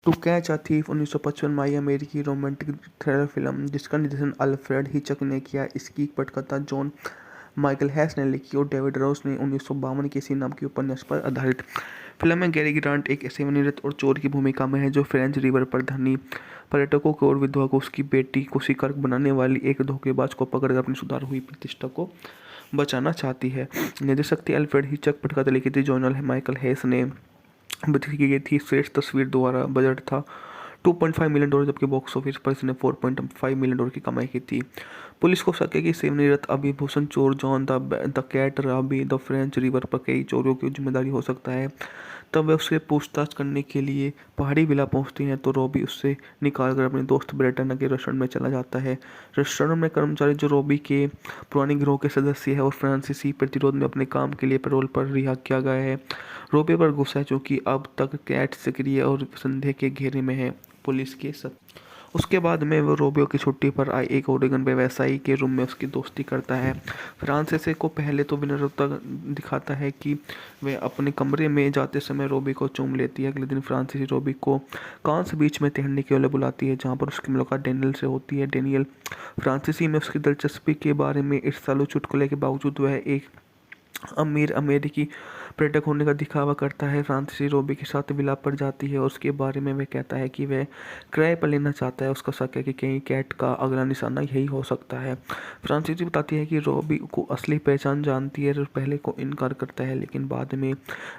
To catch a thief 1955 माई अमेरिकी romantic thriller film जिसका निर्देशन अल्फ्रेड हिचक ने किया। इसकी पटकथा जॉन माइकल हैस ने लिखी और डेविड रोस ने 1952 के इसी नाम के उपन्यास पर आधारित। फिल्म में गैरी ग्रांट एक सेवानिवृत्त और चोर की भूमिका में है जो फ्रेंच रिवर पर धनी पर्यटकों को और विधवा को उसकी बेटी को शिकार बनाने वाली एक धोखेबाज को पकड़कर अपनी सुधार हुई प्रतिष्ठा को बचाना चाहती है। निर्देशक थे अल्फ्रेड हिचक, पटकथा लिखी थी जॉन माइकल हैस ने, बदली की गई थी श्रेष्ठ तस्वीर द्वारा। बजट था $2.5 मिलियन, जबकि बॉक्स ऑफिस पर इसने $4.5 मिलियन की कमाई की थी। पुलिस को शक है कि सेवानिवृत्त अभिभूषण चोर John the Cat Robie the French Riviera पर कई चोरियों की जिम्मेदारी हो सकता है। तब वह उससे पूछताछ करने के लिए पहाड़ी विला पहुंचती हैं तो रॉबी उससे निकालकर अपने दोस्त ब्रेटन के रेस्टोरेंट में चला जाता है। रेस्टोरेंट में कर्मचारी जो रॉबी के पुराने गिरोह के सदस्य है और फ्रांसीसी प्रतिरोध में अपने काम के लिए पैरोल पर रिहा किया गया है, रॉबी पर गुस्सा है क्योंकि अब तक कैट सक्रिय और संदेह के घेरे में है। पुलिस के उसके बाद में वो रोबियो की छुट्टी पर आए एक ओरेगन व्यवसायी के रूम में उसकी दोस्ती करता है। फ्रांसीसी को पहले तो विनम्रता दिखाता है कि वह अपने कमरे में जाते समय रोबी को चूम लेती है। अगले दिन फ्रांसीसी रोबी को कांस बीच में तैरने के लिए बुलाती है जहां पर उसकी मुलाकात डेनियल से होती है। डेनियल फ्रांसीसी में उसकी दिलचस्पी के बारे में ईर्ष्यालु चुटकुले के बावजूद वह एक अमीर अमेरिकी पर्यटक होने का दिखावा करता है। फ्रांसीसी रोबी के साथ विलाप पर जाती है और उसके बारे में वह कहता है कि वह किराए पर लेना चाहता है। उसका शक है कि कहीं कैट का अगला निशाना यही हो सकता है। फ्रांसीसी बताती है कि रोबी को असली पहचान जानती है और पहले को इनकार करता है, लेकिन बाद में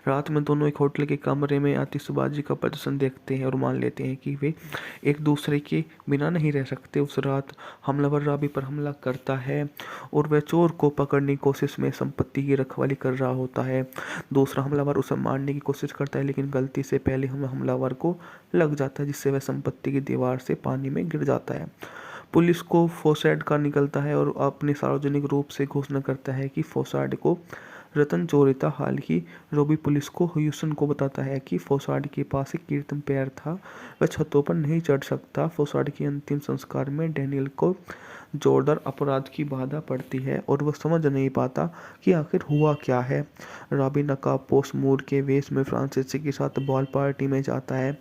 रात में दोनों एक होटल के कमरे में आतिशबाजी का प्रदर्शन देखते हैं और मान लेते हैं कि वे एक दूसरे के बिना नहीं रह सकते। उस रात हमलावर रॉबी पर हमला करता है और वह चोर को पकड़ने की कोशिश में संपत्ति की रखवाली कर रहा होता है। दूसरा हमलावर उसे मारने की कोशिश करता है, लेकिन गलती से पहले हमलावर को लग जाता है जिससे वह संपत्ति की दीवार से पानी में गिर जाता है। पुलिस को फोसार्ड का निकलता है और अपने सार्वजनिक रूप से घोषणा करता है कि फोसार्ड को रतन चोरी था। हाल ही रोबी पुलिस को ह्यूसन को बताता है कि फोसार्ड के पास एक कृत्रिम पैर था, वह छतों पर नहीं चढ़ सकता। फोसार्ड के अंतिम संस्कार में डेनियल को जोरदार अपराध की बाधा पड़ती है और वह समझ नहीं पाता कि आखिर हुआ क्या है। रॉबी नकाबपोश मूर के वेश में फ्रांसीसी के साथ बॉल पार्टी में जाता है।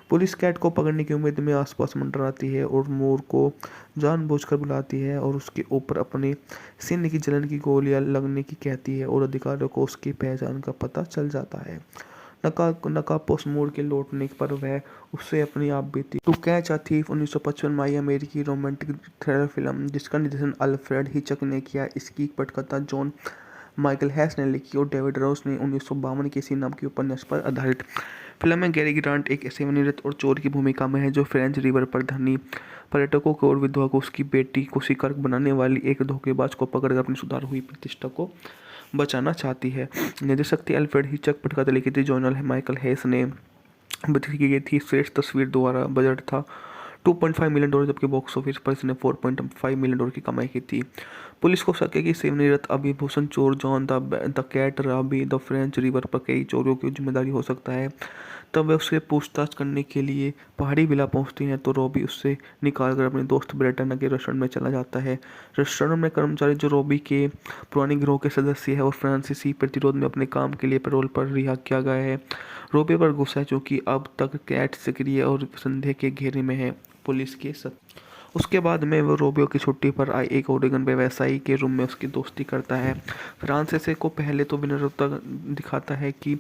पुलिस कैट को पकड़ने की उम्मीद में आसपास मंडराती है और मूर को जानबूझकर बुलाती है और उसके ऊपर अपने सीने की जलन की गोलियां लगने की कहती है और अधिकारियों को उसकी पहचान का पता चल जाता है। नकाबपोश मूर के लौटने पर वह उससे अपनी आप बीती। टू कैच अ थीफ 1955 माई अमेरिकी रोमांटिक थ्रिलर फिल्म जिसका निर्देशन अल्फ्रेड हिचक ने किया। इसकी पटकथा जॉन माइकल हैस ने लिखी और डेविड रोस ने 1952 के इसी नाम के उपन्यास पर आधारित। फिल्म में गैरी ग्रांट एक सेवानिवृत्त और चोर की भूमिका में है जो फ्रेंच रिवर पर धनी पर्यटकों को और विधवा को उसकी बेटी को शिकार बनाने वाली एक धोखेबाज को पकड़कर अपनी सुधार हुई प्रतिष्ठा को बचाना चाहती है। निर्देशक थे अल्फ्रेड हिचक, पटकथा लिखी थी जॉन माइकल हैस ने, बदली की गई थी श्रेष्ठ तस्वीर द्वारा। बजट था $2.5 मिलियन, जबकि बॉक्स ऑफिस पर इसने $4.5 मिलियन की कमाई की थी। पुलिस को शक है कि सेवानिवृत्त अभिभूषण चोर John the Cat Robie the French Riviera पर कई चोरियों की जिम्मेदारी हो सकता है। तब वह उससे पूछताछ करने के लिए पहाड़ी विला पहुंचती हैं तो रॉबी उससे निकालकर अपने दोस्त ब्रेटन के रेस्टोरेंट में चला जाता है। रेस्टोरेंट में कर्मचारी जो रॉबी के पुराने गिरोह के सदस्य है और फ्रांसीसी प्रतिरोध में अपने काम के लिए पैरोल पर रिहा किया गया है, रॉबी पर गुस्सा है क्योंकि अब तक कैट सक्रिय और संदेह के घेरे में है। पुलिस के उसके बाद में वो रोबियो की छुट्टी पर आए एक ओरेगन व्यवसायी के रूम में उसकी दोस्ती करता है। फ्रांसीसी को पहले तो विनम्रता दिखाता है कि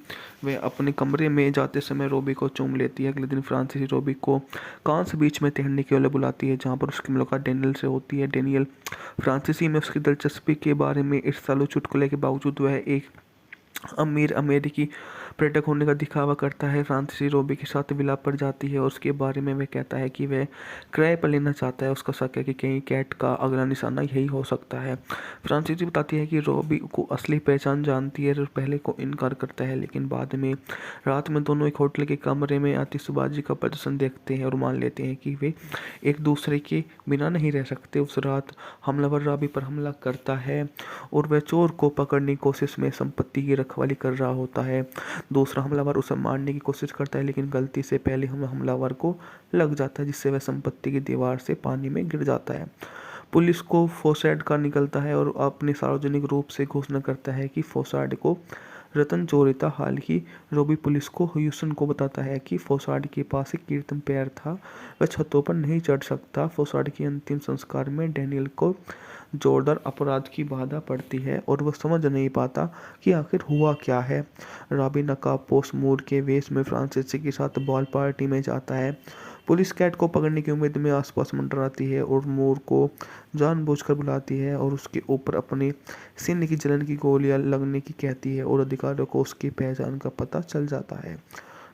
वह अपने कमरे में जाते समय रोबी को चूम लेती है। अगले दिन फ्रांसीसी रोबी को कांस बीच में तैरने के लिए बुलाती है जहां पर उसकी मुलाकात डेनियल से होती है। डेनियल फ्रांसीसी में उसकी दिलचस्पी के बारे में ईर्ष्यालु चुटकुले के बावजूद वह एक अमीर अमेरिकी पर्यटक होने का दिखावा करता है। फ्रांसीसी रोबी के साथ विलाप पर जाती है और उसके बारे में वह कहता है कि वह किराए पर लेना चाहता है। उसका शक है कि कहीं कैट का अगला निशाना यही हो सकता है। फ्रांसीसी बताती है कि रोबी को असली पहचान जानती है और पहले को इनकार करता है, लेकिन बाद में रात में दोनों एक होटल के कमरे में आतिशबाजी का प्रदर्शन देखते हैं और मान लेते हैं कि वे एक दूसरे के बिना नहीं रह सकते। उस रात हमलावर रॉबी पर हमला करता है और वह चोर को पकड़ने की कोशिश में संपत्ति की रखवाली कर रहा होता है। दूसरा हमलावर उसे मारने की कोशिश करता है, लेकिन गलती से पहले हमलावर को लग जाता है जिससे वह संपत्ति की दीवार से पानी में गिर जाता है। पुलिस को फोसार्ड का निकलता है और अपने सार्वजनिक रूप से घोषणा करता है कि फोसार्ड को रतन जोरिता हाल ही रोबी पुलिस को ह्यूस्टन को बताता है कि फोसाड के पास एक कीर्तन पैर था, वह छतों पर नहीं चढ़ सकता। फोसाड के अंतिम संस्कार में डैनियल को जोरदार अपराध की बाधा पड़ती है और वह समझ नहीं पाता कि आखिर हुआ क्या है। रॉबी नकाबपोश मूर के वेश में फ्रांसीसी के साथ बॉल पार्टी में जाता है। पुलिस कैट को पकड़ने की उम्मीद में आसपास मंडराती है और मूर को जानबूझकर बुलाती है और उसके ऊपर अपने सीने की जलन की गोलियां लगने की कहती है और अधिकारियों को उसकी पहचान का पता चल जाता है।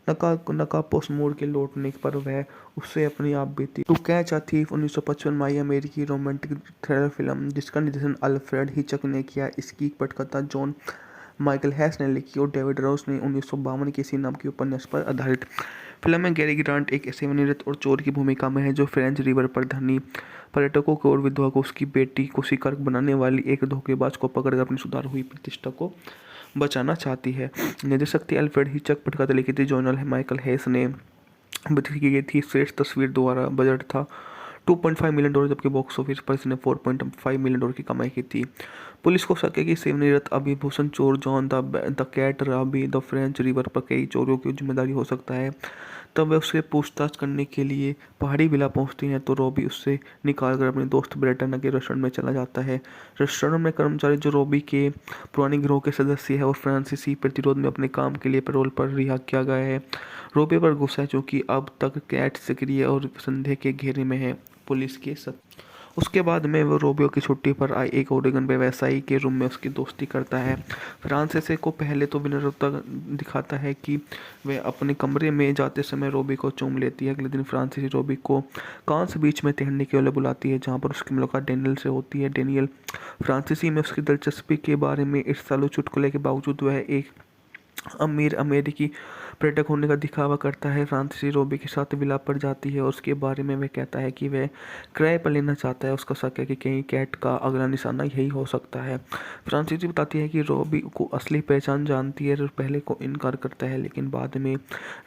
नकाबपोश मूर के लौटने पर वह उससे अपनी आप बीती टू कैच अ थीफ 1955 माई अमेरिकी रोमांटिक थ्रिलर फिल्म जिसका निर्देशन अल्फ्रेड हिचक ने किया। इसकी पटकथा जॉन माइकल हैस ने लिखी और डेविड रोस ने 1952 के इसी नाम के उपन्यास पर आधारित। फिल्म में गैरी ग्रांट एक सेवानिवृत्त और चोर की भूमिका में है जो फ्रेंच रिवर पर धनी पर्यटकों को और विधवा को उसकी बेटी को शिकार बनाने वाली एक धोखेबाज को पकड़कर अपनी सुधार हुई प्रतिष्ठा को बचाना चाहती है। निर्देशक थी अल्फ्रेड हिचक, पटकथा लिखी थी जॉन माइकल हैस ने, की गई थी श्रेष्ठ तस्वीर द्वारा। बजट था $2.5 मिलियन, जबकि बॉक्स ऑफिस पर इसने $4.5 मिलियन की कमाई की थी। पुलिस को शक है कि सेवानिवृत्त अभिभूषण चोर John the Cat Robie the French Riviera पर कई चोरियों की जिम्मेदारी हो सकता है। तब वे उससे पूछताछ करने के लिए पहाड़ी विला पहुंचती हैं तो रॉबी उससे निकालकर अपने दोस्त ब्रेटना के रेस्टोरेंट में चला जाता है। रेस्टोरेंट में कर्मचारी जो रॉबी के पुराने गिरोह के सदस्य है और फ्रांसीसी प्रतिरोध में अपने काम के लिए पैरोल पर रिहा किया गया है। रॉबी पर गुस्सा है क्योंकि अब तक कैट सक्रिय और संदेह के घेरे में है। पुलिस के उसके बाद में वो रोबियो की छुट्टी पर आई एक ओरेगन व्यवसायी के रूम में उसकी दोस्ती करता है। फ्रांसीसी को पहले तो विनम्रता दिखाता है कि वह अपने कमरे में जाते समय रोबी को चूम लेती है। अगले दिन फ्रांसीसी रोबी को कांस बीच में तैरने के लिए बुलाती है जहां पर उसकी मुलाकात डेनियल से होती है। डेनियल फ्रांसीसी में उसकी दिलचस्पी के बारे में ईर्ष्यालु चुटकुले के बावजूद वह एक अमीर अमेरिकी पर्यटक होने का दिखावा करता है। फ्रांसीसी रोबी के साथ विलाप पर जाती है और उसके बारे में वह कहता है कि वह किराए पर लेना चाहता है। उसका शक है कि कहीं कैट का अगला निशाना यही हो सकता है। फ्रांसीसी बताती है कि रोबी को असली पहचान जानती है और पहले को इनकार करता है, लेकिन बाद में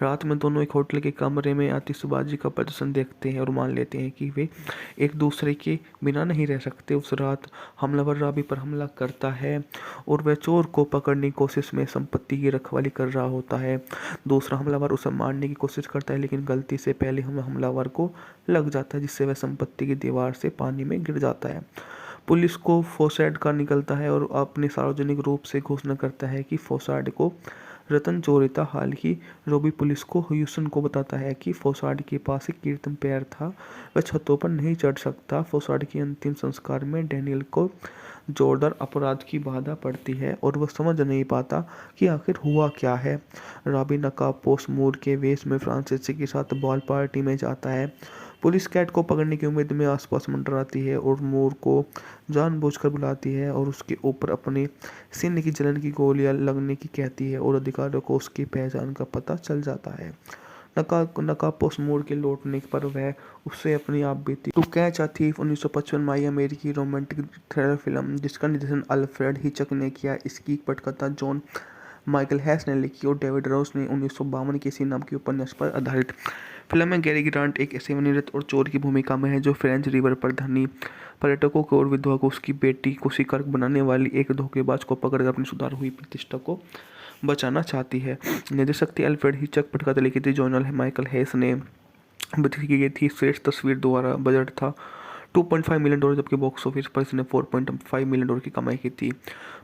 रात में दोनों एक होटल के कमरे में आतिशबाजी का प्रदर्शन देखते हैं और मान लेते हैं कि वे एक दूसरे के बिना नहीं रह सकते। उस रात हमलावर रॉबी पर हमला करता है और वह चोर को पकड़ने की कोशिश में संपत्ति की रखवाली कर रहा होता है। दूसरा हमलावर उसे मारने की कोशिश करता है, लेकिन गलती से पहले हमलावर को लग जाता है जिससे वह संपत्ति की दीवार से पानी में गिर जाता है। पुलिस को फोसाड का निकलता है और अपने सार्वजनिक रूप से घोषणा करता है कि फोसाड को रतन जोरिता हाल ही रोबी पुलिस को ह्यूस्टन को बताता है कि फोसाड के पास एक कीर्तन पैर था, वह छतों पर नहीं चढ़ सकता। फोसाड के अंतिम संस्कार में डैनियल को जोरदार अपराध की बाधा पड़ती है और वह समझ नहीं पाता कि आखिर हुआ क्या है। रॉबी नकाबपोश मूर के वेश में फ्रांसीसी के साथ बॉल पार्टी में जाता है। पुलिस कैट को पकड़ने की उम्मीद में आसपास मंडराती है और मूर को जानबूझकर बुलाती है और उसके ऊपर अपने सीने की जलन की गोलियां लगने की कहती है और अधिकारियों को उसकी पहचान का पता चल जाता है। नकाबपोश मूर के लौटने पर वह उससे अपनी आप बीती टू कैच अ थीफ 1955 माई अमेरिकी रोमांटिक थ्रिलर फिल्म जिसका निर्देशन अल्फ्रेड हिचक ने किया। इसकी पटकथा जॉन माइकल हैस ने लिखी और डेविड रोस ने 1952 के इसी नाम के उपन्यास पर आधारित। फिल्म में गैरी ग्रांट एक सेवानिवृत्त और चोर की भूमिका में है जो फ्रेंच रिवर पर धनी पर्यटकों को और विधवा को उसकी बेटी को शिकार बनाने वाली एक धोखेबाज को पकड़कर अपनी सुधार हुई प्रतिष्ठा को बचाना चाहती है। निर्देशक थी अल्फ्रेड हिचक, पटकथा लिखी थी जॉन माइकल हैस ने, की गई थी श्रेष्ठ तस्वीर द्वारा। बजट था $2.5 मिलियन, जबकि बॉक्स ऑफिस पर इसने $4.5 मिलियन की कमाई की थी।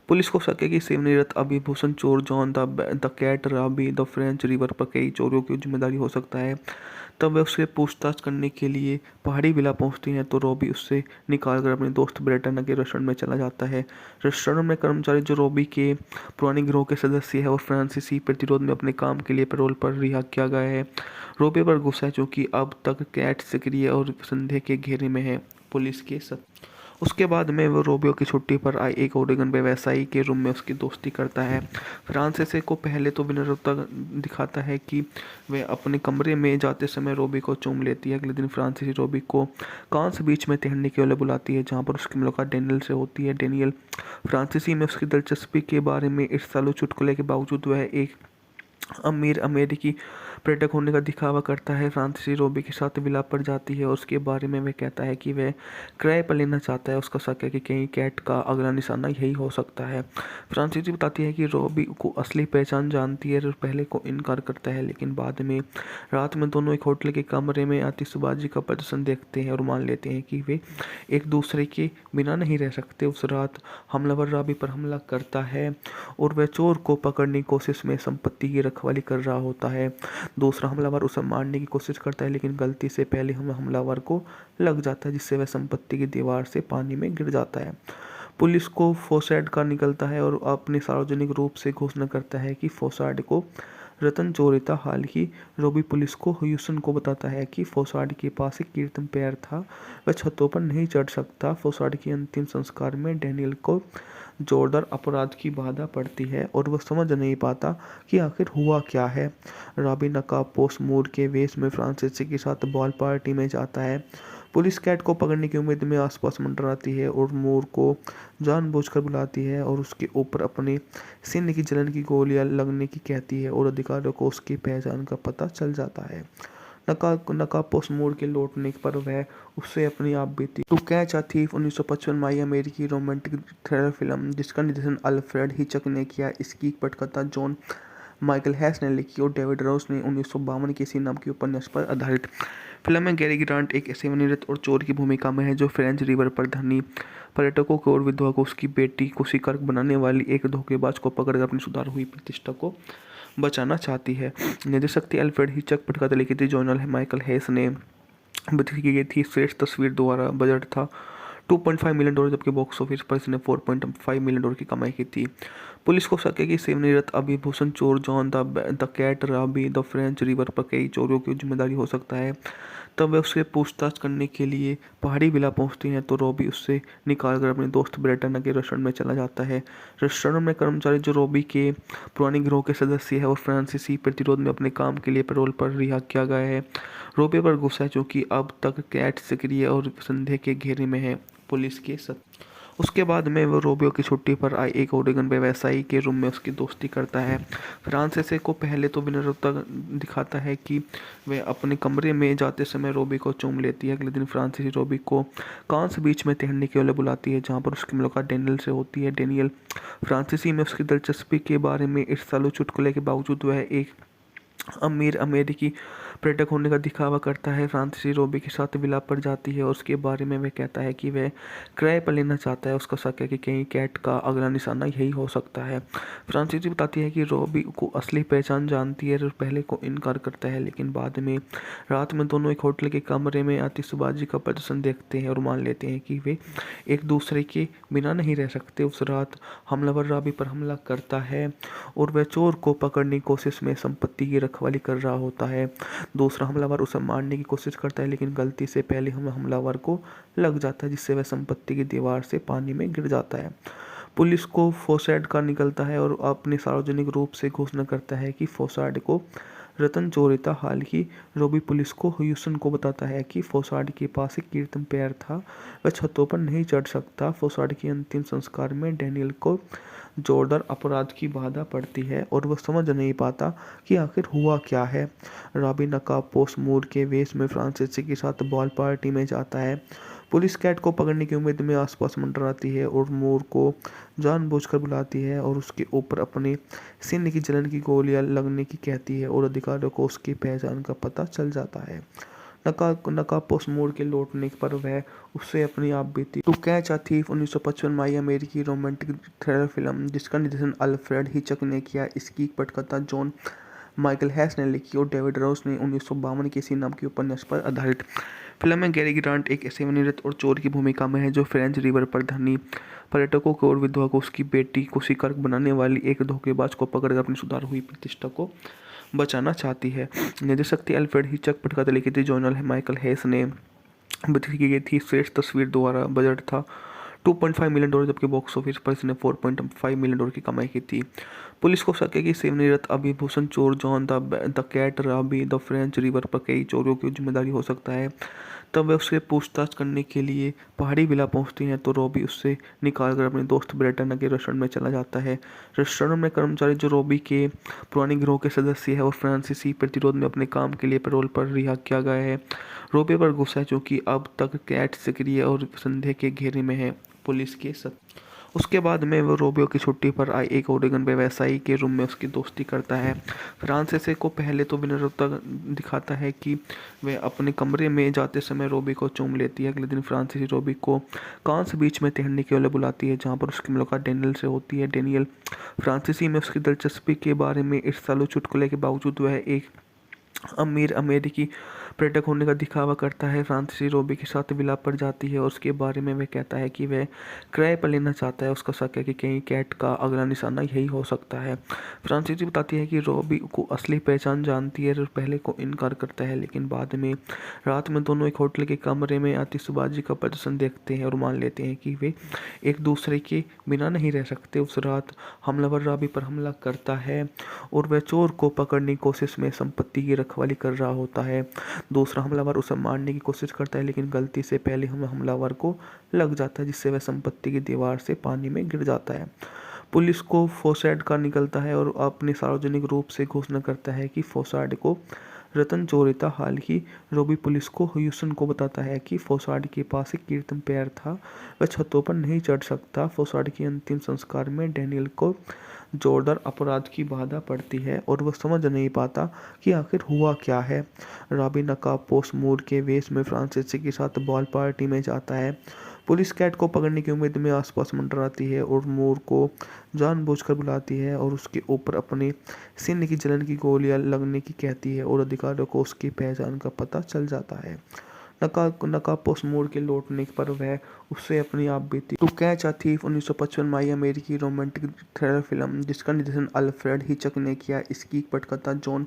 पुलिस को शक है कि सेवानिवृत्त अभिभूषण चोर John the Cat Robie the French Riviera पर कई चोरियों की जिम्मेदारी हो सकता है। तब वे उससे पूछताछ करने के लिए पहाड़ी विला पहुंचती हैं तो रॉबी उससे निकालकर अपने दोस्त ब्रेटना के रेस्टोरेंट में चला जाता है। रेस्टोरेंट में कर्मचारी जो रॉबी के पुराने गिरोह के सदस्य है और फ्रांसीसी प्रतिरोध में अपने काम के लिए पैरोल पर रिहा किया गया है। रॉबी पर गुस्सा है क्योंकि अब तक कैट सक्रिय और संदेह के घेरे में है। पुलिस के उसके बाद में वो रोबियो की छुट्टी पर आई एक ओरेगन व्यवसायी के रूम में उसकी दोस्ती करता है। फ्रांसीसी को पहले तो विनम्रता दिखाता है कि वह अपने कमरे में जाते समय रोबी को चूम लेती है। अगले दिन फ्रांसीसी रोबी को कांस बीच में तैरने के लिए बुलाती है जहां पर उसकी मुलाकात डेनियल से होती है। डेनियल फ्रांसीसी में उसकी दिलचस्पी के बारे में ईर्ष्यालु चुटकुले के बावजूद वह एक अमीर अमेरिकी पर्यटक होने का दिखावा करता है। फ्रांसीसी रोबी के साथ विलाप पर जाती है और उसके बारे में वह कहता है कि वह किराए पर लेना चाहता है। उसका शक है कि कहीं कैट का अगला निशाना यही हो सकता है। फ्रांसीसी बताती है कि रोबी को असली पहचान जानती है और पहले को इनकार करता है, लेकिन बाद में रात में दोनों एक होटल के कमरे में आतिशबाजी का प्रदर्शन देखते हैं और मान लेते हैं कि वे एक दूसरे के बिना नहीं रह सकते। उस रात हमलावर रॉबी पर हमला करता है और वह चोर को पकड़ने की कोशिश में संपत्ति की रखवाली कर रहा होता है। दूसरा हमलावर उसे मारने की कोशिश करता है, लेकिन गलती से पहले हमलावर को लग जाता है, जिससे वह संपत्ति की दीवार से पानी में गिर जाता है। पुलिस को फोसाड का निकलता है और अपने सार्वजनिक रूप से घोषणा करता है कि फोसाड को रतन चोरी था। हाल ही रोबी पुलिस को ह्यूस्टन को बताता है कि फोसाड के पास एक कृत्रिम पैर था, वह छतों पर नहीं चढ़ सकता। फोसाड के अंतिम संस्कार में डैनियल को जोरदार अपराध की बाधा पड़ती है और वह समझ नहीं पाता कि आखिर हुआ क्या है। रॉबी नकाबपोश मूड के वेश में फ्रांसीसी के साथ बॉल पार्टी में जाता है। पुलिस कैट को पकड़ने की उम्मीद में आसपास मंडराती है और मूर को जानबूझकर बुलाती है और उसके ऊपर अपने सीने की जलन की गोलियां लगने की कहती है और अधिकारियों को उसकी पहचान का पता चल जाता है। नकाबपोश मूड के लौटने पर वह उससे अपनी आप बीती टू कैच अ थीफ 1955 में अमेरिकी रोमांटिक थ्रिलर फिल्म जिसका निर्देशन अल्फ्रेड हिचक ने किया। इसकी पटकथा जॉन माइकल हैस ने लिखी और डेविड रोस ने 1952 के इसी नाम के उपन्यास पर आधारित। फिल्म में गैरी ग्रांट एक सेवानिवृत्त और चोर की भूमिका में है जो फ्रेंच रिवर पर धनी पर्यटकों को और विधवा को उसकी बेटी को शिकार बनाने वाली एक धोखेबाज को पकड़कर अपनी सुधार हुई प्रतिष्ठा को बचाना चाहती है। निर्देशक थी अल्फ्रेड हिचक, पटकथा लिखी थी जॉन माइकल हैस ने, बिक्री की गई थी श्रेष्ठ तस्वीर द्वारा। बजट था $2.5 मिलियन, जबकि बॉक्स ऑफिस पर इसने $4.5 मिलियन की कमाई की थी। पुलिस को शक है कि सेवानिवृत्त अभिभूषण चोर John the Cat Robie the French Riviera पर कई चोरियों की जिम्मेदारी हो सकता है। तब वे उससे पूछताछ करने के लिए पहाड़ी विला पहुंचती हैं तो रॉबी उससे निकालकर अपने दोस्त ब्रेटना के रेस्टोरेंट में चला जाता है। रेस्टोरेंट में कर्मचारी जो रॉबी के पुराने गिरोह के सदस्य है और फ्रांसीसी प्रतिरोध में अपने काम के लिए पैरोल पर रिहा किया गया है। रॉबी पर गुस्सा है क्योंकि अब तक कैट सक्रिय और संदेह के घेरे में है। पुलिस के उसके बाद में वो रोबियो की छुट्टी पर आई एक ओरेगन व्यवसायी के रूम में उसकी दोस्ती करता है। फ्रांसीसी को पहले तो विनम्रता दिखाता है कि वह अपने कमरे में जाते समय रोबी को चूम लेती है। अगले दिन फ्रांसीसी रोबी को कांस बीच में तैरने के लिए बुलाती है, जहां पर उसकी मुलाकात डेनियल से होती है। डेनियल फ्रांसीसी में उसकी दिलचस्पी के बारे में ईर्ष्यालु चुटकुले के बावजूद वह एक अमीर अमेरिकी पर्यटक होने का दिखावा करता है। फ्रांसीसी रोबी के साथ विलाप पर जाती है और उसके बारे में वह कहता है कि वह किराए पर लेना चाहता है। उसका शक है कि कहीं कैट का अगला निशाना यही हो सकता है। फ्रांसीसी बताती है कि रोबी को असली पहचान जानती है और पहले को इनकार करता है, लेकिन बाद में रात में दोनों एक होटल के कमरे में आतिशबाजी का प्रदर्शन देखते हैं और मान लेते हैं कि वे एक दूसरे के बिना नहीं रह सकते। उस रात हमलावर रॉबी पर हमला करता है और वह चोर को पकड़ने की कोशिश में संपत्ति की रखवाली कर रहा होता है। दूसरा हमलावर उसे मारने की कोशिश करता है, लेकिन गलती से पहले हमलावर को लग जाता है, जिससे वह संपत्ति की दीवार से पानी में गिर जाता है। पुलिस को फोसाड का निकलता है और अपने सार्वजनिक रूप से घोषणा करता है कि फोसाड को रतन चोरी था। हाल ही रोबी पुलिस को ह्यूस्टन को बताता है कि फोसाड के पास एक कृत्रिम पैर था, वह छतों पर नहीं चढ़ सकता। फोसाड के अंतिम संस्कार में डैनियल को जोरदार अपराध की बाधा पड़ती है और वह समझ नहीं पाता कि आखिर हुआ क्या है। रॉबी नकाबपोश मूड के वेश में फ्रांसीसी के साथ बॉल पार्टी में जाता है। पुलिस कैट को पकड़ने की उम्मीद में आसपास मंडराती है और मूर को जानबूझकर बुलाती है और उसके ऊपर अपने सीने की जलन की गोलियां लगने की कहती है और अधिकारियों को उसकी पहचान का पता चल जाता है। नकाबपोश मूड के लौटने पर वह उससे अपनी आप बीती टू कैच अ थीफ 1955 में अमेरिकी रोमांटिक थ्रिलर फिल्म जिसका निर्देशन अल्फ्रेड हिचक ने किया। इसकी पटकथा जॉन माइकल हैस ने लिखी और डेविड रोस ने 1952 के इसी नाम के उपन्यास पर आधारित। फिल्म में गैरी ग्रांट एक सेवानिवृत्त और चोर की भूमिका में है जो फ्रेंच रिवर पर धनी पर्यटकों को और विधवा को उसकी बेटी को शिकार बनाने वाली एक धोखेबाज को पकड़कर अपनी सुधार हुई प्रतिष्ठा को बचाना चाहती है। निर्देशक थी अल्फ्रेड हिचक, पटकथा लिखी थी जॉन माइकल हैस ने, बिक्री की गई थी श्रेष्ठ तस्वीर द्वारा। बजट था $2.5 मिलियन, जबकि बॉक्स ऑफिस पर इसने $4.5 मिलियन की कमाई की थी। पुलिस को शक है कि सेवनीरत अभिभूषण चोर John the Cat Robie the French Riviera पर कई चोरियों की जिम्मेदारी हो सकता है। तब वे उससे पूछताछ करने के लिए पहाड़ी विला पहुंचती हैं तो रॉबी उससे निकालकर अपने दोस्त ब्रेटना के रेस्टोरेंट में चला जाता है। रेस्टोरेंट में कर्मचारी जो रॉबी के पुराने गिरोह के सदस्य है और फ्रांसीसी प्रतिरोध में अपने काम के लिए पैरोल पर रिहा किया गया है। रॉबी पर गुस्सा है क्योंकि अब तक कैट सक्रिय और संदेह के घेरे में है। पुलिस के उसके बाद में वो रोबियो की छुट्टी पर आए एक ओरेगन व्यवसायी के रूम में उसकी दोस्ती करता है। फ्रांसीसी को पहले तो विनम्रता दिखाता है कि वह अपने कमरे में जाते समय रोबी को चूम लेती है। अगले दिन फ्रांसीसी रोबी को कांस बीच में तैरने के लिए बुलाती है, जहां पर उसकी मुलाकात डेनियल से होती है। डेनियल फ्रांसीसी में उसकी दिलचस्पी के बारे में ईर्ष्यालु चुटकुले के बावजूद वह एक अमीर अमेरिकी पर्यटक होने का दिखावा करता है। फ्रांसीसी रोबी के साथ विलाप पर जाती है और उसके बारे में वह कहता है कि वह किराए पर लेना चाहता है। उसका शक है कि कहीं कैट का अगला निशाना यही हो सकता है। फ्रांसीसी बताती है कि रोबी को असली पहचान जानती है और पहले को इनकार करता है, लेकिन बाद में रात में दोनों एक होटल के कमरे में आतिशबाजी का प्रदर्शन देखते हैं और मान लेते हैं कि वे एक दूसरे के बिना नहीं रह सकते। उस रात हमलावर रॉबी पर हमला करता है और वह चोर को पकड़ने की कोशिश में संपत्ति की रखवाली कर रहा होता है। दूसरा हमलावर उसे मारने की कोशिश करता है, लेकिन गलती से पहले हमलावर को लग जाता है, जिससे वह संपत्ति की दीवार से पानी में गिर जाता है। पुलिस को फोसाड का निकलता है और अपने सार्वजनिक रूप से घोषणा करता है कि फोसाड को रतन चोरी था। हाल ही रोबी पुलिस को ह्यूसन को बताता है कि फोसाड के पास एक कीर्तन पैर था, वह छतों पर नहीं चढ़ सकता। फोसाड के अंतिम संस्कार में डेनियल को जोरदार अपराध की बाधा पड़ती है और वह समझ नहीं पाता कि आखिर हुआ क्या है। रॉबी नकाबपोश मूड के वेश में फ्रांसीसी के साथ बॉल पार्टी में जाता है। पुलिस कैट को पकड़ने की उम्मीद में आसपास मंडराती है और मूर को जानबूझकर बुलाती है और उसके ऊपर अपने सीने की जलन की गोलियां लगने की कहती है और अधिकारियों को उसकी पहचान का पता चल जाता है। नकाबपोश मूर के लौटने पर वह उससे अपनी आप बीती टू कैच अ थीफ 1955 में अमेरिकी रोमांटिक थ्रिलर फिल्म जिसका निर्देशन अल्फ्रेड हिचक ने किया। इसकी पटकथा जॉन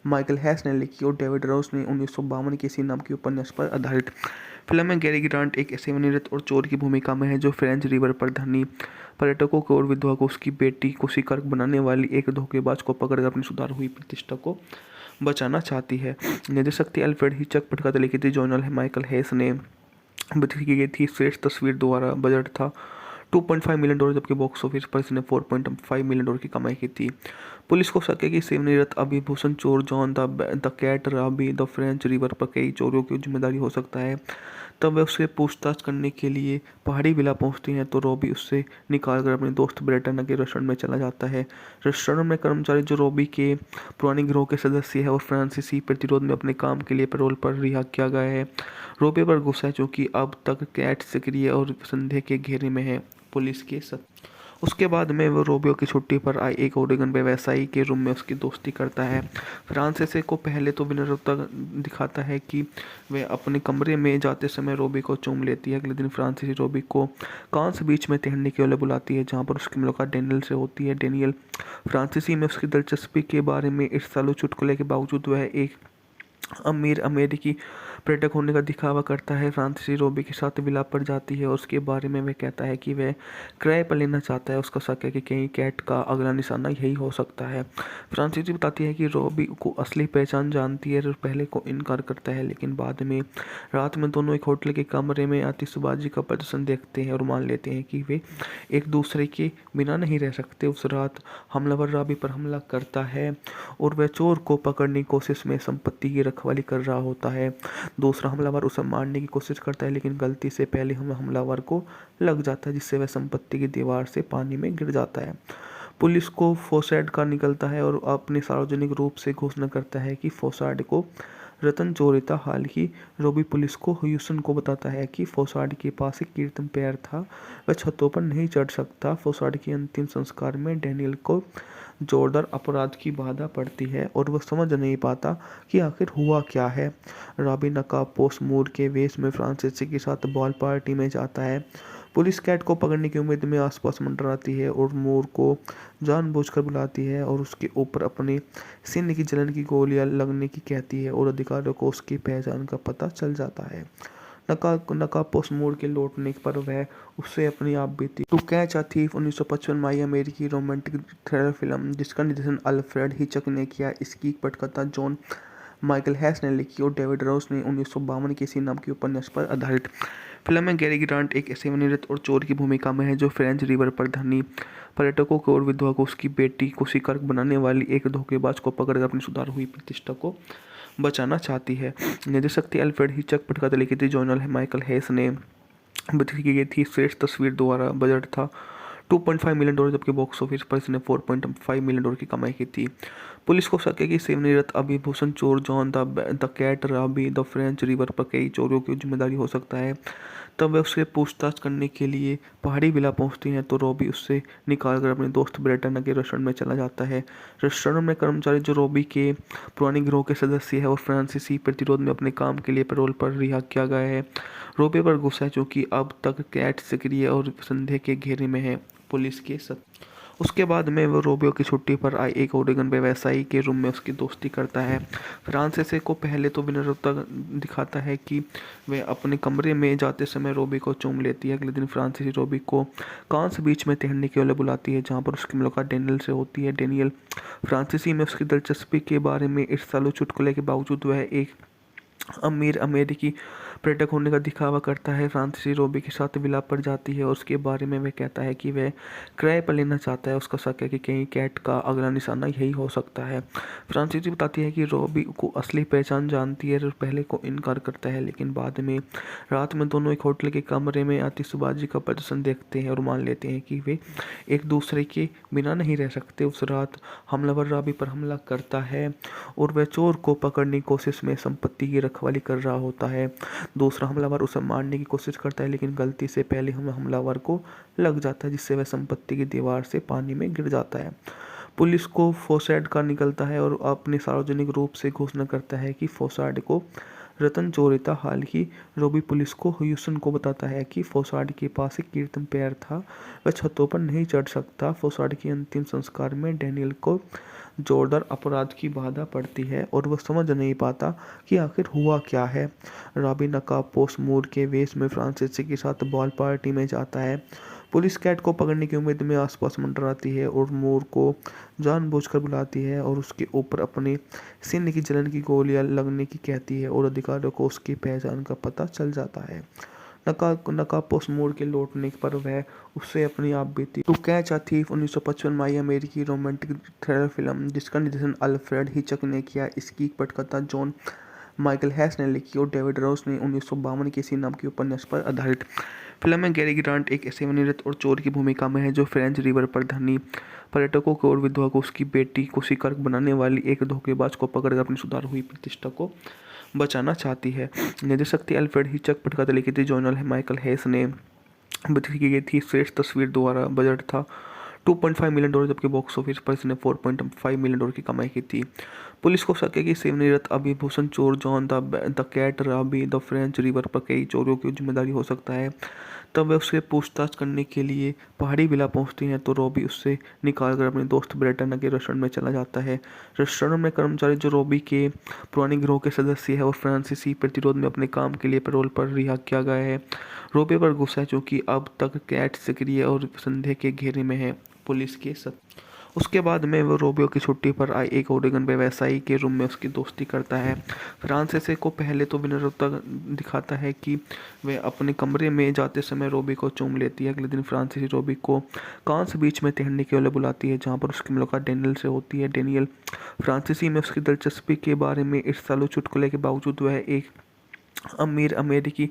माइकल हैस ने लिखी और डेविड रोस ने 1952 के इसी नाम के उपन्यास पर आधारित। फिल्म में गैरी ग्रांट एक सेवानिवृत्त और चोर की भूमिका में है जो फ्रेंच रिवर पर धनी पर्यटकों को और विधवा को उसकी बेटी को शिकार बनाने वाली एक धोखेबाज को पकड़कर अपनी सुधार हुई प्रतिष्ठा को बचाना चाहती है। निर्देशक थी अल्फ्रेड हिचक, पटकथा लिखी थी जॉन माइकल हैस ने, की गई थी श्रेष्ठ तस्वीर द्वारा। बजट था $2.5 मिलियन, जबकि बॉक्स ऑफिस पर इसने $4.5 मिलियन की कमाई की थी। पुलिस को शक है कि सेवनीरत अभिभूषण चोर John the Cat Robie the French Riviera पर कई चोरियों की जिम्मेदारी हो सकता है। तब वे उससे पूछताछ करने के लिए पहाड़ी विला पहुंचती हैं तो रॉबी उससे निकालकर अपने दोस्त ब्रेटना के रेस्टोरेंट में चला जाता है। रेस्टोरेंट में कर्मचारी जो रॉबी के पुराने गिरोह के सदस्य है और फ्रांसीसी प्रतिरोध में अपने काम के लिए पैरोल पर रिहा किया गया है। रॉबी पर गुस्सा है क्योंकि अब तक कैट सक्रिय और संदेह के घेरे में है। पुलिस के उसके बाद में वो रोबियो की छुट्टी पर आए एक ओरेगन व्यवसायी के रूम में उसकी दोस्ती करता है। फ्रांसीसी को पहले तो विनम्रता दिखाता है कि वह अपने कमरे में जाते समय रोबी को चूम लेती है। अगले दिन फ्रांसीसी रोबी को कांस बीच में तैरने के लिए बुलाती है, जहां पर उसकी मुलाकात डेनियल से होती है। डेनियल फ्रांसीसी में उसकी दिलचस्पी के बारे में ईर्ष्यालु चुटकुले के बावजूद वह एक अमीर अमेरिकी पर्यटक होने का दिखावा करता है। फ्रांसीसी रोबी के साथ विलाप पर जाती है और उसके बारे में वह कहता है कि वह किराए पर लेना चाहता है। उसका शक है कि कहीं कैट का अगला निशाना यही हो सकता है। फ्रांसीसी बताती है कि रोबी को असली पहचान जानती है और पहले को इनकार करता है, लेकिन बाद में रात में दोनों एक होटल के कमरे में आतिशबाजी का प्रदर्शन देखते हैं और मान लेते हैं कि वे एक दूसरे के बिना नहीं रह सकते। उस रात हमलावर रॉबी पर हमला करता है और वह चोर को पकड़ने की कोशिश में संपत्ति की रखवाली कर रहा होता है। दूसरा हमलावर उसे मारने की कोशिश करता है, लेकिन गलती से पहले हमलावर को लग जाता है, जिससे वह संपत्ति की दीवार से पानी में गिर जाता है। पुलिस को फोसाड का निकलता है और अपने सार्वजनिक रूप से घोषणा करता है कि फोसाड को रतन चोरी था। हाल ही रोबी पुलिस को ह्यूसन को बताता है कि फोसाड के पास एक कीर्तन पैर था, वह छतों पर नहीं चढ़ सकता। फोसाड के अंतिम संस्कार में डेनियल को जोरदार अपराध की बाधा पड़ती है और वह समझ नहीं पाता कि आखिर हुआ क्या है। रॉबी नकाबपोश मूड के वेश में फ्रांसीसी के साथ बॉल पार्टी में जाता है। पुलिस कैट को पकड़ने की उम्मीद में आसपास मंडराती है और मूर को जानबूझकर बुलाती है और उसके ऊपर अपने सीने की जलन की गोलियां लगने की कहती है और अधिकारियों को उसकी पहचान का पता चल जाता है। नकाबपोश मोड़ के लौटने पर वह उससे अपनी आप बीती। टू कैच अ थीफ 1955 माई अमेरिकी रोमांटिक थ्रिलर फिल्म जिसका निर्देशन अल्फ्रेड हिचक ने किया। इसकी पटकथा जॉन माइकल हैस ने लिखी और डेविड रोस ने 1952 के इसी नाम के उपन्यास पर आधारित। फिल्म में गैरी ग्रांट एक सेवानिवृत्त और चोर की भूमिका में है जो फ्रेंच रिवर पर धनी पर्यटकों को और विधवा को उसकी बेटी को शिकार बनाने वाली एक धोखेबाज को पकड़कर अपनी सुधार हुई प्रतिष्ठा को बचाना चाहती है। निर्देशक थी अल्फ्रेड हिचक, पटकथा लिखी थी जॉन माइकल हैस ने, की गई थी श्रेष्ठ तस्वीर द्वारा। बजट था $2.5 मिलियन, जबकि बॉक्स ऑफिस पर इसने $4.5 मिलियन की कमाई की थी। पुलिस को शक है कि सेवानिवृत्त अभिभूषण चोर John the Cat Robie the French Riviera पर कई चोरियों की जिम्मेदारी हो सकता है। तब वह उससे पूछताछ करने के लिए पहाड़ी विला पहुंचती हैं तो रॉबी उससे निकालकर अपने दोस्त ब्रेटना के रेस्टोरेंट में चला जाता है। रेस्टोरेंट में कर्मचारी जो रॉबी के पुराने गिरोह के सदस्य है और फ्रांसीसी प्रतिरोध में अपने काम के लिए पैरोल पर रिहा किया गया है। रॉबी पर गुस्सा है क्योंकि अब तक कैट सक्रिय और संदेह के घेरे में है। पुलिस के उसके बाद में वो रोबियो की छुट्टी पर आई एक ओरेगन व्यवसायी के रूम में उसकी दोस्ती करता है। फ्रांसीसी को पहले तो विनम्रता दिखाता है कि वह अपने कमरे में जाते समय रोबी को चूम लेती है। अगले दिन फ्रांसीसी रोबी को कांस बीच में तैरने के लिए बुलाती है, जहां पर उसकी मुलाकात डेनियल से होती है। डेनियल फ्रांसीसी में उसकी दिलचस्पी के बारे में ईर्ष्यालु चुटकुले के बावजूद वह एक अमीर अमेरिकी पर्यटक होने का दिखावा करता है। फ्रांसीसी रोबी के साथ विलाप पर जाती है और उसके बारे में वह कहता है कि वह किराए पर लेना चाहता है। उसका शक है कि कहीं कैट का अगला निशाना यही हो सकता है। फ्रांसीसी बताती है कि रोबी को असली पहचान जानती है और पहले को इनकार करता है, लेकिन बाद में रात में दोनों एक होटल के कमरे में आतिशबाजी का प्रदर्शन देखते हैं और मान लेते हैं कि वे एक दूसरे के बिना नहीं रह सकते। उस रात हमलावर रॉबी पर हमला करता है और वह चोर को पकड़ने की कोशिश में संपत्ति की रखवाली कर रहा होता है। दूसरा हमलावर उसे मारने की कोशिश करता है, लेकिन गलती से पहले हमलावर को लग जाता है, जिससे वह संपत्ति की दीवार से पानी में गिर जाता है। पुलिस को फोसाड का निकलता है और अपने सार्वजनिक रूप से घोषणा करता है कि फोसाड को रतन चोरी था। हाल ही रोबी पुलिस को ह्यूस्टन को बताता है कि फोसाड के पास एक कीर्तन पैर था, वह छतों पर नहीं चढ़ सकता। फोसाड के अंतिम संस्कार में डेनियल को जोरदार अपराध की बाधा पड़ती है और वह समझ नहीं पाता कि आखिर हुआ क्या है। रॉबी नकाबपोश मूर के वेश में फ्रांसीसी के साथ बॉल पार्टी में जाता है। पुलिस कैट को पकड़ने की उम्मीद में आसपास मंडराती है और मूर को जानबूझकर बुलाती है और उसके ऊपर अपने सीने की जलन की गोलियां लगने की कहती है और अधिकारियों को उसकी पहचान का पता चल जाता है। नकाबपोश मोड़ के लौटने पर वह उससे अपनी आप बीती। टू कैच अ थीफ 1955 माई अमेरिकी रोमांटिक थ्रिलर फिल्म जिसका निर्देशन अल्फ्रेड हिचक ने किया। इसकी पटकथा जॉन माइकल हैस ने लिखी और डेविड रोस ने 1952 के इसी नाम के उपन्यास पर आधारित। फिल्म में गैरी ग्रांट एक सेवानिवृत्त और चोर की भूमिका में है जो फ्रेंच रिवर पर धनी पर्यटकों को और विधवा को उसकी बेटी को शिकार बनाने वाली एक धोखेबाज को पकड़कर अपनी सुधार हुई प्रतिष्ठा को बचाना चाहती है। निर्देशक थी अल्फ्रेड हिचक, पटकथा लिखी थी जॉन माइकल हैस ने, की गई थी श्रेष्ठ तस्वीर द्वारा। बजट था $2.5 मिलियन, जबकि बॉक्स ऑफिस पर इसने $4.5 मिलियन की कमाई की थी। पुलिस को शक है कि सेवानिवृत्त अभिभूषण चोर John the Cat Robie the French Riviera पर कई चोरियों की जिम्मेदारी हो सकता है। तब वह उससे पूछताछ करने के लिए पहाड़ी विला पहुंचती हैं तो रॉबी उससे निकालकर अपने दोस्त ब्रेटना के रेस्टोरेंट में चला जाता है। रेस्टोरेंट में कर्मचारी जो रॉबी के पुराने गिरोह के सदस्य है और फ्रांसीसी प्रतिरोध में अपने काम के लिए पैरोल पर रिहा किया गया है। रॉबी पर गुस्सा है क्योंकि अब तक कैट सक्रिय और संदेह के घेरे में है। पुलिस के उसके बाद में वो रोबियो की छुट्टी पर आई एक ओरेगन व्यवसायी के रूम में उसकी दोस्ती करता है। फ्रांसीसी को पहले तो विनम्रता दिखाता है कि वह अपने कमरे में जाते समय रोबी को चूम लेती है। अगले दिन फ्रांसीसी रोबी को कांस बीच में तैरने के लिए बुलाती है, जहां पर उसकी मुलाकात डेनियल से होती है। डेनियल फ्रांसीसी में उसकी दिलचस्पी के बारे में ईर्ष्यालु चुटकुले के बावजूद वह एक अमीर अमेरिकी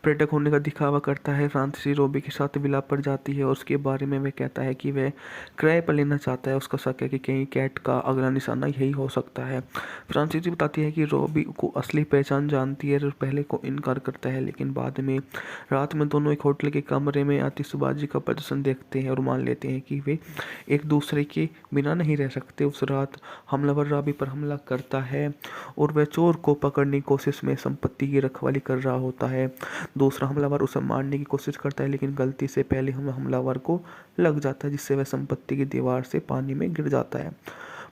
पर्यटक होने का दिखावा करता है। फ्रांसीसी रोबी के साथ विलाप पर जाती है और उसके बारे में वह कहता है कि वह किराए पर लेना चाहता है। उसका शक है कि कहीं कैट का अगला निशाना यही हो सकता है। फ्रांसीसी बताती है कि रोबी को असली पहचान जानती है और पहले को इनकार करता है, लेकिन बाद में रात में दोनों एक होटल के कमरे में आतिशबाजी का प्रदर्शन देखते हैं और मान लेते हैं कि वे एक दूसरे के बिना नहीं रह सकते। उस रात हमलावर रॉबी पर हमला करता है और वह चोर को पकड़ने की कोशिश में संपत्ति की रखवाली कर रहा होता है। दूसरा हमलावर उसे मारने की कोशिश करता है, लेकिन गलती से पहले हमलावर को लग जाता है, जिससे वह संपत्ति की दीवार से पानी में गिर जाता है।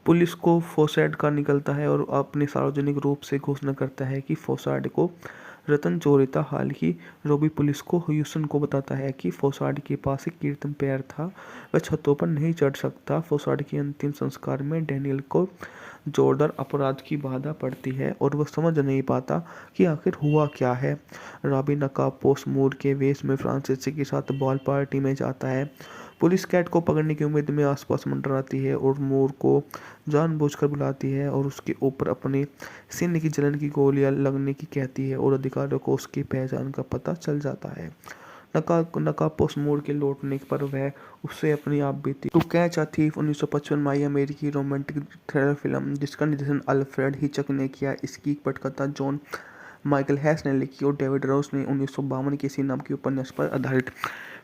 पुलिस को फोसाड का निकलता है और अपने सार्वजनिक रूप से घोषणा करता है कि फोसाड को रतन चोरी था। हाल ही रोबी पुलिस को ह्यूस्टन को बताता है कि फोसाड के पास एक कीर्तन पैर था, वह छतों पर नहीं चढ़ सकता। फोसाड के अंतिम संस्कार में डैनियल को जोरदार अपराध की बाधा पड़ती है और वह समझ नहीं पाता कि आखिर हुआ क्या है। रॉबी नकाबपोश मूर के वेश में फ्रांसीसी के साथ बॉल पार्टी में जाता है। पुलिस कैट को पकड़ने की उम्मीद में आसपास मंडराती है और मूर को जानबूझकर बुलाती है और उसके ऊपर अपने सीने की जलन की गोलियां लगने की कहती है और अधिकारियों को उसकी पहचान का पता चल जाता है। नकाबपोश मूर के लौटने पर वह उससे अपनी आप बीती टू कैच अ थीफ 1955 माई अमेरिकी रोमांटिक थ्रिलर फिल्म जिसका निर्देशन अल्फ्रेड हिचक ने किया। इसकी पटकथा जॉन माइकल हैस ने लिखी और डेविड रोस ने 1952 के इसी नाम के उपन्यास पर आधारित।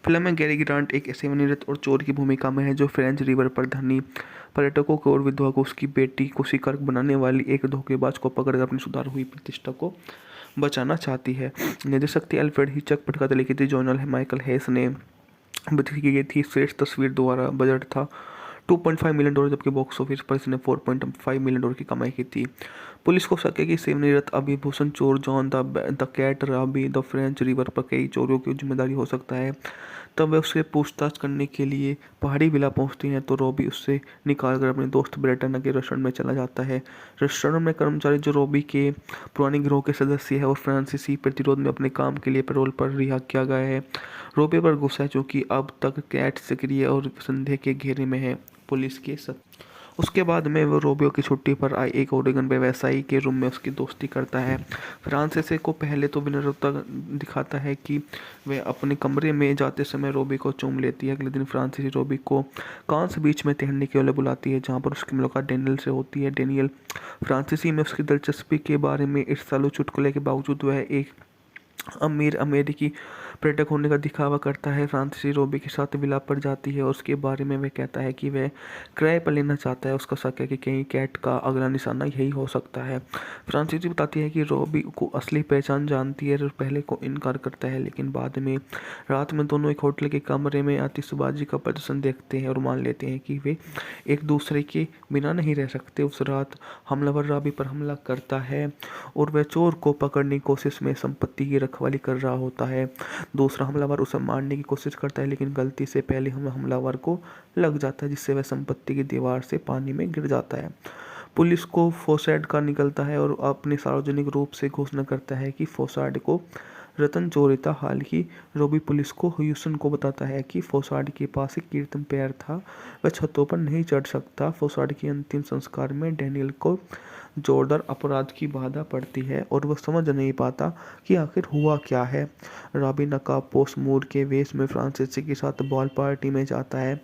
फिल्म में गैरी ग्रांट एक सेवानिवृत्त और चोर की भूमिका में है जो फ्रेंच रिवर पर धनी पर्यटकों को और विधवा को उसकी बेटी को शिकार बनाने वाली एक धोखेबाज को पकड़कर अपनी सुधार हुई प्रतिष्ठा को बचाना चाहती है। निर्देशक थी अल्फ्रेड हिचक, पटकथा लिखी थी जॉन माइकल हैस ने, की गई थी श्रेष्ठ तस्वीर द्वारा। बजट था $2.5 मिलियन, जबकि बॉक्स ऑफिस पर इसने $4.5 मिलियन की कमाई की थी। पुलिस को शक है कि सेवानिवृत्त अभिभूषण चोर John the Cat Robie the French Riviera पर कई चोरियों की जिम्मेदारी हो सकता है। तब वे उससे पूछताछ करने के लिए पहाड़ी विला पहुंचती हैं तो रॉबी उससे निकालकर अपने दोस्त ब्रेटना के रेस्टोरेंट में चला जाता है। रेस्टोरेंट में कर्मचारी जो रॉबी के पुराने गिरोह के सदस्य है और फ्रांसीसी प्रतिरोध में अपने काम के लिए पैरोल पर रिहा किया गया है। रॉबी पर गुस्सा है क्योंकि अब तक कैट सक्रिय और संदेह के घेरे में है। पुलिस के उसके बाद में वो रोबियो की छुट्टी पर आई एक ओरेगन व्यवसायी के रूम में उसकी दोस्ती करता है। फ्रांसीसी को पहले तो विनम्रता दिखाता है कि वह अपने कमरे में जाते समय रोबी को चूम लेती है। अगले दिन फ्रांसीसी रोबी को कांस बीच में तैरने के लिए बुलाती है, जहां पर उसकी मुलाकात डेनियल से होती है। डेनियल फ्रांसीसी में उसकी दिलचस्पी के बारे में ईर्ष्यालु चुटकुले के बावजूद वह एक अमीर अमेरिकी पर्यटक होने का दिखावा करता है। फ्रांसीसी रोबी के साथ विलाप पर जाती है और उसके बारे में वह कहता है कि वह किराए पर लेना चाहता है। उसका शक है कि कहीं कैट का अगला निशाना यही हो सकता है। फ्रांसीसी बताती है कि रोबी को असली पहचान जानती है और पहले को इनकार करता है, लेकिन बाद में रात में दोनों एक होटल के कमरे में आतिशबाजी का प्रदर्शन देखते हैं और मान लेते हैं कि वे एक दूसरे के बिना नहीं रह सकते। उस रात हमलावर रॉबी पर हमला करता है और वह चोर को पकड़ने की कोशिश में संपत्ति की रखवाली कर रहा होता है। दूसरा हमलावर उसे मारने की कोशिश करता है, लेकिन गलती से पहले हमलावर को लग जाता है, जिससे वह संपत्ति की दीवार से पानी में गिर जाता है। पुलिस को फोसाड का निकलता है और अपने सार्वजनिक रूप से घोषणा करता है कि फोसाड को रतन चोरी था। हाल ही रोबी पुलिस को ह्यूस्टन को बताता है कि फोसाड के पास एक कीर्तन पैर था, वह छतों पर नहीं चढ़ सकता। फोसाड के अंतिम संस्कार में डैनियल को जोरदार अपराध की बाधा पड़ती है और वह समझ नहीं पाता कि आखिर हुआ क्या है। रॉबी नकाबपोश मूर के वेश में फ्रांसीसी के साथ बॉल पार्टी में जाता है।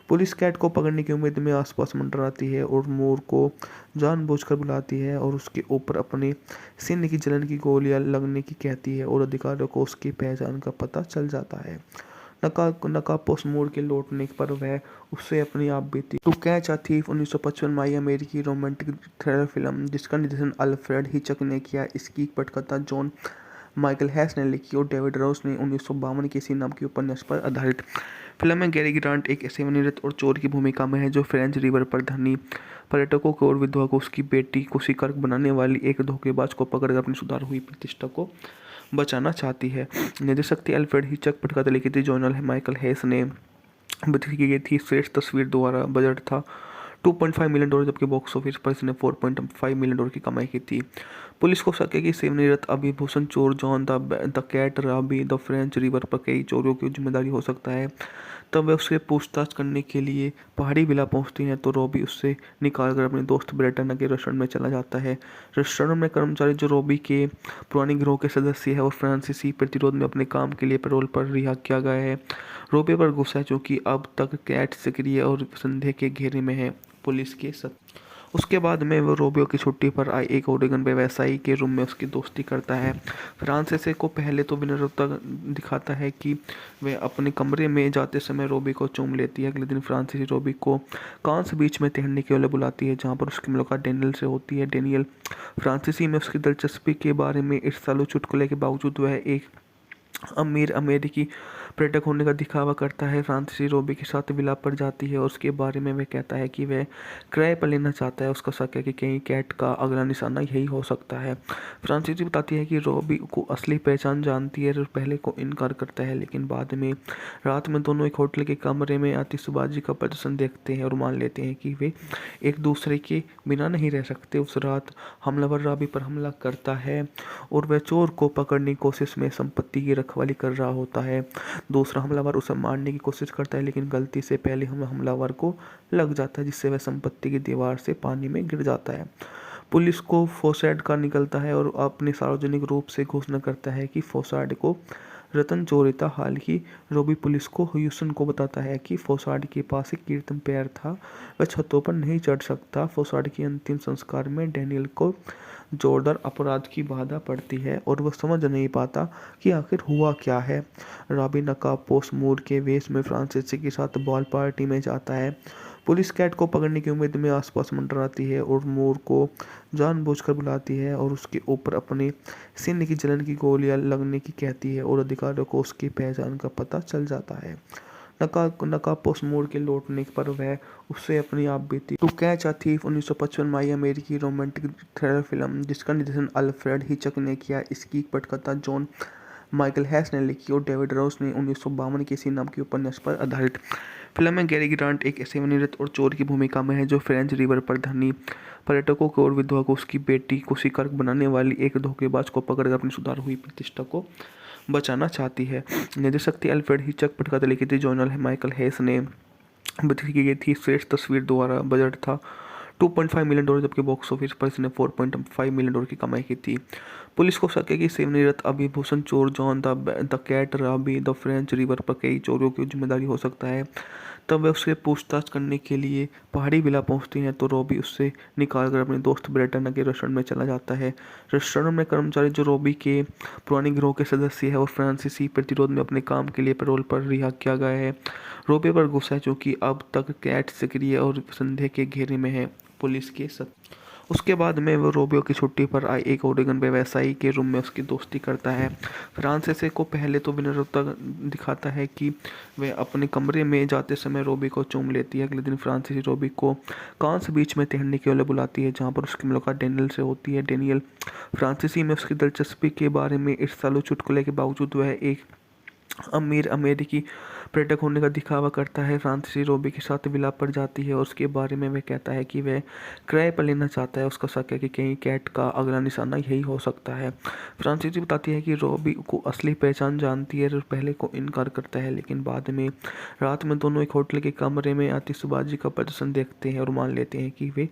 पुलिस कैट को पकड़ने की उम्मीद में आसपास मंडराती है और मूर को जानबूझकर बुलाती है और उसके ऊपर अपने सीने की जलन की गोलियां लगने की कहती है और अधिकारियों को उसकी पहचान का पता चल जाता है। नकाबपोश मूर के लौटने पर वह उससे अपनी आप बीती टू कैच अ थीफ 1955 माई अमेरिकी रोमांटिक थ्रिलर फिल्म जिसका निर्देशन अल्फ्रेड हिचक ने किया। इसकी पटकथा जॉन माइकल हैस ने लिखी और डेविड रोस ने 1952 के इसी नाम के उपन्यास पर आधारित। फिल्म में गैरी ग्रांट एक सेवानिवृत्त और चोर की भूमिका में है जो फ्रेंच रिवर पर धनी पर्यटकों को और विधवा को उसकी बेटी को शिकार बनाने वाली एक धोखेबाज को पकड़कर अपनी सुधार हुई प्रतिष्ठा को बचाना चाहती है। निर्देशक थी अल्फ्रेड हिचक, पटकथा लिखी थी जॉन माइकल हैस ने, की गई थी श्रेष्ठ तस्वीर द्वारा। बजट था $2.5 मिलियन, जबकि बॉक्स ऑफिस पर इसने $4.5 मिलियन की कमाई की थी। पुलिस को शक है कि सेवानिवृत्त अभिभूषण चोर John the Cat Robie the French Riviera पर कई चोरियों की जिम्मेदारी हो सकता है। तब वे उससे पूछताछ करने के लिए पहाड़ी विला पहुंचती हैं तो रॉबी उससे निकालकर अपने दोस्त ब्रेटना के रेस्टोरेंट में चला जाता है। रेस्टोरेंट में कर्मचारी जो रॉबी के पुराने गिरोह के सदस्य है और फ्रांसीसी प्रतिरोध में अपने काम के लिए पैरोल पर रिहा किया गया है। रॉबी पर गुस्सा है क्योंकि अब तक कैट सक्रिय और संदेह के घेरे में है। पुलिस के उसके बाद में वो रोबियो की छुट्टी पर आई एक ओरेगन व्यवसायी के रूम में उसकी दोस्ती करता है। फ्रांसीसी को पहले तो विनम्रता दिखाता है कि वह अपने कमरे में जाते समय रोबी को चूम लेती है। अगले दिन फ्रांसीसी रोबी को कांस बीच में तैरने के लिए बुलाती है, जहां पर उसकी मुलाकात डेनियल से होती है। डेनियल फ्रांसीसी में उसकी दिलचस्पी के बारे में ईर्ष्यालु चुटकुले के बावजूद वह एक अमीर अमेरिकी पर्यटक होने का दिखावा करता है। फ्रांसीसी रॉबी के साथ विलाप पर जाती है और उसके बारे में वह कहता है कि वह किराए पर लेना चाहता है। उसका शक है कि कहीं कैट का अगला निशाना यही हो सकता है। फ्रांसीसी बताती है कि रॉबी को असली पहचान जानती है और पहले को इनकार करता है, लेकिन बाद में रात में दोनों एक होटल के कमरे में आतिशबाजी का प्रदर्शन देखते हैं और मान लेते हैं कि वे एक दूसरे के बिना नहीं रह सकते। उस रात हमलावर रॉबी पर हमला करता है और वह चोर को पकड़ने की कोशिश में संपत्ति की रखवाली कर रहा होता है। दूसरा हमलावर उसे मारने की कोशिश करता है, लेकिन गलती से पहले हमलावर को लग जाता है, जिससे वह संपत्ति की दीवार से पानी में गिर जाता है। पुलिस को फोसाड का निकलता है और अपने सार्वजनिक रूप से घोषणा करता है कि फोसाड को रतन चोरी था। हाल ही रॉबी पुलिस को ह्यूसन को बताता है कि फोसाड के पास एक कीर्तन पैर था, वह छतों पर नहीं चढ़ सकता। फोसाड के अंतिम संस्कार में डैनियल को जोरदार अपराध की बाधा पड़ती है और वह समझ नहीं पाता कि आखिर हुआ क्या है। रॉबी नकाबपोश मूर के वेश में फ्रांसीसी के साथ बॉल पार्टी में जाता है। पुलिस कैट को पकड़ने की उम्मीद में आसपास मंडराती है और मूर को जानबूझकर बुलाती है और उसके ऊपर अपने सीने की जलन की गोलियां लगने की कहती है और अधिकारियों को उसकी पहचान का पता चल जाता है। नकाबपोश मूर के लौटने पर वह उससे अपनी आप बीती टू कैच अ थीफ 1955 में आई अमेरिकी रोमांटिक थ्रिलर फिल्म जिसका निर्देशन अल्फ्रेड हिचक ने किया। इसकी पटकथा जॉन माइकल हैस ने लिखी और डेविड रोस ने 1952 के इसी नाम के उपन्यास पर आधारित। फिल्म में गैरी ग्रांट एक सेवानिवृत्त और चोर की भूमिका में है जो फ्रेंच रिवर पर धनी पर्यटकों को और विधवा को उसकी बेटी को शिकार बनाने वाली एक धोखेबाज को पकड़कर अपनी सुधार हुई प्रतिष्ठा को बचाना चाहती है। निर्देशक थी अल्फ्रेड हिचक, पटकथा लिखी थी जॉन माइकल हैस ने, बदली की गई थी श्रेष्ठ तस्वीर द्वारा। बजट था $2.5 मिलियन, जबकि बॉक्स ऑफिस पर इसने $4.5 मिलियन की कमाई की थी। पुलिस को शक है कि सेवानिवृत्त अभिभूषण चोर John the Cat Robie the French Riviera पर कई चोरियों की जिम्मेदारी हो सकता है। तब वह उससे पूछताछ करने के लिए पहाड़ी विला पहुंचती हैं तो रॉबी उससे निकालकर अपने दोस्त ब्रेटन के रेस्टोरेंट में चला जाता है। रेस्टोरेंट में कर्मचारी जो रॉबी के पुराने गिरोह के सदस्य है और फ्रांसीसी प्रतिरोध में अपने काम के लिए पैरोल पर रिहा किया गया है। रॉबी पर गुस्सा है क्योंकि अब तक कैट सक्रिय और संदेह के घेरे में है। पुलिस के उसके बाद में वो रोबियो की छुट्टी पर आए एक ओरेगन व्यवसायी के रूम में उसकी दोस्ती करता है। फ्रांसीसी को पहले तो विनम्रता दिखाता है कि वह अपने कमरे में जाते समय रोबी को चूम लेती है। अगले दिन फ्रांसीसी रोबी को कांस बीच में तैरने के लिए बुलाती है, जहाँ पर उसकी मुलाकात डेनियल से होती है। डेनियल फ्रांसीसी में उसकी दिलचस्पी के बारे में ईर्ष्यालु चुटकुले के बावजूद वह एक अमीर अमेरिकी पर्यटक होने का दिखावा करता है। फ्रांसीसी रॉबी के साथ विलाप पर जाती है और उसके बारे में वह कहता है कि वह किराए पर लेना चाहता है। उसका शक है कि कहीं कैट का अगला निशाना यही हो सकता है। फ्रांसीसी बताती है कि रॉबी को असली पहचान जानती है और पहले को इनकार करता है, लेकिन बाद में रात में दोनों एक होटल के कमरे में आतिशबाजी का प्रदर्शन देखते हैं और मान लेते हैं कि वे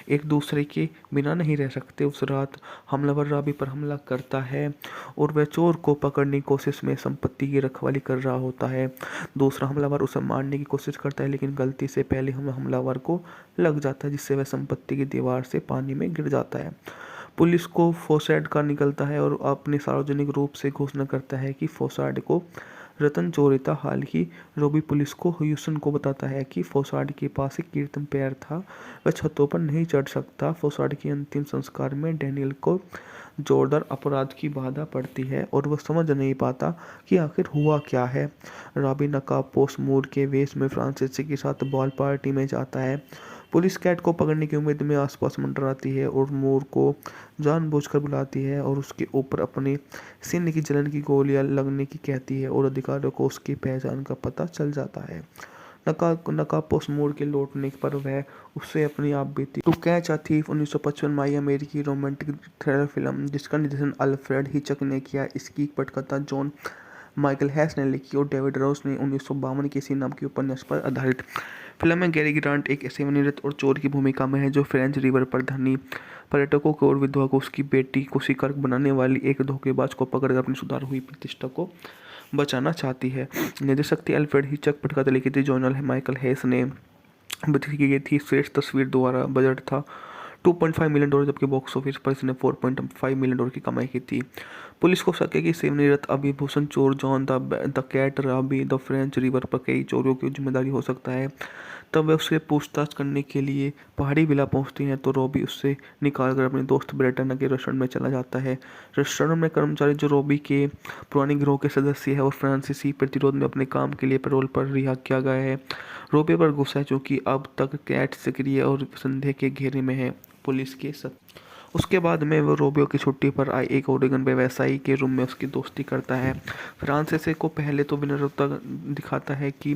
एक दूसरे के बिना नहीं रह सकते। उस रात हमलावर रॉबी पर हमला करता है और वह चोर को पकड़ने की कोशिश में संपत्ति की रखवाली कर रहा होता है। दूसरा हमलावर उसे मारने की कोशिश करता है, लेकिन गलती से पहले हमलावर को लग जाता है, जिससे वह संपत्ति की दीवार से पानी में गिर जाता है। पुलिस को फोसाड का निकलता है और अपने सार्वजनिक रूप से घोषणा करता है कि फोसाड को रतन चोरी था। हाल ही रॉबी पुलिस को ह्यूसन को बताता है कि फोसाड के पास एक कीर्तन पैर था, वह छतों पर नहीं चढ़ सकता। फोसाड के अंतिम संस्कार में डैनियल को जोरदार अपराध की बाधा पड़ती है और वह समझ नहीं पाता कि आखिर हुआ क्या है। रॉबी नकाबपोश मूर के वेश में फ्रांसीसी के साथ बॉल पार्टी में जाता है। पुलिस कैट को पकड़ने की उम्मीद में आसपास मंडराती है और मूर को जानबूझकर बुलाती है और उसके ऊपर अपने सीने की जलन की गोलियां लगने की कहती है और अधिकारियों को उसकी पहचान का पता चल जाता है। नकाबपोश मूर के लौटने पर वह उससे अपनी आप बीती टू कैच अ थीफ 1955 में आई अमेरिकी रोमांटिक थ्रिलर फिल्म जिसका निर्देशन अल्फ्रेड हिचक ने किया। इसकी पटकथा जॉन माइकल हैस ने लिखी और डेविड रोस ने 1952 के इसी नाम के उपन्यास पर आधारित। फिल्म में गैरी ग्रांट एक सेवानिवृत्त और चोर की भूमिका में है जो फ्रेंच रिवर पर धनी पर्यटकों को और विधवा को उसकी बेटी को शिकार बनाने वाली एक धोखेबाज को पकड़कर अपनी सुधार हुई प्रतिष्ठा को बचाना चाहती है। निर्देशक थी अल्फ्रेड हिचक, पटकथा लिखी थी जॉन माइकल हैस ने, बदली की गई थी श्रेष्ठ तस्वीर द्वारा। बजट था $2.5 मिलियन, जबकि बॉक्स ऑफिस पर इसने $4.5 मिलियन की कमाई की थी। पुलिस को शक है कि सेवनीरत अभिभूषण चोर John the Cat Robie the French Riviera पर कई चोरियों की जिम्मेदारी हो सकता है। तब वे उससे पूछताछ करने के लिए पहाड़ी विला पहुंचती हैं तो रॉबी उससे निकालकर अपने दोस्त ब्रेटन के रेस्टोरेंट में चला जाता है। रेस्टोरेंट में कर्मचारी जो रॉबी के पुराने गिरोह के सदस्य है और फ्रांसीसी प्रतिरोध में अपने काम के लिए पैरोल पर रिहा किया गया है। रॉबी पर गुस्सा है क्योंकि अब तक कैट सक्रिय और संदेह के घेरे में है। पुलिस के उसके बाद में वो रोबियो की छुट्टी पर आए एक ओरेगन व्यवसायी के रूम में उसकी दोस्ती करता है। फ्रांसीसी को पहले तो विनम्रता दिखाता है कि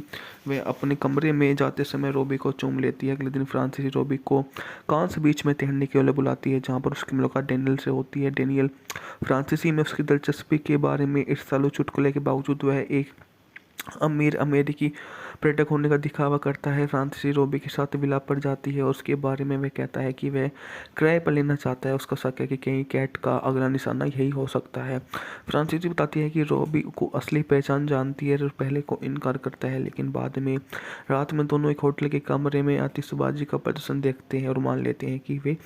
वह अपने कमरे में जाते समय रोबी को चूम लेती है। अगले दिन फ्रांसीसी रोबी को कांस बीच में तैरने के लिए बुलाती है जहाँ पर उसकी मुलाकात डेनियल से होती है। डेनियल फ्रांसीसी में उसकी दिलचस्पी के बारे में ईर्ष्यालु चुटकुले के बावजूद वह एक अमीर अमेरिकी पर्यटक होने का दिखावा करता है। फ्रांसीसी रोबी के साथ विलाप पर जाती है और उसके बारे में वह कहता है कि वह किराए पर लेना चाहता है। उसका शक है कि कहीं कैट का अगला निशाना यही हो सकता है। फ्रांसीसी बताती है कि रोबी को असली पहचान जानती है और पहले को इनकार करता है, लेकिन बाद में रात में दोनों एक होटल के कमरे में आतिशबाजी का प्रदर्शन देखते हैं और मान लेते हैं कि वे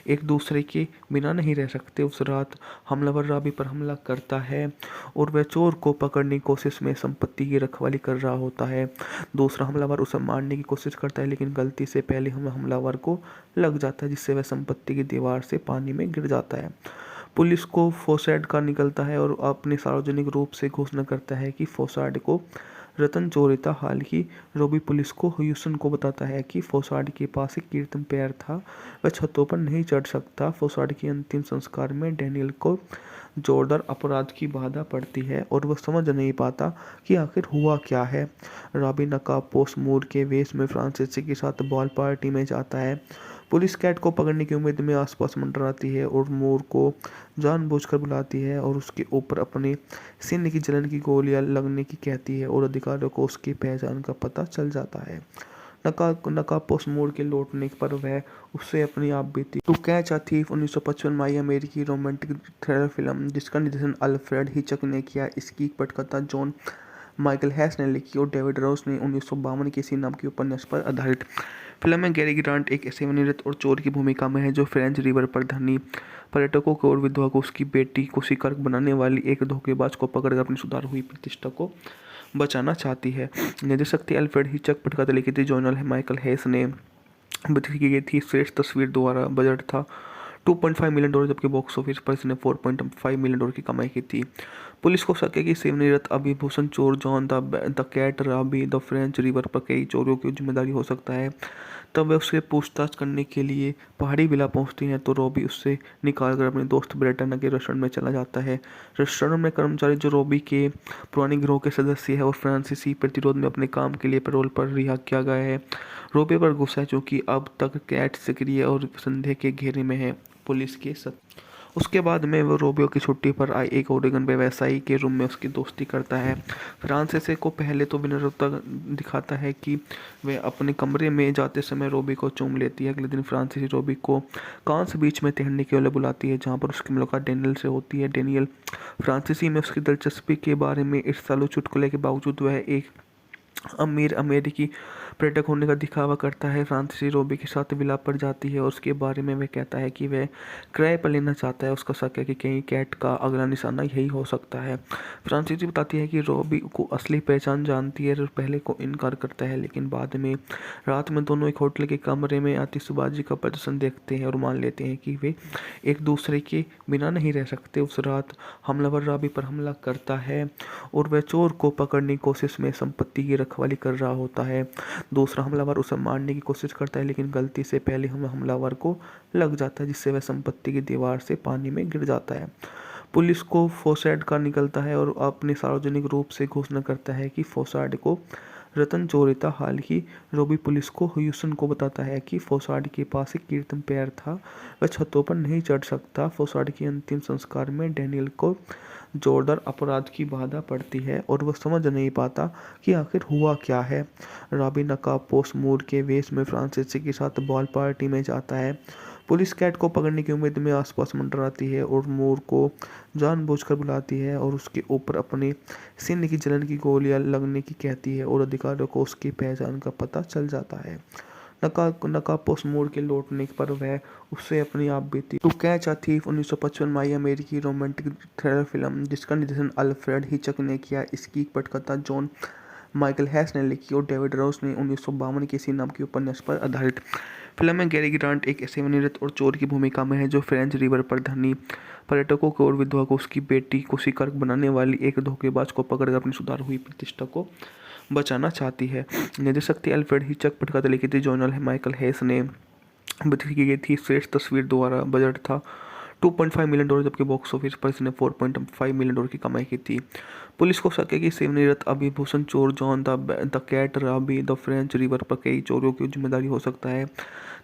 एक दूसरे के बिना नहीं रह सकते। उस रात हमलावर रॉबी पर हमला करता है और वह चोर को पकड़ने की कोशिश में संपत्ति की रखवाली कर रहा होता है। दूसरा हमलावर उसे मारने की कोशिश करता है, लेकिन गलती से पहले हमलावर को लग जाता है जिससे वह संपत्ति की दीवार से पानी में गिर जाता है। पुलिस को फोसाड का निकलता है और अपने सार्वजनिक रूप से घोषणा करता है कि फोसाड को रतन चोरी था। हाल ही रोबी पुलिस को ह्यूसन को बताता है कि फोसाड के पास एक कृत्रिम पैर था, वह छतों पर नहीं चढ़ सकता। फोसाड के अंतिम संस्कार में डेनियल को जोरदार अपराध की बाधा पड़ती है और वह समझ नहीं पाता कि आखिर हुआ क्या है। रॉबी नकाबपोश मूर के वेश में फ्रांसीसी के साथ बॉल पार्टी में जाता है। पुलिस कैट को पकड़ने की उम्मीद में आसपास मंडराती है और मूर को जानबूझकर बुलाती है और उसके ऊपर अपने सीने की जलन की गोलियां लगने की कहती है और अधिकारियों को उसकी पहचान का पता चल जाता है। नकाबपोश मूर के लौटने पर वह उससे अपनी आप बीती टू कैच अ थीफ 1955 माई अमेरिकी रोमांटिक थ्रिलर फिल्म जिसका निर्देशन अल्फ्रेड हिचक ने किया। इसकी पटकथा जॉन माइकल हैस ने लिखी और डेविड रोस ने 1952 के इसी नाम के उपन्यास पर आधारित। फिल्म में गैरी ग्रांट एक सेवानिवृत्त और चोर की भूमिका में है जो फ्रेंच रिवर पर धनी पर्यटकों को और विधवा को उसकी बेटी को शिकार बनाने वाली एक धोखेबाज को पकड़कर अपनी सुधार हुई प्रतिष्ठा को बचाना चाहती है। निर्देशक थे अल्फ्रेड हिचक, पटकथा लिखी थी जॉन माइकल हैस ने, की गई थी श्रेष्ठ तस्वीर द्वारा। बजट था $2.5 मिलियन जबकि बॉक्स ऑफिस पर इसने $4.5 मिलियन की कमाई की थी। पुलिस को शक है कि सेवनीरत अभिभूषण चोर John the Cat Robie the French Riviera पर कई चोरियों की जिम्मेदारी हो सकता है। तब वे उससे पूछताछ करने के लिए पहाड़ी विला पहुंचती हैं तो रॉबी उससे निकालकर अपने दोस्त ब्रेटन के रेस्टोरेंट में चला जाता है। रेस्टोरेंट में कर्मचारी जो रॉबी के पुराने गिरोह के सदस्य है और फ्रांसीसी प्रतिरोध में अपने काम के लिए पैरोल पर रिहा किया गया है। रॉबी पर गुस्सा है क्योंकि अब तक कैट सक्रिय और संदेह के घेरे में है। पुलिस के उसके बाद में वो रोबियो की छुट्टी पर आए एक ओरेगन व्यवसायी के रूम में उसकी दोस्ती करता है। फ्रांसीसी को पहले तो विनम्रता दिखाता है कि वह अपने कमरे में जाते समय रोबी को चूम लेती है। अगले दिन फ्रांसीसी रोबी को कांस बीच में तैरने के लिए बुलाती है जहाँ पर उसकी मुलाकात डेनियल से होती है। डेनियल फ्रांसीसी में उसकी दिलचस्पी के बारे में ईर्ष्यालु चुटकुले के बावजूद वह एक अमीर अमेरिकी पर्यटक होने का दिखावा करता है। फ्रांसीसी रोबी के साथ विलाप पर जाती है और उसके बारे में वह कहता है कि वह किराए पर लेना चाहता है। उसका शक है कि कहीं कैट का अगला निशाना यही हो सकता है। फ्रांसीसी बताती है कि रोबी को असली पहचान जानती है और पहले को इनकार करता है, लेकिन बाद में रात में दोनों एक होटल के कमरे में आतिशबाजी का प्रदर्शन देखते हैं और मान लेते हैं कि वे एक दूसरे के बिना नहीं रह सकते। उस रात हमलावर रॉबी पर हमला करता है और वह चोर को पकड़ने की कोशिश में संपत्ति की रखवाली कर रहा होता है। दूसरा हमलावर उसे मारने की कोशिश करता है, लेकिन गलती से पहले हमलावर को लग जाता है जिससे वह संपत्ति की दीवार से पानी में गिर जाता है। पुलिस को फोसाड का निकलता है और अपने सार्वजनिक रूप से घोषणा करता है कि फोसाड को रतन चोरी था। हाल ही रोबी पुलिस को ह्यूसन को बताता है कि फोसाड के पास एक कृत्रिम पैर था, वह छतों पर नहीं चढ़ सकता। फोसाड के अंतिम संस्कार में डेनियल को जोरदार अपराध की बाधा पड़ती है और वह समझ नहीं पाता कि आखिर हुआ क्या है। रॉबी नकाबपोश मूर के वेश में फ्रांसीसी के साथ बॉल पार्टी में जाता है। पुलिस कैट को पकड़ने की उम्मीद में आसपास मंडराती है और मूर को जानबूझकर बुलाती है और उसके ऊपर अपने सीने की जलन की गोलियां लगने की कहती है और अधिकारियों को उसकी पहचान का पता चल जाता है। नकाबपोश मोड़ के लौटने पर वह उससे अपनी आप बीती। टू कैच अ थीफ 1955 में अमेरिकी रोमांटिक थ्रिलर फिल्म जिसका निर्देशन अल्फ्रेड हिचक ने किया। इसकी पटकथा जॉन माइकल हैस ने लिखी और डेविड रोस ने 1952 के इसी नाम के उपन्यास पर आधारित। फिल्म में गैरी ग्रांट एक सेवानिवृत्त और चोर की भूमिका में है जो फ्रेंच रिवर पर धनी पर्यटकों को और विधवा को उसकी बेटी को शिकार बनाने वाली एक धोखेबाज को पकड़कर अपनी सुधार हुई प्रतिष्ठा को बचाना चाहती है। निर्देशक थी अल्फ्रेड हिचक, पटकथा लिखी थी जॉन माइकल हैस ने, बतौर की गई थी श्रेष्ठ तस्वीर द्वारा। बजट था $2.5 मिलियन, जबकि बॉक्स ऑफिस पर इसने $4.5 मिलियन की कमाई की थी। पुलिस को शक है कि सेवानिवृत्त अभिभूषण चोर John the Cat Robie the French Riviera पर कई चोरियों की जिम्मेदारी हो सकता है।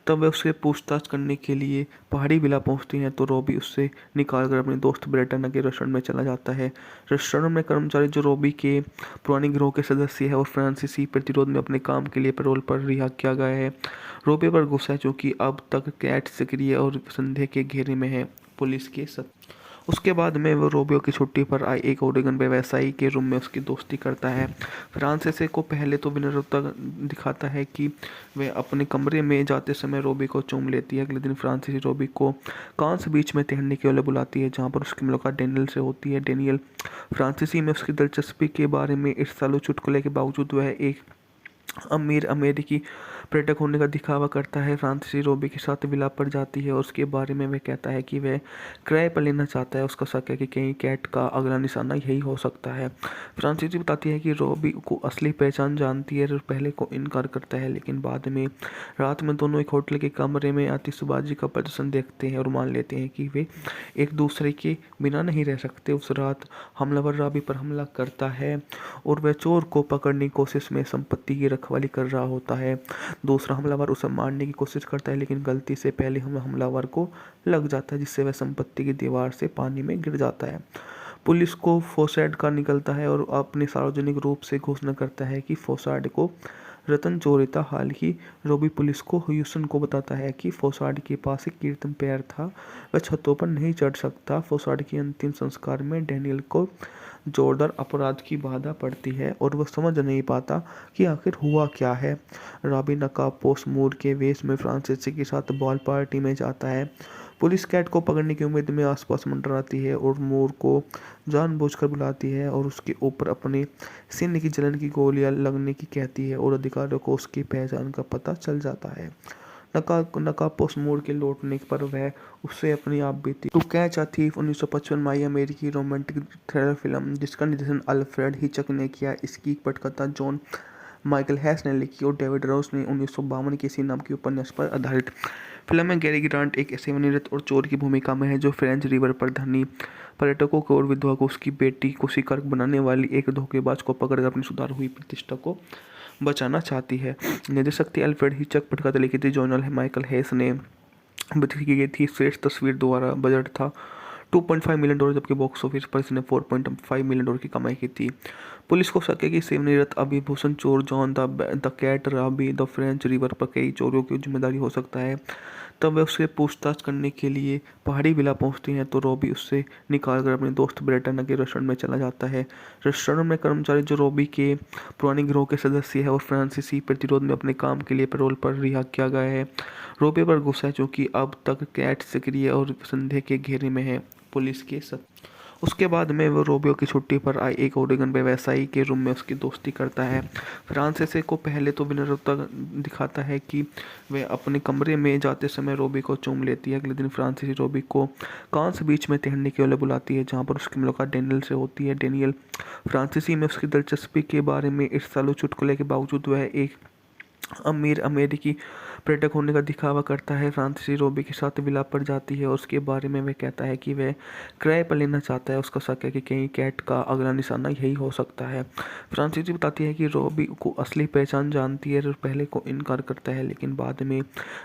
तब वह उससे पूछताछ करने के लिए पहाड़ी विला पहुंचती हैं तो रॉबी उससे निकालकर अपने दोस्त ब्रेटन के रेस्टोरेंट में चला जाता है। रेस्टोरेंट में कर्मचारी जो रॉबी के पुराने गिरोह के सदस्य है और फ्रांसीसी प्रतिरोध में अपने काम के लिए पैरोल पर रिहा किया गया है। रॉबी पर गुस्सा है क्योंकि अब तक कैट सक्रिय और संदेह के घेरे में है। पुलिस के उसके बाद में वो रोबियो की छुट्टी पर आए एक ओरेगन व्यवसायी के रूम में उसकी दोस्ती करता है। फ्रांसीसी को पहले तो विनम्रता दिखाता है कि वह अपने कमरे में जाते समय रोबी को चूम लेती है। अगले दिन फ्रांसीसी रोबी को कांस बीच में तैरने के लिए बुलाती है जहां पर उसकी मुलाकात डेनियल से होती है। डेनियल फ्रांसीसी में उसकी दिलचस्पी के बारे में ईर्ष्यालु चुटकुले के बावजूद वह एक अमीर अमेरिकी पर्यटक होने का दिखावा करता है। फ्रांसीसी रोबी के साथ विला पर जाती है और उसके बारे में वह कहता है कि वह किराए पर लेना चाहता है। उसका शक है कि कहीं कैट का अगला निशाना यही हो सकता है। फ्रांसीसी बताती है कि रोबी को असली पहचान जानती है और पहले को इनकार करता है, लेकिन बाद में रात में दोनों एक होटल के कमरे में आतिशबाजी का प्रदर्शन देखते हैं और मान लेते हैं कि वे एक दूसरे के बिना नहीं रह सकते। उस रात हमलावर रॉबी पर हमला करता है और वह चोर को पकड़ने की कोशिश में संपत्ति की रखवाली कर रहा होता है। दूसरा हमलावर उसे मारने की कोशिश करता है, लेकिन गलती से पहले हमलावर को लग जाता है जिससे वह संपत्ति की दीवार से पानी में गिर जाता है। पुलिस को फोसाड का निकलता है और अपने सार्वजनिक रूप से घोषणा करता है कि फोसाड को रतन चोरी था। हाल ही रॉबी पुलिस को ह्यूस्टन को बताता है कि फोसाड के पास एक कीर्तन पैर था, वह छतों पर नहीं चढ़ सकता। फोसाड के अंतिम संस्कार में डेनियल को जोरदार अपराध की बाधा पड़ती है और वह समझ नहीं पाता कि आखिर हुआ क्या है। रॉबी नकाबपोश मूर के वेश में फ्रांसीसी के साथ बॉल पार्टी में जाता है। पुलिस कैट को पकड़ने की उम्मीद में आसपास मंडराती है और मूर को जानबूझकर बुलाती है और उसके ऊपर अपने सीने की जलन की गोलियां लगने की कहती है और अधिकारियों को उसकी पहचान का पता चल जाता है। नकाबपोश मोड़ के लौटने पर वह उससे अपनी आप बीती। टू कैच अ थीफ 1955 में अमेरिकी रोमांटिक थ्रिलर फिल्म जिसका निर्देशन अल्फ्रेड हिचक ने किया। इसकी पटकथा जॉन माइकल हैस ने लिखी और डेविड रोस ने 1952 के इसी नाम के उपन्यास पर आधारित। फिल्म में गैरी ग्रांट एक सेवानिवृत्त और चोर की भूमिका में है जो फ्रेंच रिवर पर धनी पर्यटकों को और विधवा को उसकी बेटी को शिकार बनाने वाली एक धोखेबाज को पकड़कर अपनी सुधार हुई प्रतिष्ठा को बचाना चाहती है। निर्देशक थी अल्फ्रेड हिचक, पटकथा लिखी थी जॉन माइकल हैस ने, बतौर की गई थी श्रेष्ठ तस्वीर द्वारा। बजट था $2.5 मिलियन, जबकि बॉक्स ऑफिस पर इसने $4.5 मिलियन की कमाई की थी। पुलिस को शक है कि सेवानिवृत्त अभिभूषण चोर John the Cat Robie the French Riviera पर कई चोरियों की जिम्मेदारी हो सकता है। तब वह उससे पूछताछ करने के लिए पहाड़ी विला पहुंचती हैं तो रॉबी उससे निकालकर अपने दोस्त ब्रेटन के रेस्टोरेंट में चला जाता है। रेस्टोरेंट में कर्मचारी जो रॉबी के पुराने गिरोह के सदस्य है और फ्रांसीसी प्रतिरोध में अपने काम के लिए पैरोल पर रिहा किया गया है। रॉबी पर गुस्सा है क्योंकि अब तक कैट सक्रिय और संदेह के घेरे में है। पुलिस के उसके बाद में वो रोबियो की छुट्टी पर आए एक ओरेगन व्यवसायी के रूम में उसकी दोस्ती करता है। फ्रांसीसी को पहले तो विनम्रता दिखाता है कि वह अपने कमरे में जाते समय रोबी को चूम लेती है। अगले दिन फ्रांसीसी रोबी को कांस बीच में तैरने के लिए बुलाती है जहां पर उसकी मुलाकात डेनियल से होती है। डेनियल फ्रांसीसी में उसकी दिलचस्पी के बारे में ईर्ष्यालु चुटकुले के बावजूद वह एक अमीर अमेरिकी पर्यटक होने का दिखावा करता है। फ्रांसीसी रोबी के साथ विला पर जाती है और उसके बारे में वह कहता है कि वह किराए पर लेना चाहता है। उसका शक है कि कहीं कैट का अगला निशाना यही हो सकता है। फ्रांसीसी बताती है कि रोबी को असली पहचान जानती है और पहले को इनकार करता है, लेकिन बाद में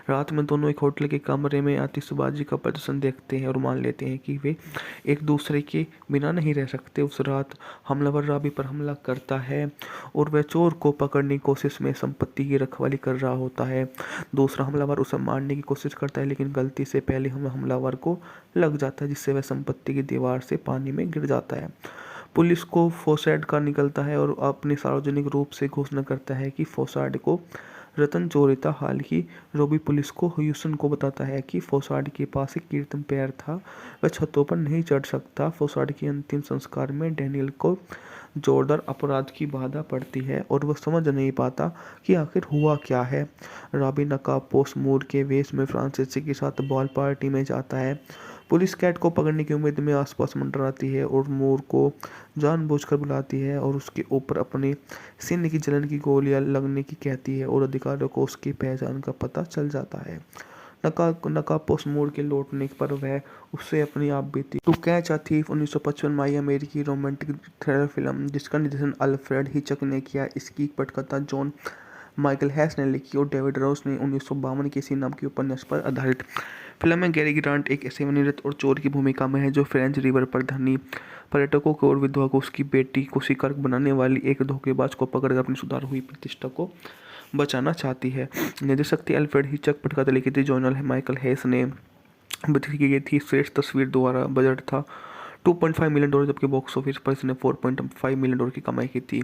रात में दोनों एक होटल के कमरे में आतिशबाजी का प्रदर्शन देखते हैं और मान लेते हैं कि वे एक दूसरे के बिना नहीं रह सकते। उस रात हमलावर रॉबी पर हमला करता है और वह चोर को पकड़ने की कोशिश में संपत्ति की रखवाली कर रहा होता है। दूसरा हमलावर उसे मारने की कोशिश करता है, लेकिन गलती से पहले हमलावर को लग जाता है जिससे वह संपत्ति की दीवार से पानी में गिर जाता है। पुलिस को फोसाड का निकलता है और अपने सार्वजनिक रूप से घोषणा करता है कि फोसाड को रतन जोरेता हाल ही रोबी पुलिस को ह्यूस्टन को बताता है कि फोसाड के पास एक कीर्तन पैर था, वह छतों पर नहीं चढ़ सकता। फोसाड के अंतिम संस्कार में डैनियल को जोरदार अपराध की बाधा पड़ती है और वह समझ नहीं पाता कि आखिर हुआ क्या है। रॉबी नकाबपोश मूर के वेश में फ्रांसीसी के साथ बॉल पार्टी में जाता है। पुलिस कैट को पकड़ने की उम्मीद में आसपास मंडराती है और मूर को जानबूझकर बुलाती है और उसके ऊपर अपने सीने की जलन की गोलियां लगने की कहती है और अधिकारियों को उसकी पहचान का पता चल जाता है। नकाबपोश मूर के लौटने पर वह उससे अपनी आप बीती टू कैच अ थीफ 1955 में अमेरिकी रोमांटिक थ्रिलर फिल्म जिसका निर्देशन अल्फ्रेड हिचक ने किया। इसकी पटकथा जॉन माइकल हैस ने लिखी और डेविड रोस ने 1952 के इसी नाम के उपन्यास पर आधारित। फिल्म में गैरी ग्रांट एक सेवानिवृत्त और चोर की भूमिका में है जो फ्रेंच रिवर पर धनी पर्यटकों को और विधवा को उसकी बेटी को शिकार बनाने वाली एक धोखेबाज को पकड़कर अपनी सुधार हुई प्रतिष्ठा को बचाना चाहती है। निर्देशक थे अल्फ्रेड हिचक, पटकथा लिखी थी जॉन माइकल हैस ने, बिक्री की गई थी श्रेष्ठ तस्वीर द्वारा। बजट था $2.5 मिलियन, जबकि बॉक्स ऑफिस पर इसने $4.5 मिलियन की कमाई की थी।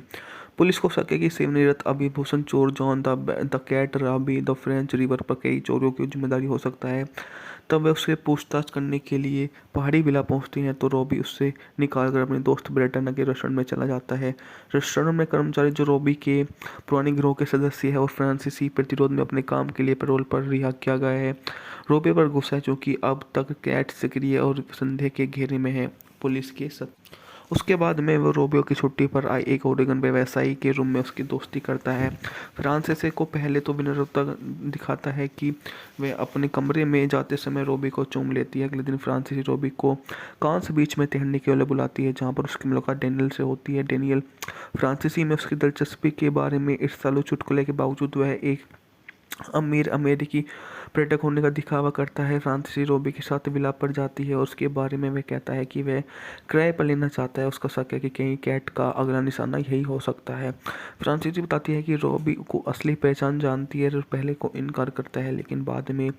पुलिस को शक है कि सेवानिवृत्त अभिभूषण चोर John the Cat Robie the French Riviera पर कई चोरियों की जिम्मेदारी हो सकता है। तब वह उससे पूछताछ करने के लिए पहाड़ी विला पहुंचती हैं तो रॉबी उससे निकालकर अपने दोस्त ब्रेटना के रेस्टोरेंट में चला जाता है। रेस्टोरेंट में कर्मचारी जो रॉबी के पुराने गिरोह के सदस्य है और फ्रांसीसी प्रतिरोध में अपने काम के लिए पैरोल पर रिहा किया गया है। रॉबी पर गुस्सा है क्योंकि अब तक कैट सक्रिय और संदेह के घेरे में है। पुलिस के उसके बाद में वो रोबियो की छुट्टी पर आई एक ओरेगन व्यवसायी के रूम में उसकी दोस्ती करता है। फ्रांसीसी को पहले तो विनम्रता दिखाता है कि वह अपने कमरे में जाते समय रोबी को चूम लेती है। अगले दिन फ्रांसीसी रोबी को कांस बीच में तैरने के लिए बुलाती है जहां पर उसकी मुलाकात डेनियल से होती है। डेनियल फ्रांसीसी में उसकी दिलचस्पी के बारे में ईर्ष्यालु चुटकुले के बावजूद वह एक अमीर अमेरिकी पर्यटक होने का दिखावा करता है। फ्रांसीसी रोबी के साथ विला पर जाती है और उसके बारे में वह कहता है कि वह किराए पर लेना चाहता है। उसका शक है कि कहीं कैट का अगला निशाना यही हो सकता है। फ्रांसीसी बताती है कि रोबी को असली पहचान जानती है और पहले को इनकार करता है, लेकिन बाद में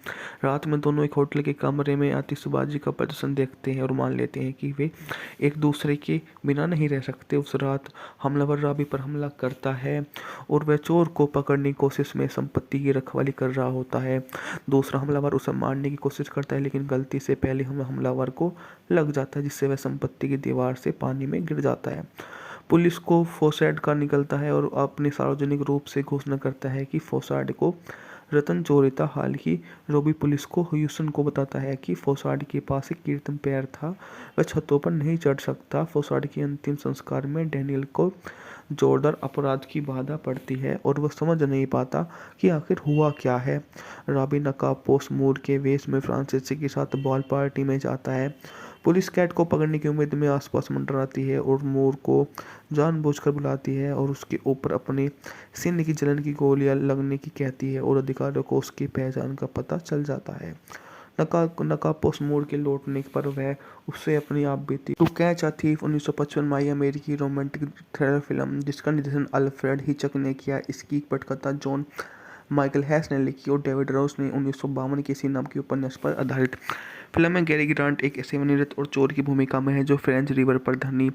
रात में दोनों एक होटल के कमरे में आतिशबाजी का प्रदर्शन देखते हैं और मान लेते हैं कि वे एक दूसरे के बिना नहीं रह सकते। उस रात हमलावर रॉबी पर हमला करता है और वह चोर को पकड़ने की कोशिश में संपत्ति की रखवाली कर रहा होता है। दूसरा हमलावर उसे मारने की कोशिश करता है, लेकिन गलती से पहले हमलावर को लग जाता है जिससे वह संपत्ति की दीवार से पानी में गिर जाता है। पुलिस को फोसाड का निकलता है और अपने सार्वजनिक रूप से घोषणा करता है कि फोसाड को रतन जोरेता हाल ही रोबी पुलिस को ह्यूस्टन को बताता है कि फोसाड के पास एक कीर्तन पैर था, वह छतों पर नहीं चढ़ सकता। फोसाड के अंतिम संस्कार में डैनियल को जोरदार अपराध की बाधा पड़ती है और वह समझ नहीं पाता कि आखिर हुआ क्या है। रॉबी नकाबपोश मूर के वेश में फ्रांसीसी के साथ बॉल पार्टी में जाता है। पुलिस कैट को पकड़ने की उम्मीद में आसपास मंडराती है और मूर को जानबूझकर बुलाती है और उसके ऊपर अपने सीने की जलन की गोलियां लगने की कहती है और अधिकारियों को उसकी पहचान का पता चल जाता है। नकाबपोश मूर के लौटने पर वह उससे अपनी आप बीती टू कैच अ थीफ 1955 में अमेरिकी रोमांटिक थ्रिलर फिल्म जिसका निर्देशन अल्फ्रेड हिचक ने किया। इसकी पटकथा जॉन माइकल हैस ने लिखी और डेविड रोस ने 1952 के इसी नाम के उपन्यास पर आधारित। फिल्म में गैरी ग्रांट एक सेवानिवृत्त और चोर की भूमिका में है जो फ्रेंच रिवर पर धनी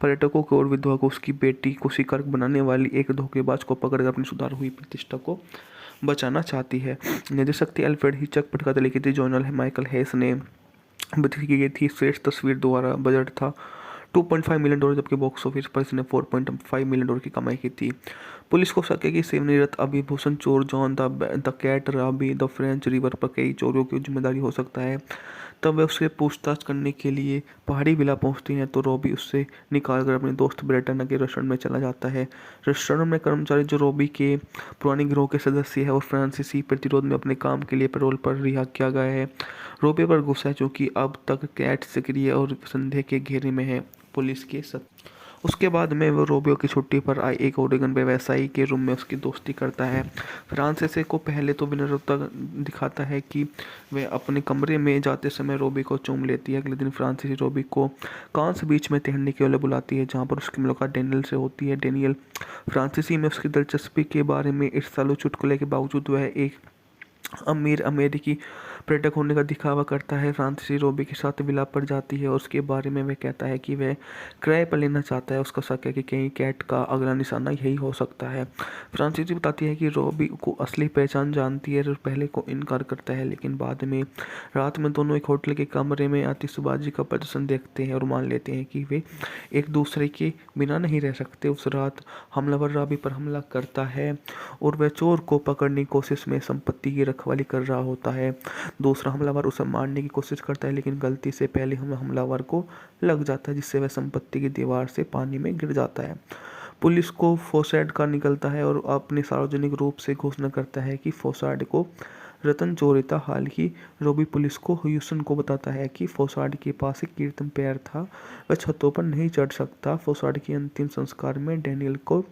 पर्यटकों को और विधवा को उसकी बेटी को शिकार बनाने वाली एक धोखेबाज को पकड़कर अपनी सुधार हुई प्रतिष्ठा को बचाना चाहती है। निर्देशक थे अल्फ्रेड हिचक, पटकथा लिखी थी जॉन माइकल हैस ने, बिक्री की गई थी श्रेष्ठ तस्वीर द्वारा। बजट था $2.5 मिलियन, जबकि बॉक्स ऑफिस पर इसने $4.5 मिलियन की कमाई की थी। पुलिस को शक है कि सेवानिवृत्त अभिभूषण चोर John the Cat Robie the French Riviera पर कई चोरियों की जिम्मेदारी हो सकता है। तब वह उससे पूछताछ करने के लिए पहाड़ी विला पहुंचती हैं तो रॉबी उससे निकालकर अपने दोस्त ब्रेटना के रेस्टोरेंट में चला जाता है। रेस्टोरेंट में कर्मचारी जो रॉबी के पुराने गिरोह के सदस्य है और फ्रांसीसी प्रतिरोध में अपने काम के लिए पैरोल पर रिहा किया गया है। रॉबी पर गुस्सा है क्योंकि अब तक कैट सक्रिय और संदेह के घेरे में है। पुलिस के उसके बाद में वो रोबियो की छुट्टी पर आई एक ओरेगन व्यवसायी के रूम में उसकी दोस्ती करता है। फ्रांसीसी को पहले तो विनम्रता दिखाता है कि वह अपने कमरे में जाते समय रोबी को चूम लेती है। अगले दिन फ्रांसीसी रोबी को कांस बीच में तैरने के लिए बुलाती है जहां पर उसकी मुलाकात डेनियल से होती है। डेनियल फ्रांसीसी में उसकी दिलचस्पी के बारे में ईर्ष्यालु चुटकुले के बावजूद वह एक अमीर अमेरिकी पर्यटक होने का दिखावा करता है। फ्रांसीसी रॉबी के साथ विलाप पर जाती है और उसके बारे में वह कहता है कि वह किराए पर लेना चाहता है। उसका शक है कि कहीं कैट का अगला निशाना यही हो सकता है। फ्रांसीसी बताती है कि रॉबी को असली पहचान जानती है और पहले को इनकार करता है, लेकिन बाद में रात में दोनों एक होटल के कमरे में आतिशबाजी का प्रदर्शन देखते हैं और मान लेते हैं कि वे एक दूसरे के बिना नहीं रह सकते। उस रात हमलावर रॉबी पर हमला करता है और वह चोर को पकड़ने की कोशिश में संपत्ति की रखवाली कर रहा होता है। दूसरा हमलावर उसे मारने की कोशिश करता है, लेकिन गलती से पहले हमलावर को लग जाता है, जिससे वह संपत्ति की दीवार से पानी में गिर जाता है। पुलिस को फोसाड का निकलता है और अपने सार्वजनिक रूप से घोषणा करता है कि फोसाड को रतन चोरी था। हाल ही रॉबी पुलिस को ह्यूसन को बताता है कि फोसाड के पास एक कीर्तन पैर था, वह छतों पर नहीं चढ़ सकता। फोसाड के अंतिम संस्कार में डैनियल को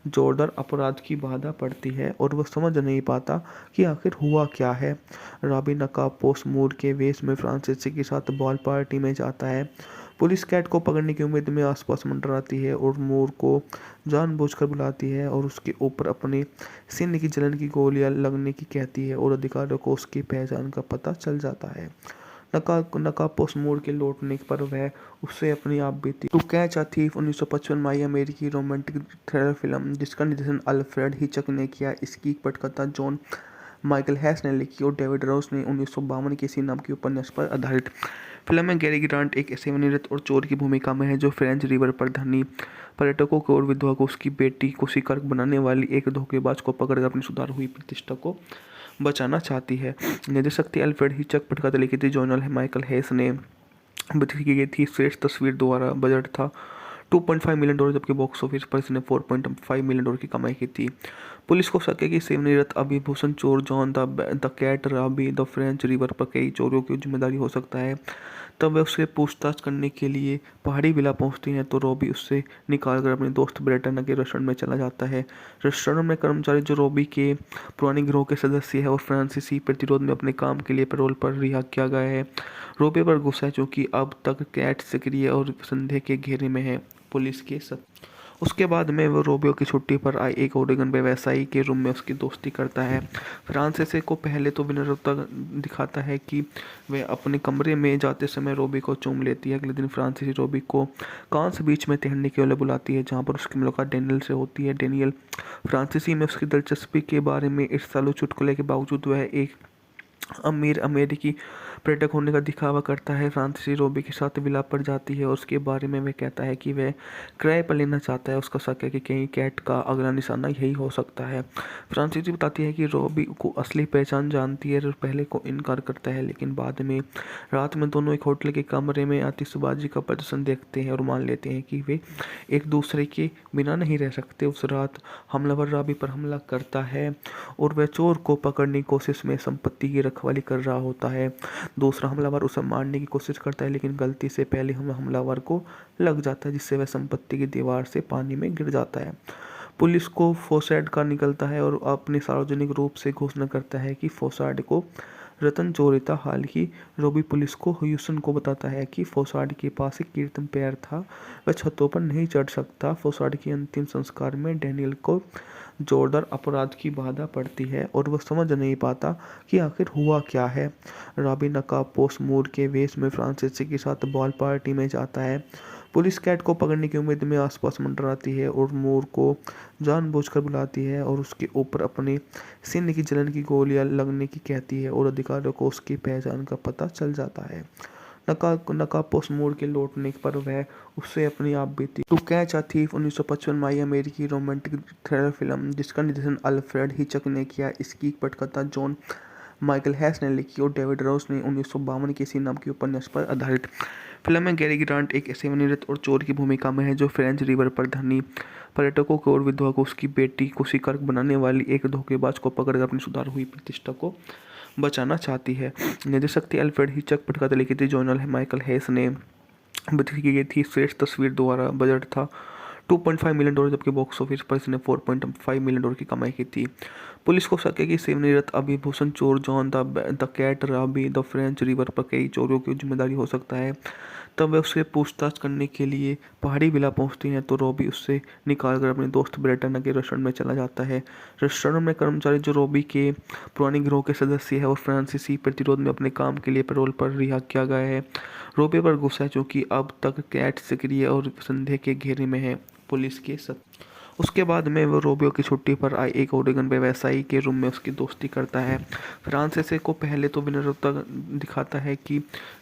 जोरदार अपराध की बाधा पड़ती है और वह समझ नहीं पाता कि आखिर हुआ क्या है। रॉबी नकाबपोश मूड के वेश में फ्रांसीसी के साथ बॉल पार्टी में जाता है। पुलिस कैट को पकड़ने की उम्मीद में आसपास मंडराती है और मूर को जानबूझकर बुलाती है और उसके ऊपर अपने सीने की जलन की गोलियां लगने की कहती है और अधिकारियों को उसकी पहचान का पता चल जाता है। नकाबपोश मूर के लौटने पर वह उससे अपनी आप बीती टू कैच अ थीफ 1955 माई अमेरिकी रोमांटिक थ्रिलर फिल्म जिसका निर्देशन अल्फ्रेड हिचक ने किया। इसकी पटकथा जॉन माइकल हैस ने लिखी और डेविड रोस ने 1952 के इसी नाम के उपन्यास पर आधारित। फिल्म में गैरी ग्रांट एक सेवानिवृत्त और चोर की भूमिका में है जो फ्रेंच रिवर पर धनी पर्यटकों को और विधवा को उसकी बेटी को शिकार बनाने वाली एक धोखेबाज को पकड़कर अपनी सुधार हुई प्रतिष्ठा को बचाना चाहती है। निर्देशक थे अल्फ्रेड हिचक, पटकथा लिखी थी जॉन माइकल हैस ने, की गई थी श्रेष्ठ तस्वीर द्वारा। बजट था $2.5 मिलियन, जबकि बॉक्स ऑफिस पर इसने $4.5 मिलियन की कमाई की थी। पुलिस को शक है कि सेवानिवृत्त अभिभूषण चोर John the Cat Robie the French Riviera पर कई चोरियों की जिम्मेदारी हो सकता है। तब वह उससे पूछताछ करने के लिए पहाड़ी विला पहुंचती हैं तो रॉबी उससे निकालकर अपने दोस्त ब्रेटन के रेस्टोरेंट में चला जाता है। रेस्टोरेंट में कर्मचारी जो रॉबी के पुराने गिरोह के सदस्य है और फ्रांसीसी प्रतिरोध में अपने काम के लिए पैरोल पर रिहा किया गया है। रॉबी पर गुस्सा है क्योंकि अब तक कैट सक्रिय और संदेह के घेरे में है। पुलिस के उसके बाद में वो रोबियो की छुट्टी पर आए एक ओरेगन व्यवसायी के रूम में उसकी दोस्ती करता है। फ्रांसीसी को पहले तो विनम्रता दिखाता है कि वह अपने कमरे में जाते समय रोबी को चूम लेती है। अगले दिन फ्रांसीसी रोबी को कांस बीच में तैरने के लिए बुलाती है, जहाँ पर उसकी मुलाकात डेनियल से होती है। डेनियल फ्रांसीसी में उसकी दिलचस्पी के बारे में ईर्ष्यालु चुटकुले के बावजूद वह एक अमीर अमेरिकी पर्यटक होने का दिखावा करता है। फ्रांसीसी रॉबी के साथ विलाप पर जाती है और उसके बारे में वह कहता है कि वह किराए पर लेना चाहता है। उसका शक है कि कहीं कैट का अगला निशाना यही हो सकता है। फ्रांसीसी बताती है कि रॉबी को असली पहचान जानती है और पहले को इनकार करता है, लेकिन बाद में रात में दोनों एक होटल के कमरे में आतिशबाजी का प्रदर्शन देखते हैं और मान लेते हैं कि वे एक दूसरे के बिना नहीं रह सकते। उस रात हमलावर रॉबी पर हमला करता है और वह चोर को पकड़ने की कोशिश में संपत्ति की रखवाली कर रहा होता है। दूसरा हमलावर उसे मारने की कोशिश करता है, लेकिन गलती से पहले हमलावर को लग जाता है, जिससे वह संपत्ति की दीवार से पानी में गिर जाता है। पुलिस को फोसाड का निकलता है और अपने सार्वजनिक रूप से घोषणा करता है कि फोसाड को रतन चोरी था। हाल ही रॉबी पुलिस को ह्यूसन को बताता है कि फोसाड के पास एक कीर्तन पैर था, वह छतों पर नहीं चढ़ सकता। फोसाड के अंतिम संस्कार में डैनियल को जोरदार अपराध की बाधा पड़ती है और वह समझ नहीं पाता कि आखिर हुआ क्या है। रॉबी नकाबपोश मूड के वेश में फ्रांसीसी के साथ बॉल पार्टी में जाता है। पुलिस कैट को पकड़ने की उम्मीद में आसपास मंडराती है और मूर को जानबूझकर बुलाती है और उसके ऊपर अपने सीने की जलन की गोलियां लगने की कहती है और अधिकारियों को उसकी पहचान का पता चल जाता है। नकाबपोश मूड के लौटने पर वह उससे अपनी आप बीती टू कैच अ थीफ 1955 माई अमेरिकी रोमांटिक थ्रिलर फिल्म जिसका निर्देशन अल्फ्रेड हिचक ने किया। इसकी पटकथा जॉन माइकल हैस ने लिखी और डेविड रोस ने 1952 के इसी नाम के उपन्यास पर आधारित। फिल्म में गैरी ग्रांट एक सेवानिवृत्त और चोर की भूमिका में है जो फ्रेंच रिवर पर धनी पर्यटकों को और विधवा को उसकी बेटी को शिकार बनाने वाली एक धोखेबाज को पकड़कर अपनी सुधार हुई प्रतिष्ठा को बचाना चाहती है। निर्देशक थे अल्फ्रेड हिचक, पटकथा लिखी थी जॉन माइकल हैस ने, की गई थी श्रेष्ठ तस्वीर द्वारा। बजट था $2.5 मिलियन, जबकि बॉक्स ऑफिस पर इसने $4.5 मिलियन की कमाई की थी। पुलिस को शक है कि सेवानिवृत्त अभिभूषण चोर John the Cat Robie the French Riviera पर कई चोरियों की जिम्मेदारी हो सकता है। तब वह उससे पूछताछ करने के लिए पहाड़ी विला पहुंचती हैं तो रॉबी उससे निकालकर अपने दोस्त ब्रेटना के रेस्टोरेंट में चला जाता है। रेस्टोरेंट में कर्मचारी जो रॉबी के पुराने गिरोह के सदस्य है और फ्रांसीसी प्रतिरोध में अपने काम के लिए पैरोल पर रिहा किया गया है। रॉबी पर गुस्सा है क्योंकि अब तक कैट सक्रिय और संदेह के घेरे में है। पुलिस के उसके बाद में वो रोबियो की छुट्टी पर आए एक ओरेगन व्यवसायी के रूम में उसकी दोस्ती करता है। फ्रांसीसी को पहले तो विनम्रता दिखाता है कि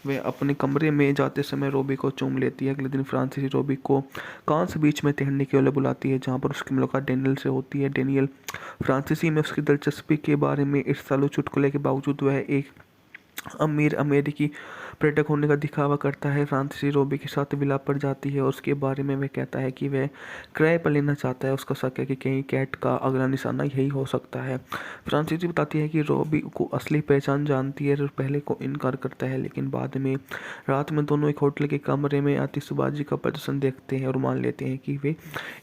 वह अपने कमरे में जाते समय रोबी को चूम लेती है। अगले दिन फ्रांसीसी रोबी को कांस बीच में तैरने के लिए बुलाती है, जहां पर उसकी मुलाकात डेनियल से होती है। डेनियल फ्रांसीसी में उसकी दिलचस्पी के बारे में ईर्ष्यालु चुटकुले के बावजूद वह एक अमीर अमेरिकी पर्यटक होने का दिखावा करता है। फ्रांसीसी रोबी के साथ विला पर जाती है और उसके बारे में वह कहता है कि वह किराए पर लेना चाहता है। उसका शक है कि कहीं कैट का अगला निशाना यही हो सकता है। फ्रांसीसी बताती है कि रोबी को असली पहचान जानती है और पहले को इनकार करता है, लेकिन बाद में रात में दोनों एक होटल के कमरे में आतिशबाजी का प्रदर्शन देखते हैं और मान लेते हैं कि वे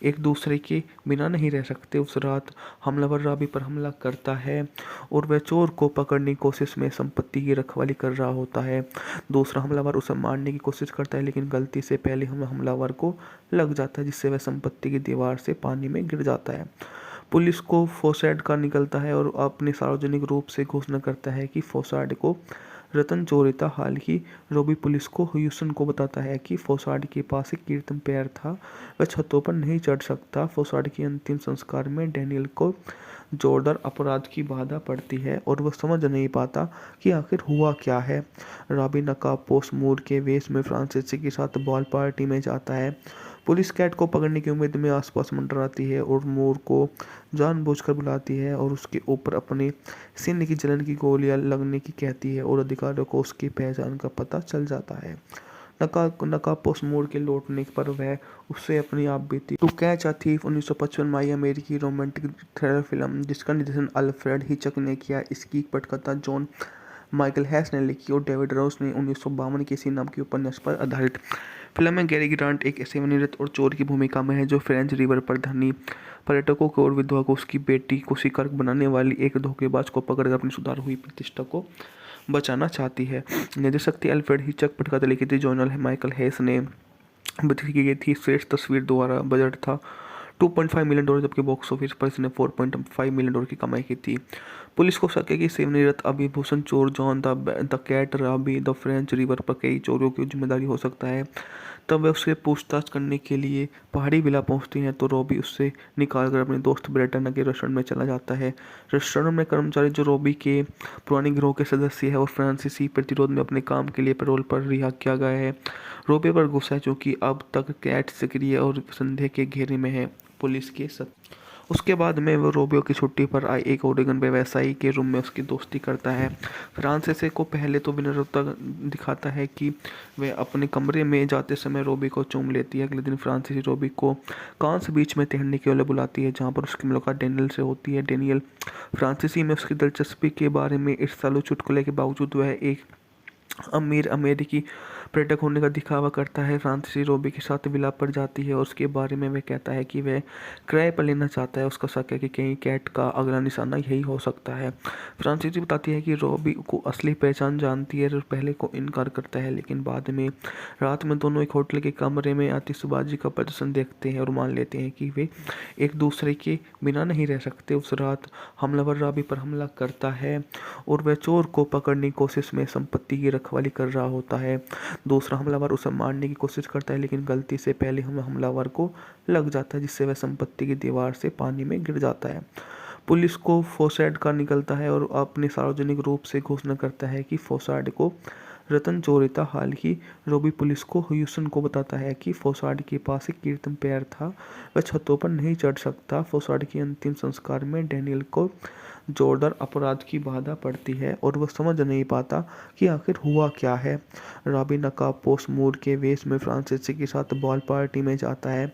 एक दूसरे के बिना नहीं रह सकते। उस रात हमलावर रॉबी पर हमला करता है और वह चोर को पकड़ने की कोशिश में संपत्ति की रखवाली कर रहा होता है। दूसरा हमलावर उसे मारने की कोशिश करता है, लेकिन गलती से पहले हमलावर को लग जाता है, जिससे वह संपत्ति की दीवार से पानी में गिर जाता है। पुलिस को फोसाड का निकलता है और अपने सार्वजनिक रूप से घोषणा करता है कि फोसाड को रतन चोरी था। हाल ही रॉबी पुलिस को ह्यूस्टन को बताता है कि फोसाड के पास एक कीर्तन पैर था, वह छतों पर नहीं चढ़ सकता। फोसाड के अंतिम संस्कार में डेनियल को जोरदार अपराध की बाधा पड़ती है और वह समझ नहीं पाता कि आखिर हुआ क्या है। रॉबी नकाबपोश मूर के वेश में फ्रांसीसी के साथ बॉल पार्टी में जाता है। पुलिस कैट को पकड़ने की उम्मीद में आसपास मंडराती है और मूर को जानबूझकर बुलाती है और उसके ऊपर अपने सीने की जलन की गोलियां लगने की कहती है और अधिकारियों को उसकी पहचान का पता चल जाता है। नकाबपोश मूर के लौटने पर वह उससे अपनी आप बीती टू कैच अ थीफ 1955 माई अमेरिकी रोमांटिक थ्रिलर फिल्म जिसका निर्देशन अल्फ्रेड हिचक ने किया। इसकी पटकथा जॉन माइकल हैस ने लिखी और डेविड रोस ने 1952 के इसी नाम के उपन्यास पर आधारित। फिल्म में गैरी ग्रांट एक सेवानिवृत्त और चोर की भूमिका में है जो फ्रेंच रिवर पर धनी पर्यटकों को और विधवा को उसकी बेटी को शिकार बनाने वाली एक धोखेबाज को पकड़कर अपनी सुधार हुई प्रतिष्ठा को बचाना चाहती है। निर्देशक थी अल्फ्रेड हिचक, पटकथा लिखी थी जॉन माइकल हैस ने, बिक्री की गई थी श्रेष्ठ तस्वीर द्वारा। बजट था $2.5 मिलियन, जबकि बॉक्स ऑफिस पर इसने $4.5 मिलियन की कमाई की थी। पुलिस को शक है कि सेवानिवृत्त अभिभूषण चोर John the Cat Robie the French Riviera पर कई चोरियों की जिम्मेदारी हो सकता है। तब वह उससे पूछताछ करने के लिए पहाड़ी विला पहुंचती हैं तो रॉबी उससे निकालकर अपने दोस्त ब्रेटना के रेस्टोरेंट में चला जाता है। रेस्टोरेंट में कर्मचारी जो रॉबी के पुराने गिरोह के सदस्य है और फ्रांसीसी प्रतिरोध में अपने काम के लिए पैरोल पर रिहा किया गया है। रॉबी पर गुस्सा है क्योंकि अब तक कैट सक्रिय और संदेह के घेरे में है। पुलिस के उसके बाद में वो रोबियो की छुट्टी पर आए एक ओरेगन व्यवसायी के रूम में उसकी दोस्ती करता है। फ्रांसीसी को पहले तो विनम्रता दिखाता है कि वह अपने कमरे में जाते समय रोबी को चूम लेती है। अगले दिन फ्रांसीसी रोबी को कांस बीच में तैरने के लिए बुलाती है, जहां पर उसकी मुलाकात डेनियल से होती है। डेनियल फ्रांसीसी में उसकी दिलचस्पी के बारे में ईर्ष्यालु चुटकुले के बावजूद वह एक अमीर अमेरिकी पर्यटक होने का दिखावा करता है। फ्रांसीसी रोबी के साथ विला पर जाती है और उसके बारे में वह कहता है कि वह किराए पर लेना चाहता है। उसका शक है कि कहीं कैट का अगला निशाना यही हो सकता है। फ्रांसीसी बताती है कि रोबी को असली पहचान जानती है और पहले को इनकार करता है, लेकिन बाद में रात में दोनों एक होटल के कमरे में आतिशबाजी का प्रदर्शन देखते हैं और मान लेते हैं कि वे एक दूसरे के बिना नहीं रह सकते। उस रात हमलावर रॉबी पर हमला करता है और वह चोर को पकड़ने की कोशिश में संपत्ति की रखवाली कर रहा होता है। दूसरा हमलावर उसे मारने की कोशिश करता है, लेकिन गलती से पहले हमलावर को लग जाता है, जिससे वह संपत्ति की दीवार से पानी में गिर जाता है। पुलिस को फोसाड का निकलता है और अपने सार्वजनिक रूप से घोषणा करता है कि फोसाड को रतन चोरी था। हाल ही रॉबी पुलिस को ह्यूस्टन को बताता है कि फोसाड के पास एक कीर्तन पैर था, वह छतों पर नहीं चढ़ सकता। फोसाड के अंतिम संस्कार में डेनियल को जोरदार अपराध की बाधा पड़ती है और वह समझ नहीं पाता कि आखिर हुआ क्या है। रॉबी नकाबपोश मूर के वेश में फ्रांसीसी के साथ बॉल पार्टी में जाता है।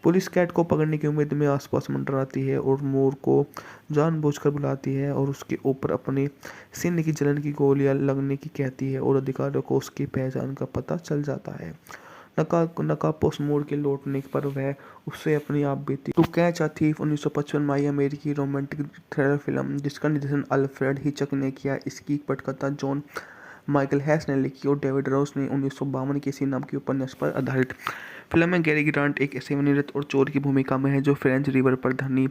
पुलिस कैट को पकड़ने की उम्मीद में आसपास मंडराती है और मूर को जानबूझकर बुलाती है और उसके ऊपर अपने सीने की जलन की गोलियां लगने की कहती है और अधिकारियों को उसकी पहचान का पता चल जाता है। नकाबपोश मोड़ के लौटने पर वह उससे अपनी आप बीती। टू कैच अ थीफ 1955 में अमेरिकी रोमांटिक थ्रिलर फिल्म जिसका निर्देशन अल्फ्रेड हिचक ने किया। इसकी पटकथा जॉन माइकल हैस ने लिखी और डेविड रोस ने 1952 के इसी नाम के उपन्यास पर आधारित। फिल्म में गैरी ग्रांट एक सेवानिवृत्त और चोर की भूमिका में है जो फ्रेंच रिवर पर धनी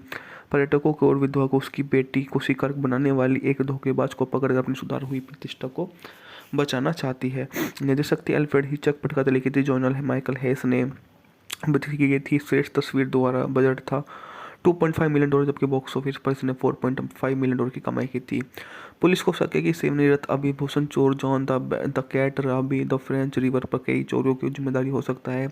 पर्यटकों को और विधवा को उसकी बेटी को शिकार बनाने वाली एक धोखेबाज को पकड़कर अपनी सुधार हुई प्रतिष्ठा को बचाना चाहती है। निर्देशक थी अल्फ्रेड हिचक, पटकथा लिखी थी जॉन माइकल हैस ने, की गई थी श्रेष्ठ तस्वीर द्वारा। बजट था $2.5 मिलियन, जबकि बॉक्स ऑफिस पर इसने $4.5 मिलियन की कमाई की थी। पुलिस को शक है कि सेवानिवृत्त अभिभूषण चोर John the Cat Robie the French Riviera पर कई चोरियों की जिम्मेदारी हो सकता है।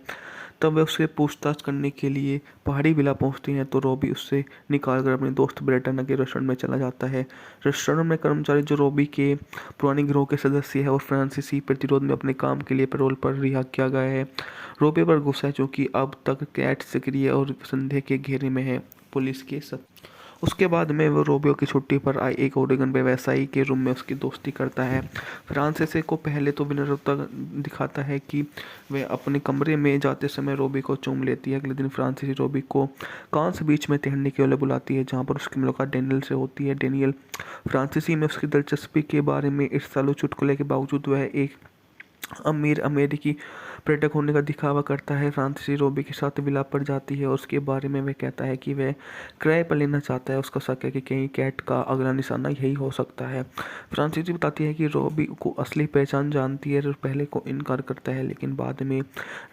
तब वह उससे पूछताछ करने के लिए पहाड़ी विला पहुंचती हैं तो रॉबी उससे निकालकर अपने दोस्त ब्रेटन के रेस्टोरेंट में चला जाता है। रेस्टोरेंट में कर्मचारी जो रॉबी के पुराने गिरोह के सदस्य है और फ्रांसीसी प्रतिरोध में अपने काम के लिए पैरोल पर रिहा किया गया है। रॉबी पर गुस्सा है क्योंकि अब तक कैट सक्रिय और संदेह के घेरे में है। पुलिस के उसके बाद में वो रोबियो की छुट्टी पर आए एक ओरेगन व्यवसायी के रूम में उसकी दोस्ती करता है। फ्रांसीसी को पहले तो विनम्रता दिखाता है कि वह अपने कमरे में जाते समय रोबी को चूम लेती है। अगले दिन फ्रांसीसी रोबी को कांस बीच में तैरने के लिए बुलाती है जहां पर उसकी मुलाकात डेनियल से होती है। डेनियल फ्रांसीसी में उसकी दिलचस्पी के बारे में ईर्ष्यालु चुटकुले के बावजूद वह एक अमीर अमेरिकी पर्यटक होने का दिखावा करता है। फ्रांसीसी रोबी के साथ विलाप पर जाती है और उसके बारे में वह कहता है कि वह किराए पर लेना चाहता है। उसका शक है कि कहीं कैट का अगला निशाना यही हो सकता है। फ्रांसीसी बताती है कि रोबी को असली पहचान जानती है और पहले को इनकार करता है, लेकिन बाद में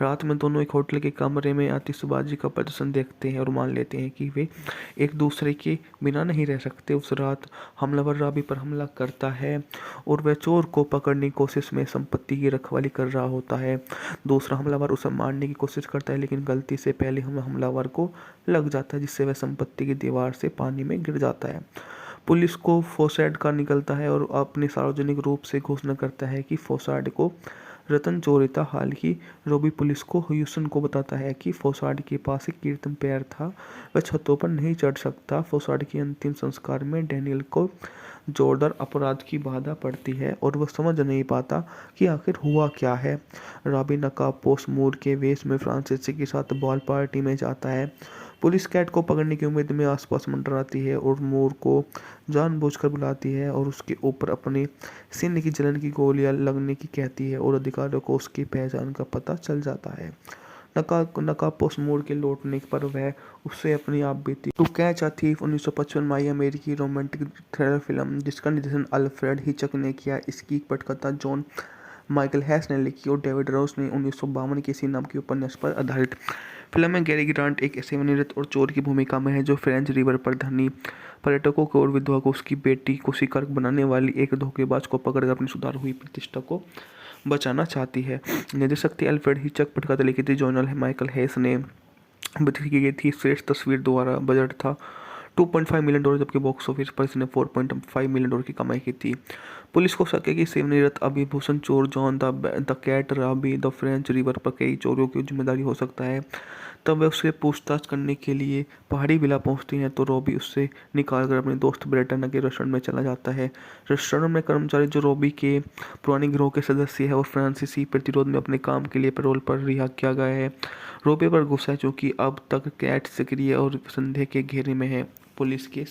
रात में दोनों एक होटल के कमरे में आतिशबाजी का प्रदर्शन देखते हैं और मान लेते हैं कि वे एक दूसरे के बिना नहीं रह सकते। उस रात हमलावर रॉबी पर हमला करता है और वह चोर को पकड़ने की कोशिश में संपत्ति की रखवाली कर रहा होता है। दूसरा हमलावर उसे मारने की कोशिश करता है, लेकिन गलती से पहले हमलावर को लग जाता है जिससे वह संपत्ति की दीवार से पानी में गिर जाता है। पुलिस को फोसाड का निकलता है और अपने सार्वजनिक रूप से घोषणा करता है कि फोसाड को रतन चोरी था। हालांकि रोबी पुलिस को ह्यूस्टन को बताता है कि फोसाड के पास एक कीर्तन पैर था, वह छतों पर नहीं चढ़ सकता। फोसाड के अंतिम संस्कार में डेनियल को जोरदार अपराध की बाधा पड़ती है और वह समझ नहीं पाता कि आखिर हुआ क्या है। रॉबी नकाबपोश मूर के वेश में फ्रांसीसी के साथ बॉल पार्टी में जाता है। पुलिस कैट को पकड़ने की उम्मीद में आसपास मंडराती है और मूर को जानबूझकर बुलाती है और उसके ऊपर अपने सीने की जलन की गोलियां लगने की कहती है और अधिकारियों को उसकी पहचान का पता चल जाता है। नकाबपोश मोड़ के लौटने पर वह उससे अपनी आप बीती। टू कैच अ थीफ 1955 में अमेरिकी रोमांटिक थ्रिलर फिल्म जिसका निर्देशन अल्फ्रेड हिचक ने किया। इसकी पटकथा जॉन माइकल हैस ने लिखी और डेविड रोस ने 1952 के इसी नाम के उपन्यास पर आधारित। फिल्म में गैरी ग्रांट एक सेवानिवृत्त और चोर की भूमिका में है जो फ्रेंच रिवर पर धनी पर्यटकों को और विधवा को उसकी बेटी को शिकार बनाने वाली एक धोखेबाज को पकड़कर अपनी सुधार हुई प्रतिष्ठा को बचाना चाहती है। निर्देशक थी अल्फ्रेड हिचक, पटकथा लिखी थी जॉन माइकल हैस ने, की गई थी श्रेष्ठ तस्वीर द्वारा। बजट था $2.5 मिलियन, जबकि बॉक्स ऑफिस पर इसने $4.5 मिलियन की कमाई की थी। पुलिस को शक है कि सेवानिवृत्त अभिभूषण चोर John the Cat Robie the French Riviera पर कई चोरियों की जिम्मेदारी हो सकता है। तब वह उससे पूछताछ करने के लिए पहाड़ी विला पहुंचती हैं तो रॉबी उससे निकालकर अपने दोस्त ब्रेटन के रेस्टोरेंट में चला जाता है। रेस्टोरेंट में कर्मचारी जो रॉबी के पुराने गिरोह के सदस्य है और फ्रांसीसी प्रतिरोध में अपने काम के लिए पैरोल पर रिहा किया गया है। रॉबी पर गुस्सा है क्योंकि अब तक कैट सक्रिय और संदेह के घेरे में है। पुलिस के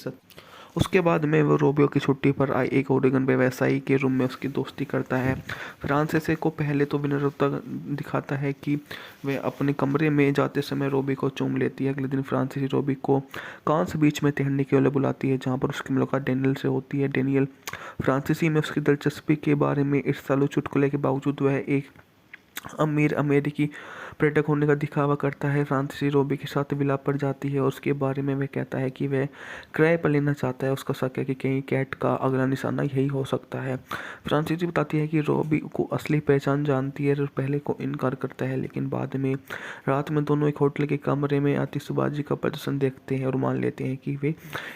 उसके बाद में वो रोबियो की छुट्टी पर आए एक ओरेगन व्यवसायी के रूम में उसकी दोस्ती करता है। फ्रांसीसी को पहले तो विनम्रता दिखाता है कि वह अपने कमरे में जाते समय रोबी को चूम लेती है। अगले दिन फ्रांसीसी रोबी को कांस बीच में तैरने के लिए बुलाती है जहां पर उसकी मुलाकात डेनियल से होती है। डेनियल फ्रांसीसी में उसकी दिलचस्पी के बारे में ईर्ष्यालु चुटकुले के बावजूद वह एक अमीर अमेरिकी पर्यटक होने का दिखावा करता है। फ्रांसीसी रोबी के साथ विलाप पर जाती है और उसके बारे में वह कहता है कि वह किराए पर लेना चाहता है। उसका शक है कि कहीं कैट का अगला निशाना यही हो सकता है। फ्रांसीसी बताती है कि रोबी को असली पहचान जानती है और पहले को इनकार करता है, लेकिन बाद में रात में दोनों एक होटल के कमरे में आतिशबाजी का प्रदर्शन देखते हैं और मान लेते हैं कि वे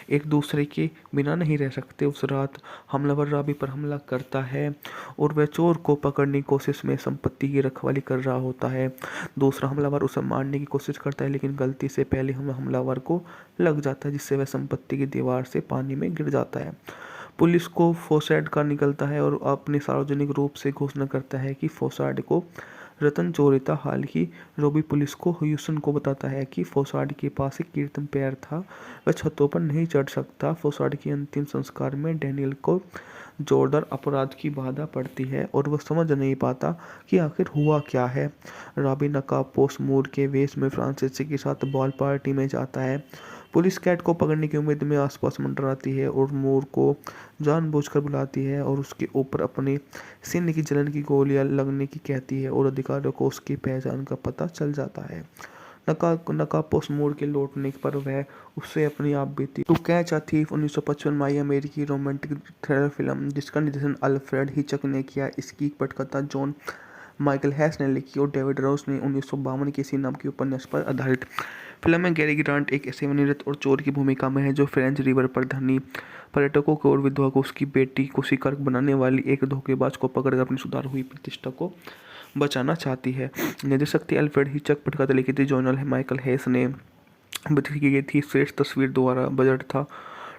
एक दूसरे के बिना नहीं रह सकते। उस रात हमलावर रॉबी पर हमला करता है और वह चोर को पकड़ने की कोशिश में संपत्ति की रखवाली कर रहा होता है। दूसरा हमलावर उसे मारने की कोशिश करता है, लेकिन गलती से पहले हमलावर को लग जाता है जिससे वह संपत्ति की दीवार से पानी में गिर जाता है। पुलिस को फोसाड का निकलता है और अपने सार्वजनिक रूप से घोषणा करता है कि फोसाड को रतन जोरेता हाल ही रोबी पुलिस को ह्यूस्टन को बताता है कि फोसाड के पास एक कीर्तन पैर था, वह छतों पर नहीं चढ़ सकता। फोसाड के अंतिम संस्कार में डैनियल को जोरदार अपराध की बाधा पड़ती है और वह समझ नहीं पाता कि आखिर हुआ क्या है। रॉबी नकाबपोश मूर के वेश में फ्रांसीसी के साथ बॉल पार्टी में जाता है। पुलिस कैट को पकड़ने की उम्मीद में आसपास मंडराती है और मूर को जानबूझकर बुलाती है और उसके ऊपर अपने सीने की जलन की गोलियां लगने की कहती है और अधिकारियों को उसकी पहचान का पता चल जाता है। नकाबपोश मूर के लौटने पर वह उससे अपनी आप बीती टू कैच अ थीफ 1955 में आई अमेरिकी रोमांटिक थ्रिलर फिल्म जिसका निर्देशन अल्फ्रेड हिचक ने किया। इसकी पटकथा जॉन माइकल हैस ने लिखी और डेविड रोस ने 1952 के इसी नाम के उपन्यास पर आधारित। फिल्म में गैरी ग्रांट एक सेवानिवृत्त और चोर की भूमिका में है जो फ्रेंच रिवर पर धनी पर्यटकों को और विधवा को उसकी बेटी को शिकार बनाने वाली एक धोखेबाज को पकड़कर अपनी सुधार हुई प्रतिष्ठा को बचाना चाहती है। निर्देशक थी अल्फ्रेड हिचक, पटकथा लिखी थी जॉन माइकल हैस ने, बदली की गई थी श्रेष्ठ तस्वीर द्वारा। बजट था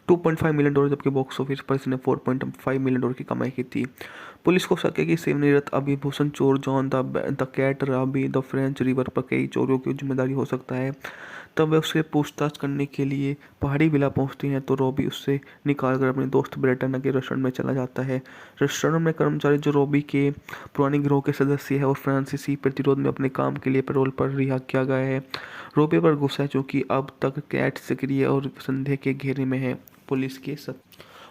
$2.5 मिलियन, जबकि बॉक्स ऑफिस पर इसने $4.5 मिलियन की कमाई की थी। पुलिस को शक है कि सेवानिवृत्त अभिभूषण चोर John the Cat Robie the French Riviera पर कई चोरियों की जिम्मेदारी हो सकता है। तब वे उससे पूछताछ करने के लिए पहाड़ी विला पहुंचती हैं तो रॉबी उससे निकालकर अपने दोस्त ब्रेटना के रेस्टोरेंट में चला जाता है। रेस्टोरेंट में कर्मचारी जो रॉबी के पुराने गिरोह के सदस्य है और फ्रांसीसी प्रतिरोध में अपने काम के लिए पैरोल पर रिहा किया गया है, रॉबी पर गुस्सा है क्योंकि अब तक कैट सक्रिय और संदेह के घेरे में है। पुलिस के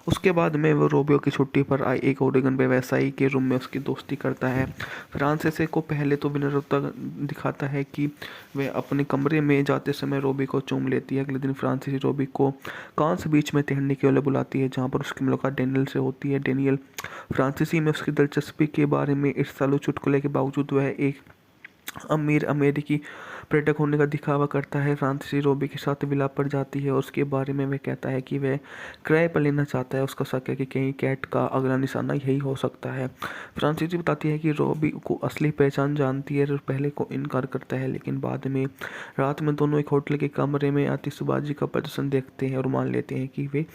उसके बाद में वो रोबियो की छुट्टी पर आए एक ओरेगन व्यवसायी के रूम में उसकी दोस्ती करता है। फ्रांसीसी को पहले तो विनम्रता दिखाता है कि वह अपने कमरे में जाते समय रोबी को चूम लेती है। अगले दिन फ्रांसीसी रोबी को कांस बीच में तैरने के लिए बुलाती है जहां पर उसकी मुलाकात डैनियल से होती है। डैनियल फ्रांसीसी में उसकी दिलचस्पी के बारे में ईर्ष्यालु चुटकुले के बावजूद वह एक अमीर अमेरिकी पर्यटक होने का दिखावा करता है। फ्रांसीसी रोबी के साथ विला पर जाती है और उसके बारे में वह कहता है कि वह किराए पर लेना चाहता है। उसका शक है कि कहीं कैट का अगला निशाना यही हो सकता है। फ्रांसीसी बताती है कि रोबी को असली पहचान जानती है और पहले को इनकार करता है, लेकिन बाद में रात में दोनों एक होटल के कमरे में आतिशबाजी का प्रदर्शन देखते हैं और मान लेते हैं कि वे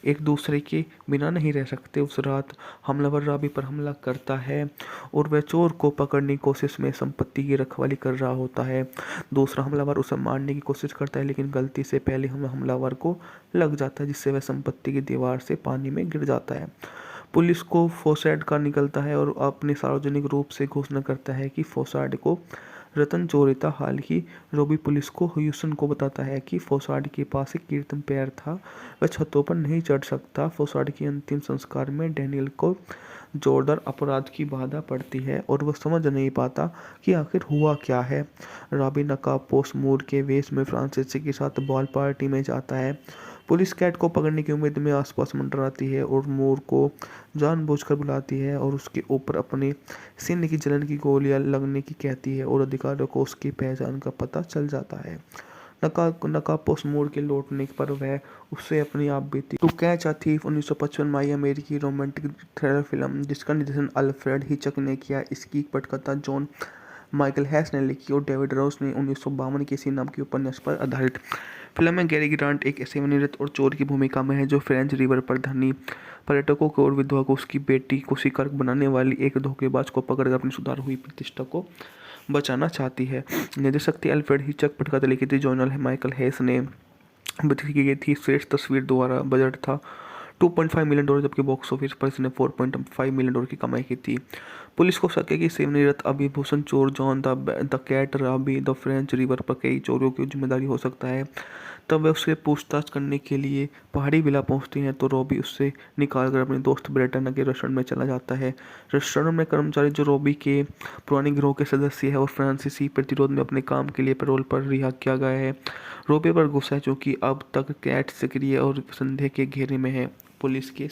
एक दूसरे के बिना नहीं रह सकते। उस रात हमलावर रॉबी पर हमला करता है और वह चोर को पकड़ने की कोशिश में संपत्ति की रखवाली कर रहा होता है। दूसरा हमलावर उसे मारने की कोशिश करता है, लेकिन गलती से पहले हमलावर को लग जाता है जिससे वह संपत्ति की दीवार से पानी में गिर जाता है। पुलिस को फोसाड का निकलता है और अपने सार्वजनिक रूप से घोषणा करता है कि फोसाड को रतन जोरेता हाल ही रोबी पुलिस को ह्यूस्टन को बताता है कि फोसाड के पास एक कीर्तन पैर था, वह छतों पर नहीं चढ़ सकता। फोसाड के अंतिम संस्कार में डैनियल को जोरदार अपराध की बाधा पड़ती है और वह समझ नहीं पाता कि आखिर हुआ क्या है। रॉबी नकाबपोश मूर के वेश में फ्रांसीसी के साथ बॉल पार्टी में जाता है। पुलिस कैट को पकड़ने की उम्मीद में आसपास मंडराती है और मूर को जानबूझकर बुलाती है और उसके ऊपर अपने सीने की जलन की गोलियां लगने की कहती है और अधिकारियों को उसकी पहचान का पता चल जाता है। नकाबपोश मूर के लौटने पर वह उससे अपनी आप बीती टू कैच अ थीफ 1955 में आई अमेरिकी रोमांटिक थ्रिलर फिल्म जिसका निर्देशन अल्फ्रेड हिचक ने किया। इसकी पटकथा जॉन माइकल हैस ने लिखी और डेविड रोस ने 1952 के इसी नाम के उपन्यास पर आधारित। फिल्म में गैरी ग्रांट एक सेवानिवृत्त और चोर की भूमिका में है जो फ्रेंच रिवर पर धनी पर्यटकों को और विधवा को उसकी बेटी को शिकार बनाने वाली एक धोखेबाज को पकड़कर अपनी सुधार हुई प्रतिष्ठा को बचाना चाहती है। निर्देशक थी अल्फ्रेड हिचक, पटकथा लिखी थी जॉन माइकल हैस ने, बदली की गई थी श्रेष्ठ तस्वीर द्वारा। बजट था $2.5 मिलियन, जबकि बॉक्स ऑफिस पर इसने $4.5 मिलियन की कमाई की थी। पुलिस को शक है कि सेवानिवृत्त अभिभूषण चोर John the Cat Robie the French Riviera पर कई चोरियों की जिम्मेदारी हो सकता है। तब वे उससे पूछताछ करने के लिए पहाड़ी विला पहुंचती हैं तो रॉबी उससे निकालकर अपने दोस्त ब्रेटना के रेस्टोरेंट में चला जाता है। रेस्टोरेंट में कर्मचारी जो रॉबी के पुराने गिरोह के सदस्य है और फ्रांसीसी प्रतिरोध में अपने काम के लिए पैरोल पर रिहा किया गया है, रॉबी पर गुस्सा है क्योंकि अब तक कैट सक्रिय और संदेह के घेरे में है। पुलिस के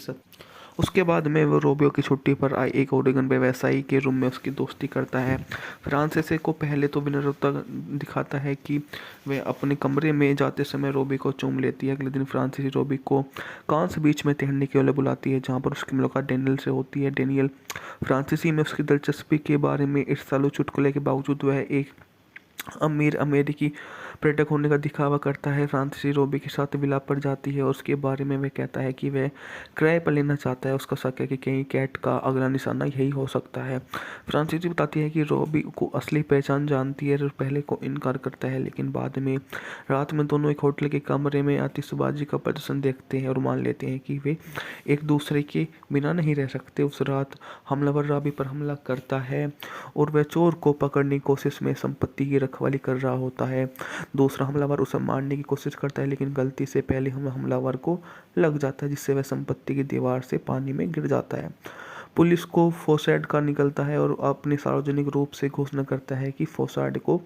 उसके बाद में वो रोबियो की छुट्टी पर आए एक ओरेगन व्यवसायी के रूम में उसकी दोस्ती करता है। फ्रांसीसी को पहले तो विनम्रता दिखाता है कि वह अपने कमरे में जाते समय रोबी को चूम लेती है। अगले दिन फ्रांसीसी रोबी को कांस बीच में तैरने के लिए बुलाती है जहां पर उसकी मुलाकात डैनियल से होती है। डैनियल फ्रांसीसी में उसकी दिलचस्पी के बारे में ईर्ष्यालु चुटकुले के बावजूद वह एक अमीर अमेरिकी पर्यटक होने का दिखावा करता है। फ्रांसीसी रोबी के साथ विलाप पर जाती है और उसके बारे में वह कहता है कि वह किराए पर लेना चाहता है। उसका शक है कि कहीं कैट का अगला निशाना यही हो सकता है। फ्रांसीसी बताती है कि रोबी को असली पहचान जानती है और पहले को इनकार करता है, लेकिन बाद में रात में दोनों एक होटल के कमरे में आतिशबाजी का प्रदर्शन देखते हैं और मान लेते हैं कि वे एक दूसरे के बिना नहीं रह सकते। उस रात हमलावर रॉबी पर हमला करता है और वह चोर को पकड़ने की कोशिश में संपत्ति की रखवाली कर रहा होता है। दूसरा हमलावर उसे मारने की कोशिश करता है, लेकिन गलती से पहले हमलावर को लग जाता है, जिससे वह संपत्ति की दीवार से पानी में गिर जाता है। पुलिस को फोसाड का निकलता है और अपने सार्वजनिक रूप से घोषणा करता है कि फोसाड को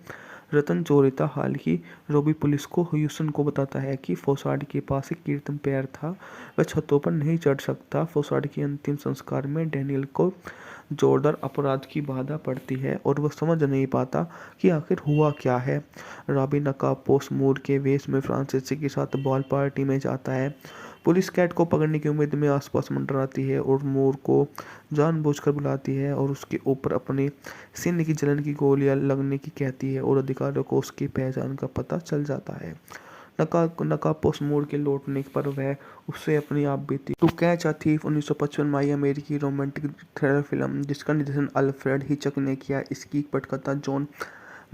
रतन चोरी था। हाल ही रोबी पुलिस को ह्यूस्टन को बताता है कि फोसाड के पास एक कीर्तन पैर था, वह छतों पर नहीं चढ़ सकता। फोसाड के अंतिम संस्कार में डैनियल को जोरदार अपराध की बाधा पड़ती है और वह समझ नहीं पाता कि आखिर हुआ क्या है। रॉबी नकाबपोश मूर के वेश में फ्रांसीसी के साथ बॉल पार्टी में जाता है। पुलिस कैट को पकड़ने की उम्मीद में आसपास मंडराती है और मूर को जानबूझकर बुलाती है और उसके ऊपर अपने सीने की जलन की गोलियां लगने की कहती है और अधिकारियों को उसकी पहचान का पता चल जाता है। नकाबपोश मूर के लौटने पर वह उससे अपनी आप बीती टू कैच अ थीफ 1955 माई अमेरिकी रोमांटिक थ्रिलर फिल्म जिसका निर्देशन अल्फ्रेड हिचक ने किया। इसकी पटकथा जॉन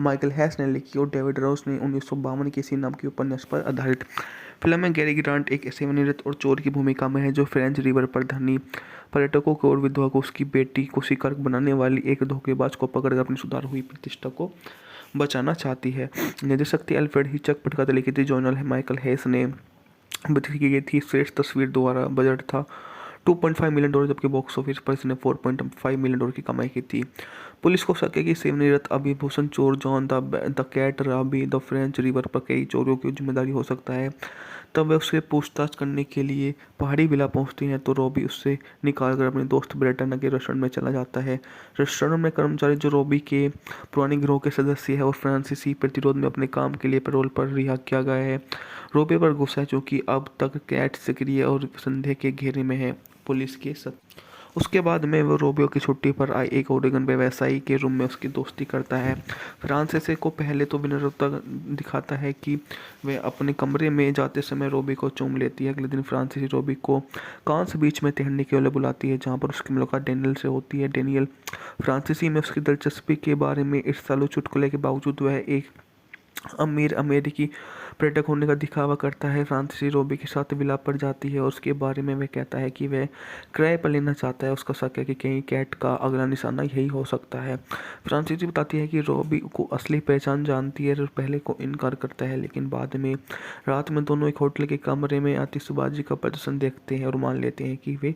माइकल हैस ने लिखी और डेविड रोस ने 1952 के इसी नाम के उपन्यास पर आधारित। फिल्म में गैरी ग्रांट एक सेवानिवृत्त और चोर की भूमिका में है जो फ्रेंच रिवर पर धनी पर्यटकों को और विधवा को उसकी बेटी को शिकार बनाने वाली एक धोखेबाज को पकड़कर अपनी सुधार हुई प्रतिष्ठा को बचाना चाहती है। निर्देशक थी अल्फ्रेड हिचक, पटकथा लिखी थी जॉन माइकल हैस ने, बिक्री की गई थी श्रेष्ठ तस्वीर द्वारा। बजट था $2.5 मिलियन, जबकि बॉक्स ऑफिस पर इसने $4.5 मिलियन की कमाई की थी। पुलिस को शक है कि सेवानिवृत्त अभिभूषण चोर John the Cat Robie the French Riviera पर कई चोरियों की जिम्मेदारी हो सकता है। तब वह उससे पूछताछ करने के लिए पहाड़ी विला पहुंचती हैं तो रॉबी उससे निकालकर अपने दोस्त ब्रेटना के रेस्टोरेंट में चला जाता है। रेस्टोरेंट में कर्मचारी जो रॉबी के पुराने गिरोह के सदस्य है और फ्रांसीसी प्रतिरोध में अपने काम के लिए पैरोल पर रिहा किया गया है। रॉबी पर गुस्सा है क्योंकि अब तक कैट सक्रिय और संदेह के घेरे में है। पुलिस के उसके बाद में वो रोबियो की छुट्टी पर आए एक ओरेगन व्यवसायी के रूम में उसकी दोस्ती करता है। फ्रांसीसी को पहले तो विनम्रता दिखाता है कि वह अपने कमरे में जाते समय रोबी को चूम लेती है। अगले दिन फ्रांसीसी रोबी को कांस बीच में तैरने के लिए बुलाती है, जहां पर उसकी मुलाकात डेनियल से होती है। डेनियल फ्रांसीसी में उसकी दिलचस्पी के बारे में ईर्ष्यालु चुटकुले के बावजूद वह एक अमीर अमेरिकी पर्यटक होने का दिखावा करता है। फ्रांसीसी रोबी के साथ विलाप पर जाती है और उसके बारे में वह कहता है कि वह किराए पर लेना चाहता है। उसका शक है कि कहीं कैट का अगला निशाना यही हो सकता है। फ्रांसीसी बताती है कि रोबी को असली पहचान जानती है और पहले को इनकार करता है, लेकिन बाद में रात में दोनों एक होटल के कमरे में आतिशबाजी का प्रदर्शन देखते हैं और मान लेते हैं कि वे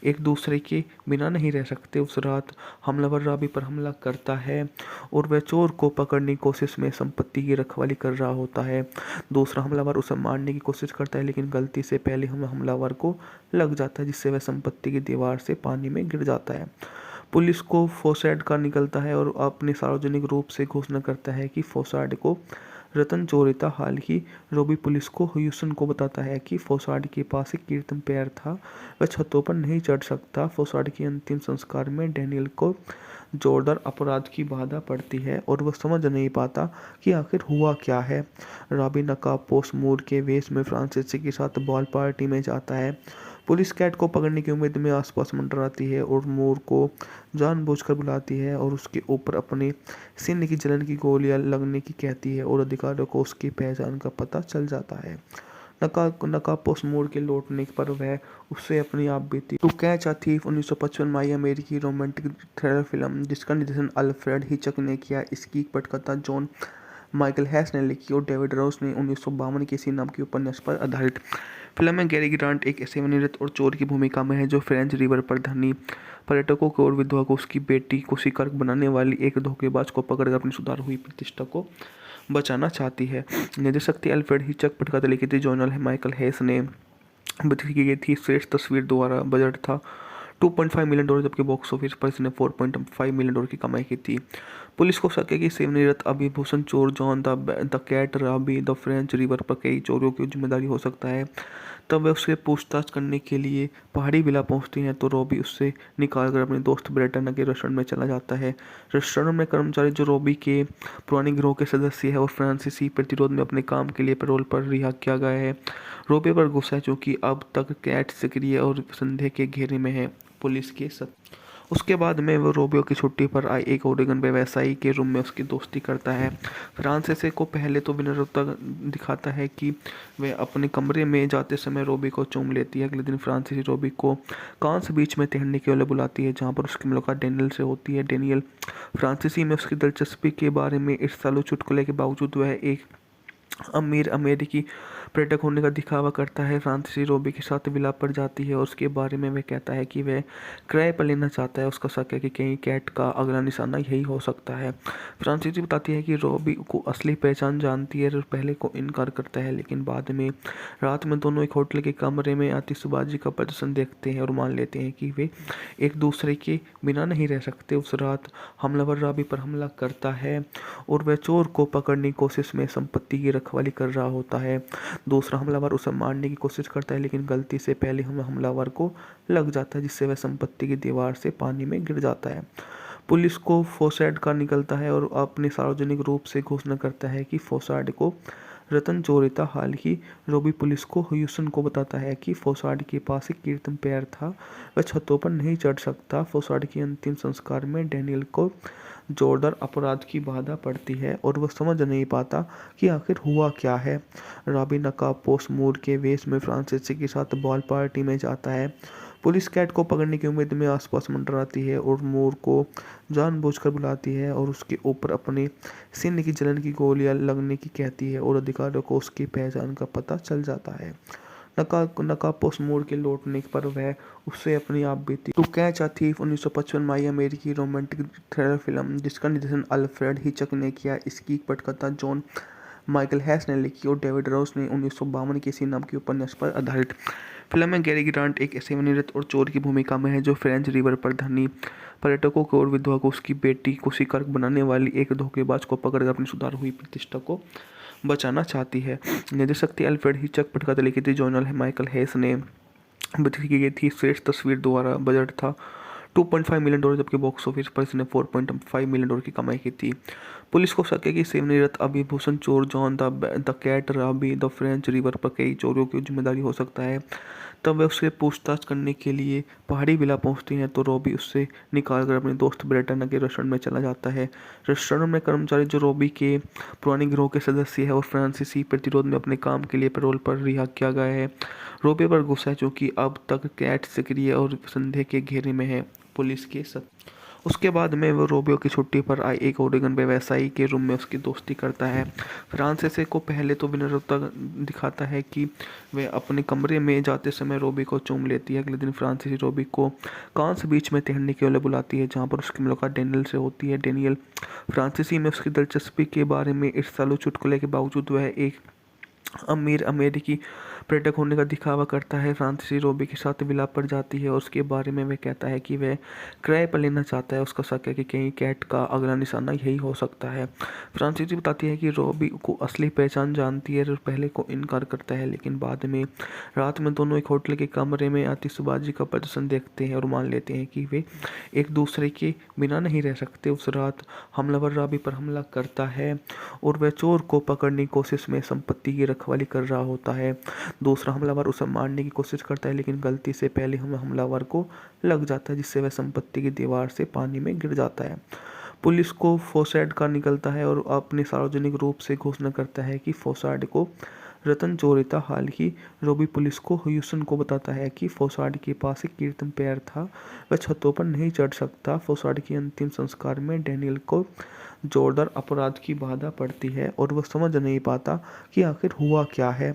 एक दूसरे के बिना नहीं रह सकते। उस रात हमलावर रॉबी पर हमला करता है और वह चोर को पकड़ने की कोशिश में संपत्ति की रखवाली कर रहा होता है। दूसरा हमलावर उसे मारने की कोशिश करता है, लेकिन गलती से पहले हमलावर को लग जाता है, जिससे वह संपत्ति की दीवार से पानी में गिर जाता है। पुलिस को फोसाड का निकलता है और अपने सार्वजनिक रूप से घोषणा करता है कि फोसाड को रतन चोरी था। हाल ही रोबी पुलिस को ह्यूस्टन को बताता है कि फोसाड के पास एक कीर्तन पैर था, वह छतों पर नहीं चढ़ सकता। फोसाड के अंतिम संस्कार में डैनियल को जोरदार अपराध की बाधा पड़ती है और वह समझ नहीं पाता कि आखिर हुआ क्या है। रॉबी नकाबपोश मूर के वेश में फ्रांसीसी के साथ बॉल पार्टी में जाता है। पुलिस कैट को पकड़ने की उम्मीद में आसपास मंडराती है और मूर को जानबूझकर बुलाती है और उसके ऊपर अपने सीने की जलन की गोलियां लगने की कहती है और अधिकारियों को उसकी पहचान का पता चल जाता है। नकाबपोश मूर के लौटने पर वह उससे अपनी आप बीती टू कैच अ थीफ 1955 माई अमेरिकी रोमांटिक थ्रिलर फिल्म जिसका निर्देशन अल्फ्रेड हिचक ने किया। इसकी पटकथा जॉन माइकल हैस ने लिखी और डेविड रोस ने 1952 के इसी नाम के उपन्यास पर आधारित। फिल्म में गैरी ग्रांट एक सेवानिवृत्त और चोर की भूमिका में है जो फ्रेंच रिवर पर धनी पर्यटकों को और विधवा को उसकी बेटी को शिकार बनाने वाली एक धोखेबाज को पकड़कर अपनी सुधार हुई प्रतिष्ठा को बचाना चाहती है। निर्देशक थी अल्फ्रेड हिचक, पटकथा लिखी थी जॉन माइकल हैस ने, बिक्री की गई थी श्रेष्ठ तस्वीर द्वारा। बजट था $2.5 मिलियन, जबकि बॉक्स ऑफिस पर इसने $4.5 मिलियन की कमाई की थी। पुलिस को शक है कि सेवानिवृत्त अभिभूषण चोर John the Cat Robie the French Riviera पर कई चोरियों की जिम्मेदारी हो सकता है। तब वह उससे पूछताछ करने के लिए पहाड़ी विला पहुंचती हैं तो रॉबी उससे निकालकर अपने दोस्त ब्रेटन के रेस्टोरेंट में चला जाता है। रेस्टोरेंट में कर्मचारी जो रॉबी के पुराने गिरोह के सदस्य है और फ्रांसीसी प्रतिरोध में अपने काम के लिए पैरोल पर रिहा किया गया है। रॉबी पर गुस्सा है क्योंकि अब तक कैट सक्रिय और संदेह के घेरे में है। पुलिस के उसके बाद में वो रोबियो की छुट्टी पर आई एक ओरेगन व्यवसायी के रूम में उसकी दोस्ती करता है। फ्रांसीसी को पहले तो विनम्रता दिखाता है कि वह अपने कमरे में जाते समय रोबी को चूम लेती है। अगले दिन फ्रांसीसी रोबी को कांस बीच में तैरने के लिए बुलाती है, जहाँ पर उसकी मुलाकात डेनियल से होती है। डेनियल फ्रांसीसी में उसकी दिलचस्पी के बारे में ईर्ष्यालु चुटकुले के बावजूद वह एक अमीर अमेरिकी पर्यटक होने का दिखावा करता है। फ्रांसीसी रोबी के साथ विला पर जाती है और उसके बारे में वह कहता है कि वह किराए पर लेना चाहता है। उसका शक है कि कहीं कैट का अगला निशाना यही हो सकता है। फ्रांसीसी बताती है कि रोबी को असली पहचान जानती है और पहले को इनकार करता है, लेकिन बाद में रात में दोनों एक होटल के कमरे में आतिशबाजी का प्रदर्शन देखते हैं और मान लेते हैं कि वे एक दूसरे के बिना नहीं रह सकते। उस रात हमलावर रॉबी पर हमला करता है और वह चोर को पकड़ने की कोशिश में संपत्ति की रखवाली कर रहा होता है। दूसरा हमलावर उसे मारने की कोशिश करता है, लेकिन गलती से पहले हमलावर को लग जाता है, जिससे वह संपत्ति की दीवार से पानी में गिर जाता है। पुलिस को फोसाड का निकलता है और अपने सार्वजनिक रूप से घोषणा करता है कि फोसाड को रतन चोरी था। हाल ही रोबी पुलिस को ह्यूस्टन को बताता है कि फोसाड के पास एक कीर्तन पैर था, वह छतों पर नहीं चढ़ सकता। फोसाड के अंतिम संस्कार में डेनियल को जोरदार अपराध की बाधा पड़ती है और वह समझ नहीं पाता कि आखिर हुआ क्या है। रॉबी नकाबपोश मूड के वेश में फ्रांसीसी के साथ बॉल पार्टी में जाता है। पुलिस कैट को पकड़ने की उम्मीद में आसपास मंडराती है और मूर को जानबूझकर बुलाती है और उसके ऊपर अपने सीने की जलन की गोलियां लगने की कहती है और अधिकारियों को उसकी पहचान का पता चल जाता है। नकाबपोश मूड के लौटने पर वह उससे अपनी आप बीती टू कैच अ थीफ 1955 माई अमेरिकी रोमांटिक थ्रिलर फिल्म जिसका निर्देशन अल्फ्रेड हिचक ने किया। इसकी पटकथा जॉन माइकल हैस ने लिखी और डेविड रोस ने 1952 के इसी नाम के उपन्यास पर आधारित। फिल्म में गैरी ग्रांट एक सेवानिवृत्त और चोर की भूमिका में है जो फ्रेंच रिवर पर धनी पर्यटकों को और विधवा को उसकी बेटी को शिकार बनाने वाली एक धोखेबाज को पकड़कर अपनी सुधार हुई प्रतिष्ठा को बचाना चाहती है। निर्देशक थे अल्फ्रेड हिचक, पटकथा लिखी थी जॉन माइकल हैस ने, बिक्री की गई थी श्रेष्ठ तस्वीर द्वारा। बजट था $2.5 मिलियन, जबकि बॉक्स ऑफिस पर इसने $4.5 मिलियन की कमाई की थी। पुलिस को शक है कि सेवानिवृत्त अभिभूषण चोर John the Cat Robie the French Riviera पर कई चोरियों की जिम्मेदारी हो सकता है। तब वह उससे पूछताछ करने के लिए पहाड़ी विला पहुंचती हैं तो रॉबी उससे निकालकर अपने दोस्त ब्रेटन के रेस्टोरेंट में चला जाता है। रेस्टोरेंट में कर्मचारी जो रॉबी के पुराने गिरोह के सदस्य है और फ्रांसीसी प्रतिरोध में अपने काम के लिए पैरोल पर रिहा किया गया है। रॉबी पर गुस्सा है क्योंकि अब तक कैट सक्रिय और संदेह के घेरे में है। पुलिस के उसके बाद में वो रोबियो की छुट्टी पर आई एक ओरेगन व्यवसायी के रूम में उसकी दोस्ती करता है। फ्रांसीसी को पहले तो विनम्रता दिखाता है कि वह अपने कमरे में जाते समय रोबी को चूम लेती है। अगले दिन फ्रांसीसी रोबी को कांस बीच में तैरने के लिए बुलाती है, जहाँ पर उसकी मुलाकात डेनियल से होती है। डेनियल फ्रांसीसी में उसकी दिलचस्पी के बारे में ईर्ष्यालु चुटकुले के बावजूद वह एक अमीर अमेरिकी पर्यटक होने का दिखावा करता है। फ्रांसीसी रोबी के साथ विला पर जाती है और उसके बारे में वह कहता है कि वह किराए पर लेना चाहता है। उसका शक है कि कहीं कैट का अगला निशाना यही हो सकता है। फ्रांसीसी बताती है कि रोबी को असली पहचान जानती है और पहले को इनकार करता है, लेकिन बाद में रात में दोनों एक होटल के कमरे में आतिशबाजी का प्रदर्शन देखते हैं और मान लेते हैं कि वे एक दूसरे के बिना नहीं रह सकते। उस रात हमलावर रॉबी पर हमला करता है और वह चोर को पकड़ने की कोशिश में संपत्ति की रखवाली कर रहा होता है। दूसरा हमलावर उसे मारने की कोशिश करता है, लेकिन गलती से पहले हमलावर को लग जाता है, जिससे वह संपत्ति की दीवार से पानी में गिर जाता है। पुलिस को फोसाड का निकलता है और अपने सार्वजनिक रूप से घोषणा करता है कि फोसाड को रतन चोरी था। हाल ही रोबी पुलिस को ह्यूस्टन को बताता है कि फोसाड के पास एक कीर्तन पैर था, वह छतों पर नहीं चढ़ सकता। फोसाड के अंतिम संस्कार में डेनियल को जोरदार अपराध की बाधा पड़ती है और वह समझ नहीं पाता कि आखिर हुआ क्या है।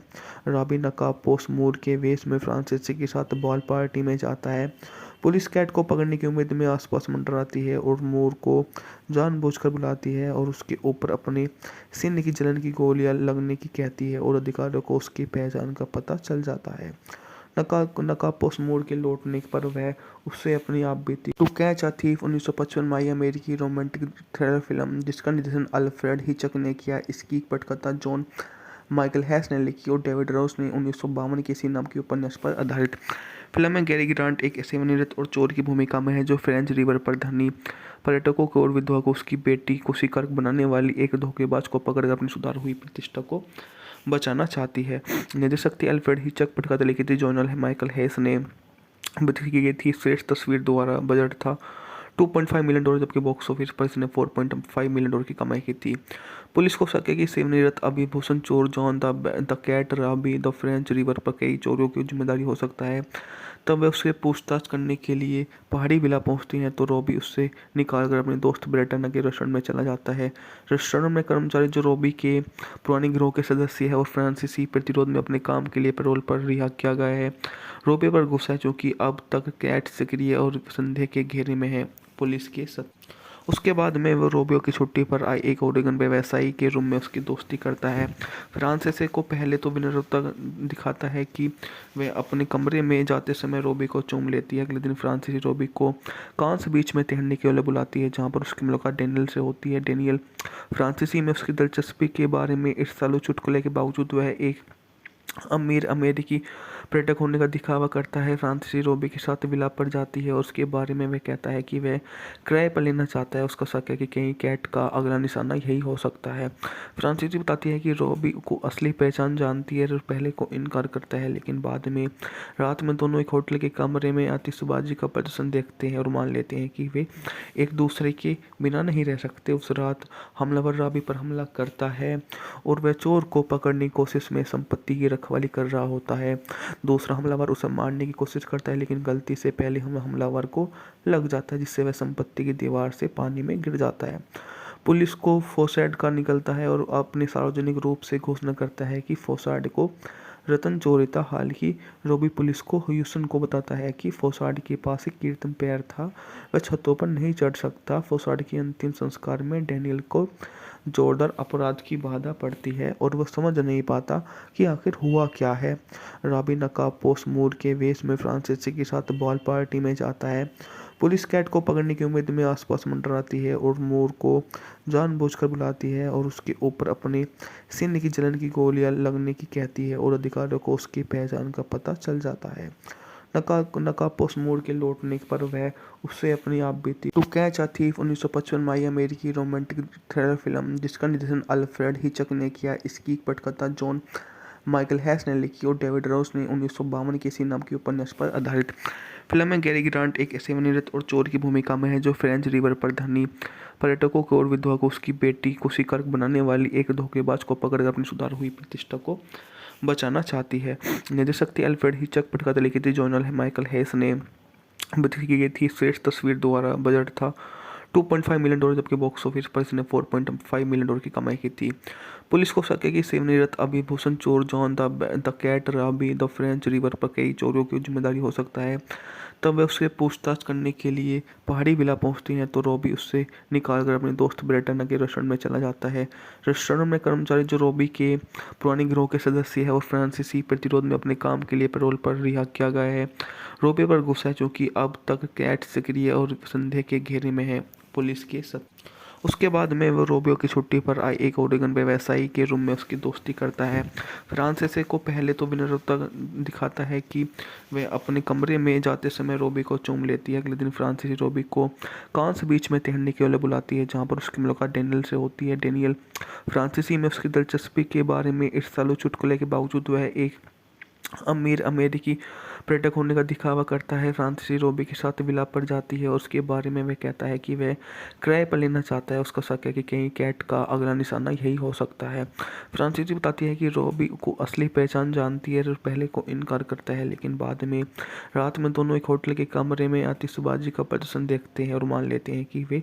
रॉबी नकाबपोश मूड के वेश में फ्रांसीसी के साथ बॉल पार्टी में जाता है। पुलिस कैट को पकड़ने की उम्मीद में आसपास मंडराती है और मूर को जानबूझकर बुलाती है और उसके ऊपर अपने सीने की जलन की गोलियां लगने की कहती है और अधिकारियों को उसकी पहचान का पता चल जाता है। नकाबपोश मोड़ के लौटने पर वह उससे अपनी आप बीती। टू कैच अ थीफ 1955 में आई अमेरिकी रोमांटिक थ्रिलर फिल्म जिसका निर्देशन अल्फ्रेड हिचक ने किया। इसकी पटकथा जॉन माइकल हैस ने लिखी और डेविड रोस ने 1952 के इसी नाम के उपन्यास पर आधारित। फिल्म में गैरी ग्रांट एक सेवानिवृत्त और चोर की भूमिका में है जो फ्रेंच रिवर पर धनी पर्यटकों को और विधवा को उसकी बेटी को शिकार बनाने वाली एक धोखेबाज को पकड़कर अपनी सुधार हुई प्रतिष्ठा को बचाना चाहती है। निर्देशक थी अल्फ्रेड हिचक, पटकथा लिखी थी जॉन माइकल हैस ने, की गई थी श्रेष्ठ तस्वीर द्वारा। बजट था $2.5 मिलियन, जबकि बॉक्स ऑफिस पर इसने $4.5 मिलियन की कमाई की थी। पुलिस को शक है कि सेवानिवृत्त अभिभूषण चोर John the Cat Robie the French Riviera पर कई चोरियों की जिम्मेदारी हो सकता है। तब वह उससे पूछताछ करने के लिए पहाड़ी विला पहुंचती हैं तो रॉबी उससे निकालकर अपने दोस्त ब्रेटन के रेस्टोरेंट में चला जाता है। रेस्टोरेंट में कर्मचारी जो रॉबी के पुराने गिरोह के सदस्य है और फ्रांसीसी प्रतिरोध में अपने काम के लिए पैरोल पर रिहा किया गया है। रॉबी पर गुस्सा है क्योंकि अब तक कैट सक्रिय और संदेह के घेरे में है। पुलिस के उसके बाद में वो रोबियो की छुट्टी पर आए एक ओरेगन व्यवसायी के रूम में उसकी दोस्ती करता है। फ्रांसीसी को पहले तो विनम्रता दिखाता है कि वह अपने कमरे में जाते समय रोबी को चूम लेती है। अगले दिन फ्रांसीसी रोबी को कांस बीच में तैरने के लिए बुलाती है जहां पर उसकी मुलाकात डेनियल से होती है। डेनियल फ्रांसीसी में उसकी दिलचस्पी के बारे में ईर्ष्यालु चुटकुले के बावजूद वह एक अमीर अमेरिकी पर्यटक होने का दिखावा करता है। फ्रांसीसी रोबी के साथ विला पर जाती है और उसके बारे में वह कहता है कि वह किराए पर लेना चाहता है। उसका शक है कि कहीं कैट का अगला निशाना यही हो सकता है। फ्रांसीसी बताती है कि रोबी को असली पहचान जानती है और पहले को इनकार करता है, लेकिन बाद में रात में दोनों एक होटल के कमरे में आतिशबाजी का प्रदर्शन देखते हैं और मान लेते हैं कि वे एक दूसरे के बिना नहीं रह सकते। उस रात हमलावर रॉबी पर हमला करता है और वह चोर को पकड़ने की कोशिश में संपत्ति की रखवाली कर रहा होता है। दूसरा हमलावर उसे मारने की कोशिश करता है, लेकिन गलती से पहले हमलावर को लग जाता है जिससे वह संपत्ति की दीवार से पानी में गिर जाता है। पुलिस को फोसाड का निकलता है और अपने सार्वजनिक रूप से घोषणा करता है कि फोसाड को रतन चोरी था। हाल ही रोबी पुलिस को ह्यूस्टन को बताता है कि फोसाड के पास एक कीर्तन पैर था, वह छतों पर नहीं चढ़ सकता। फोसाड के अंतिम संस्कार में डेनियल को जोरदार अपराध की बाधा पड़ती है और वह समझ नहीं पाता कि आखिर हुआ क्या है। रॉबी नकाबपोश मूड के वेश में फ्रांसीसी के साथ बॉल पार्टी में जाता है। पुलिस कैट को पकड़ने की उम्मीद में आसपास मंडराती है और मूर को जानबूझकर बुलाती है और उसके ऊपर अपने सीने की जलन की गोलियां लगने की कहती है और अधिकारियों को उसकी पहचान का पता चल जाता है। नकाबपोश मोड़ के लौटने पर वह उससे अपनी आप बीती। टू कैच अ थीफ 1955 में आई अमेरिकी रोमांटिक थ्रिलर फिल्म जिसका निर्देशन अल्फ्रेड हिचक ने किया। इसकी पटकथा जॉन माइकल हैस ने लिखी और डेविड रोस ने 1952 के इसी नाम के उपन्यास पर आधारित। फिल्म में गैरी ग्रांट एक सेवानिवृत्त और चोर की भूमिका में है जो फ्रेंच रिवर पर धनी पर्यटकों को और विधवा को उसकी बेटी को शिकार बनाने वाली एक धोखेबाज को पकड़कर अपनी सुधार हुई प्रतिष्ठा को बचाना चाहती है। निर्देशक थी अल्फ्रेड हिचक, पटकथा लिखी थी जॉन माइकल हैस ने, की गई थी श्रेष्ठ तस्वीर द्वारा। बजट था $2.5 मिलियन, जबकि बॉक्स ऑफिस पर इसने $4.5 मिलियन की कमाई की थी। पुलिस को शक है कि सेवानिवृत्त अभिभूषण चोर John the Cat Robie the French Riviera पर कई चोरियों की जिम्मेदारी हो सकता है। तब वह उससे पूछताछ करने के लिए पहाड़ी विला पहुंचती हैं तो रॉबी उससे निकालकर अपने दोस्त ब्रेटन के रेस्टोरेंट में चला जाता है। रेस्टोरेंट में कर्मचारी जो रॉबी के पुराने गिरोह के सदस्य है और फ्रांसीसी प्रतिरोध में अपने काम के लिए पैरोल पर रिहा किया गया है। रॉबी पर गुस्सा है क्योंकि अब तक कैट सक्रिय और संदेह के घेरे में है। पुलिस के उसके बाद में वो रोबियो की छुट्टी पर आए एक ओरेगन व्यवसायी के रूम में उसकी दोस्ती करता है। फ्रांसीसी को पहले तो विनम्रता दिखाता है कि वह अपने कमरे में जाते समय रोबी को चूम लेती है। अगले दिन फ्रांसीसी रोबी को कांस बीच में तैरने के लिए बुलाती है जहां पर उसकी मुलाकात डेनियल से होती है। डेनियल फ्रांसीसी में उसकी दिलचस्पी के बारे में ईर्ष्यालु चुटकुले के बावजूद वह एक अमीर अमेरिकी पर्यटक होने का दिखावा करता है। फ्रांसीसी रोबी के साथ विला पर जाती है और उसके बारे में वह कहता है कि वह किराए पर लेना चाहता है। उसका शक है कि कहीं कैट का अगला निशाना यही हो सकता है। फ्रांसीसी बताती है कि रोबी को असली पहचान जानती है और पहले को इनकार करता है, लेकिन बाद में रात में दोनों एक होटल के कमरे में आतिशबाजी का प्रदर्शन देखते हैं और मान लेते हैं कि वे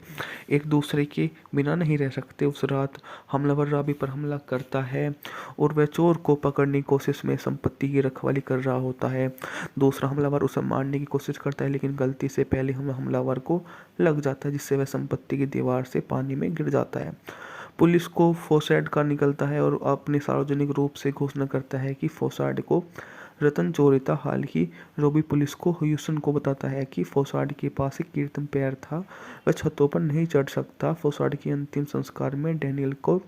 एक दूसरे के बिना नहीं रह सकते। उस रात हमलावर रॉबी पर हमला करता है और वह चोर को पकड़ने की कोशिश में संपत्ति की रखवाली कर रहा होता है। दूसरा हमलावर उसे मारने की कोशिश करता है, लेकिन गलती से पहले हमलावर को लग जाता है जिससे वह संपत्ति की दीवार से पानी में गिर जाता है। पुलिस को फोसाड का निकलता है और अपने सार्वजनिक रूप से घोषणा करता है कि फोसाड को रतन जोरेता हाल ही रोबी पुलिस को ह्यूस्टन को बताता है कि फोसाड के पास एक कीर्तन पैर था, वह छतों पर नहीं चढ़ सकता। फोसाड के अंतिम संस्कार में डैनियल को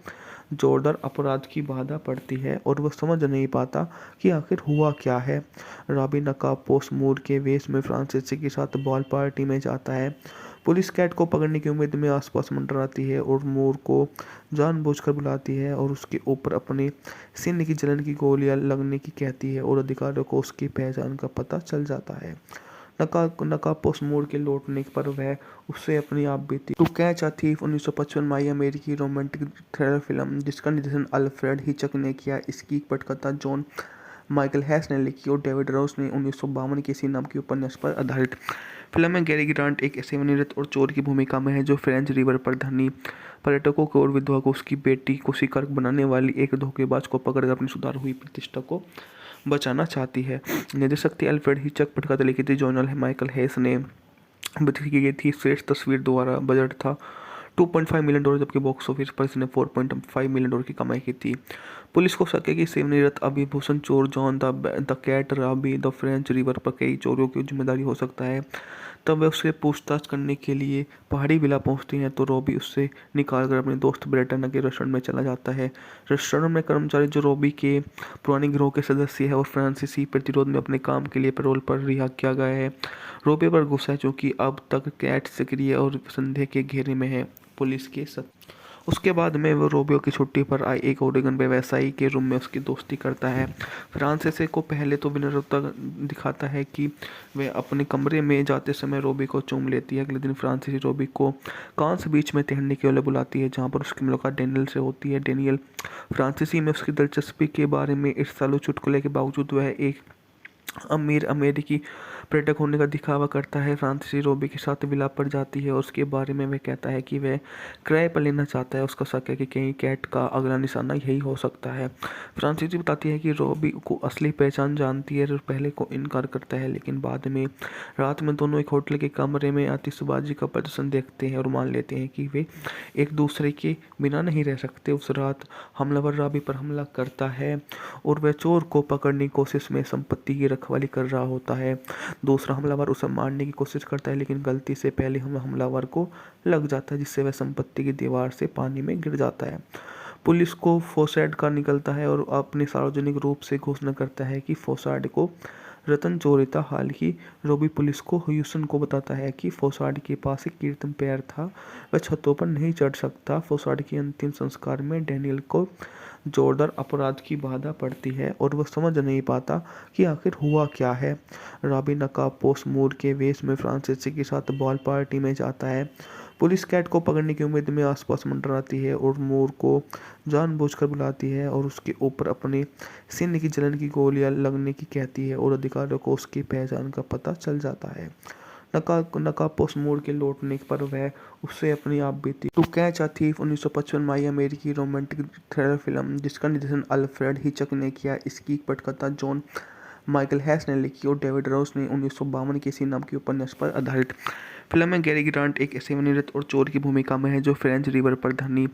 जोरदार अपराध की बाधा पड़ती है और वह समझ नहीं पाता कि आखिर हुआ क्या है। रॉबी नकाबपोश मूर के वेश में फ्रांसीसी के साथ बॉल पार्टी में जाता है। पुलिस कैट को पकड़ने की उम्मीद में आसपास मंडराती है और मूर को जानबूझकर बुलाती है और उसके ऊपर अपने सीने की जलन की गोलियां लगने की कहती है और अधिकारियों को उसकी पहचान का पता चल जाता है। नकाबपोश मूर के लौटने पर वह उससे अपनी आप बीती टू कैच अ थीफ 1955 माई अमेरिकी रोमांटिक थ्रिलर फिल्म जिसका निर्देशन अल्फ्रेड हिचक ने किया। इसकी पटकथा जॉन माइकल हैस ने लिखी और डेविड रोस ने 1952 के इसी नाम के उपन्यास पर आधारित। फिल्म में गैरी ग्रांट एक सेवानिवृत्त और चोर की भूमिका में है जो फ्रेंच रिवर पर धनी पर्यटकों को और विधवा को उसकी बेटी को शिकार बनाने वाली एक धोखेबाज को पकड़कर अपनी सुधार हुई प्रतिष्ठा को बचाना चाहती है। निर्देशक थी अल्फ्रेड हिचक, पटकथा लिखी थी जॉन माइकल हैस ने, बिक्री की गई थी श्रेष्ठ तस्वीर द्वारा। बजट था $2.5 मिलियन, जबकि बॉक्स ऑफिस पर इसने $4.5 मिलियन की कमाई की थी। पुलिस को शक है कि सेवानिवृत्त अभिभूषण चोर John the Cat Robie the French Riviera पर कई चोरियों की जिम्मेदारी हो सकता है। तब वे उससे पूछताछ करने के लिए पहाड़ी विला पहुंचती हैं तो रॉबी उससे निकालकर अपने दोस्त ब्रेटन के रेस्टोरेंट में चला जाता है। रेस्टोरेंट में कर्मचारी जो रॉबी के पुराने गिरोह के सदस्य है और फ्रांसीसी प्रतिरोध में अपने काम के लिए पैरोल पर रिहा किया गया है। रॉबी पर गुस्सा है क्योंकि अब तक कैट सक्रिय और संदेह के घेरे में है। पुलिस के उसके बाद में वो रोबियो की छुट्टी पर आए एक ओरेगन व्यवसायी के रूम में उसकी दोस्ती करता है। फ्रांसीसी को पहले तो विनम्रता दिखाता है कि वह अपने कमरे में जाते समय रोबी को चूम लेती है। अगले दिन फ्रांसीसी रोबी को कांस बीच में तैरने के लिए बुलाती है जहां पर उसकी मुलाकात डेनियल से होती है। डेनियल फ्रांसीसी में उसकी दिलचस्पी के बारे में ईर्ष्यालु चुटकुले के बावजूद वह एक अमीर अमेरिकी पर्यटक होने का दिखावा करता है। फ्रांसीसी रोबी के साथ विलाप पर जाती है और उसके बारे में वह कहता है कि वह किराए पर लेना चाहता है। उसका शक है कि कहीं कैट का अगला निशाना यही हो सकता है। फ्रांसीसी बताती है कि रोबी को असली पहचान जानती है और पहले को इनकार करता है, लेकिन बाद में रात में दोनों एक होटल के कमरे में आतिशबाजी का प्रदर्शन देखते हैं और मान लेते हैं कि वे एक दूसरे के बिना नहीं रह सकते। उस रात हमलावर रॉबी पर हमला करता है और वह चोर को पकड़ने की कोशिश में संपत्ति की रखवाली कर रहा होता है। दूसरा हमलावर उसे मारने की कोशिश करता है, लेकिन गलती से पहले हमलावर को लग जाता है जिससे वह संपत्ति की दीवार से पानी में गिर जाता है। पुलिस को फोसाड का निकलता है और अपने सार्वजनिक रूप से घोषणा करता है कि फोसाड को रतन जोरेता हाल ही रोबी पुलिस को ह्यूस्टन को बताता है कि फोसाड के पास एक कीर्तन पैर था, वह छतों पर नहीं चढ़ सकता। फोसाड के अंतिम संस्कार में डैनियल को जोरदार अपराध की बाधा पड़ती है और वह समझ नहीं पाता कि आखिर हुआ क्या है। रॉबी नकाबपोश मूर के वेश में फ्रांसीसी के साथ बॉल पार्टी में जाता है। पुलिस कैट को पकड़ने की उम्मीद में आसपास मंडराती है और मूर को जानबूझकर बुलाती है और उसके ऊपर अपने सीने की जलन की गोलियां लगने की कहती है और अधिकारियों को उसकी पहचान का पता चल जाता है। नकाबपोश मूर के लौटने पर वह उससे अपनी आप बीती टू कैच अ थीफ 1955 माई अमेरिकी रोमांटिक थ्रिलर फिल्म जिसका निर्देशन अल्फ्रेड हिचक ने किया। इसकी पटकथा जॉन माइकल हैस ने लिखी और डेविड रोस ने 1952 के इसी नाम के उपन्यास पर आधारित। फिल्म में गैरी ग्रांट एक सेवानिवृत्त और चोर की भूमिका में है जो फ्रेंच रिवर पर धनी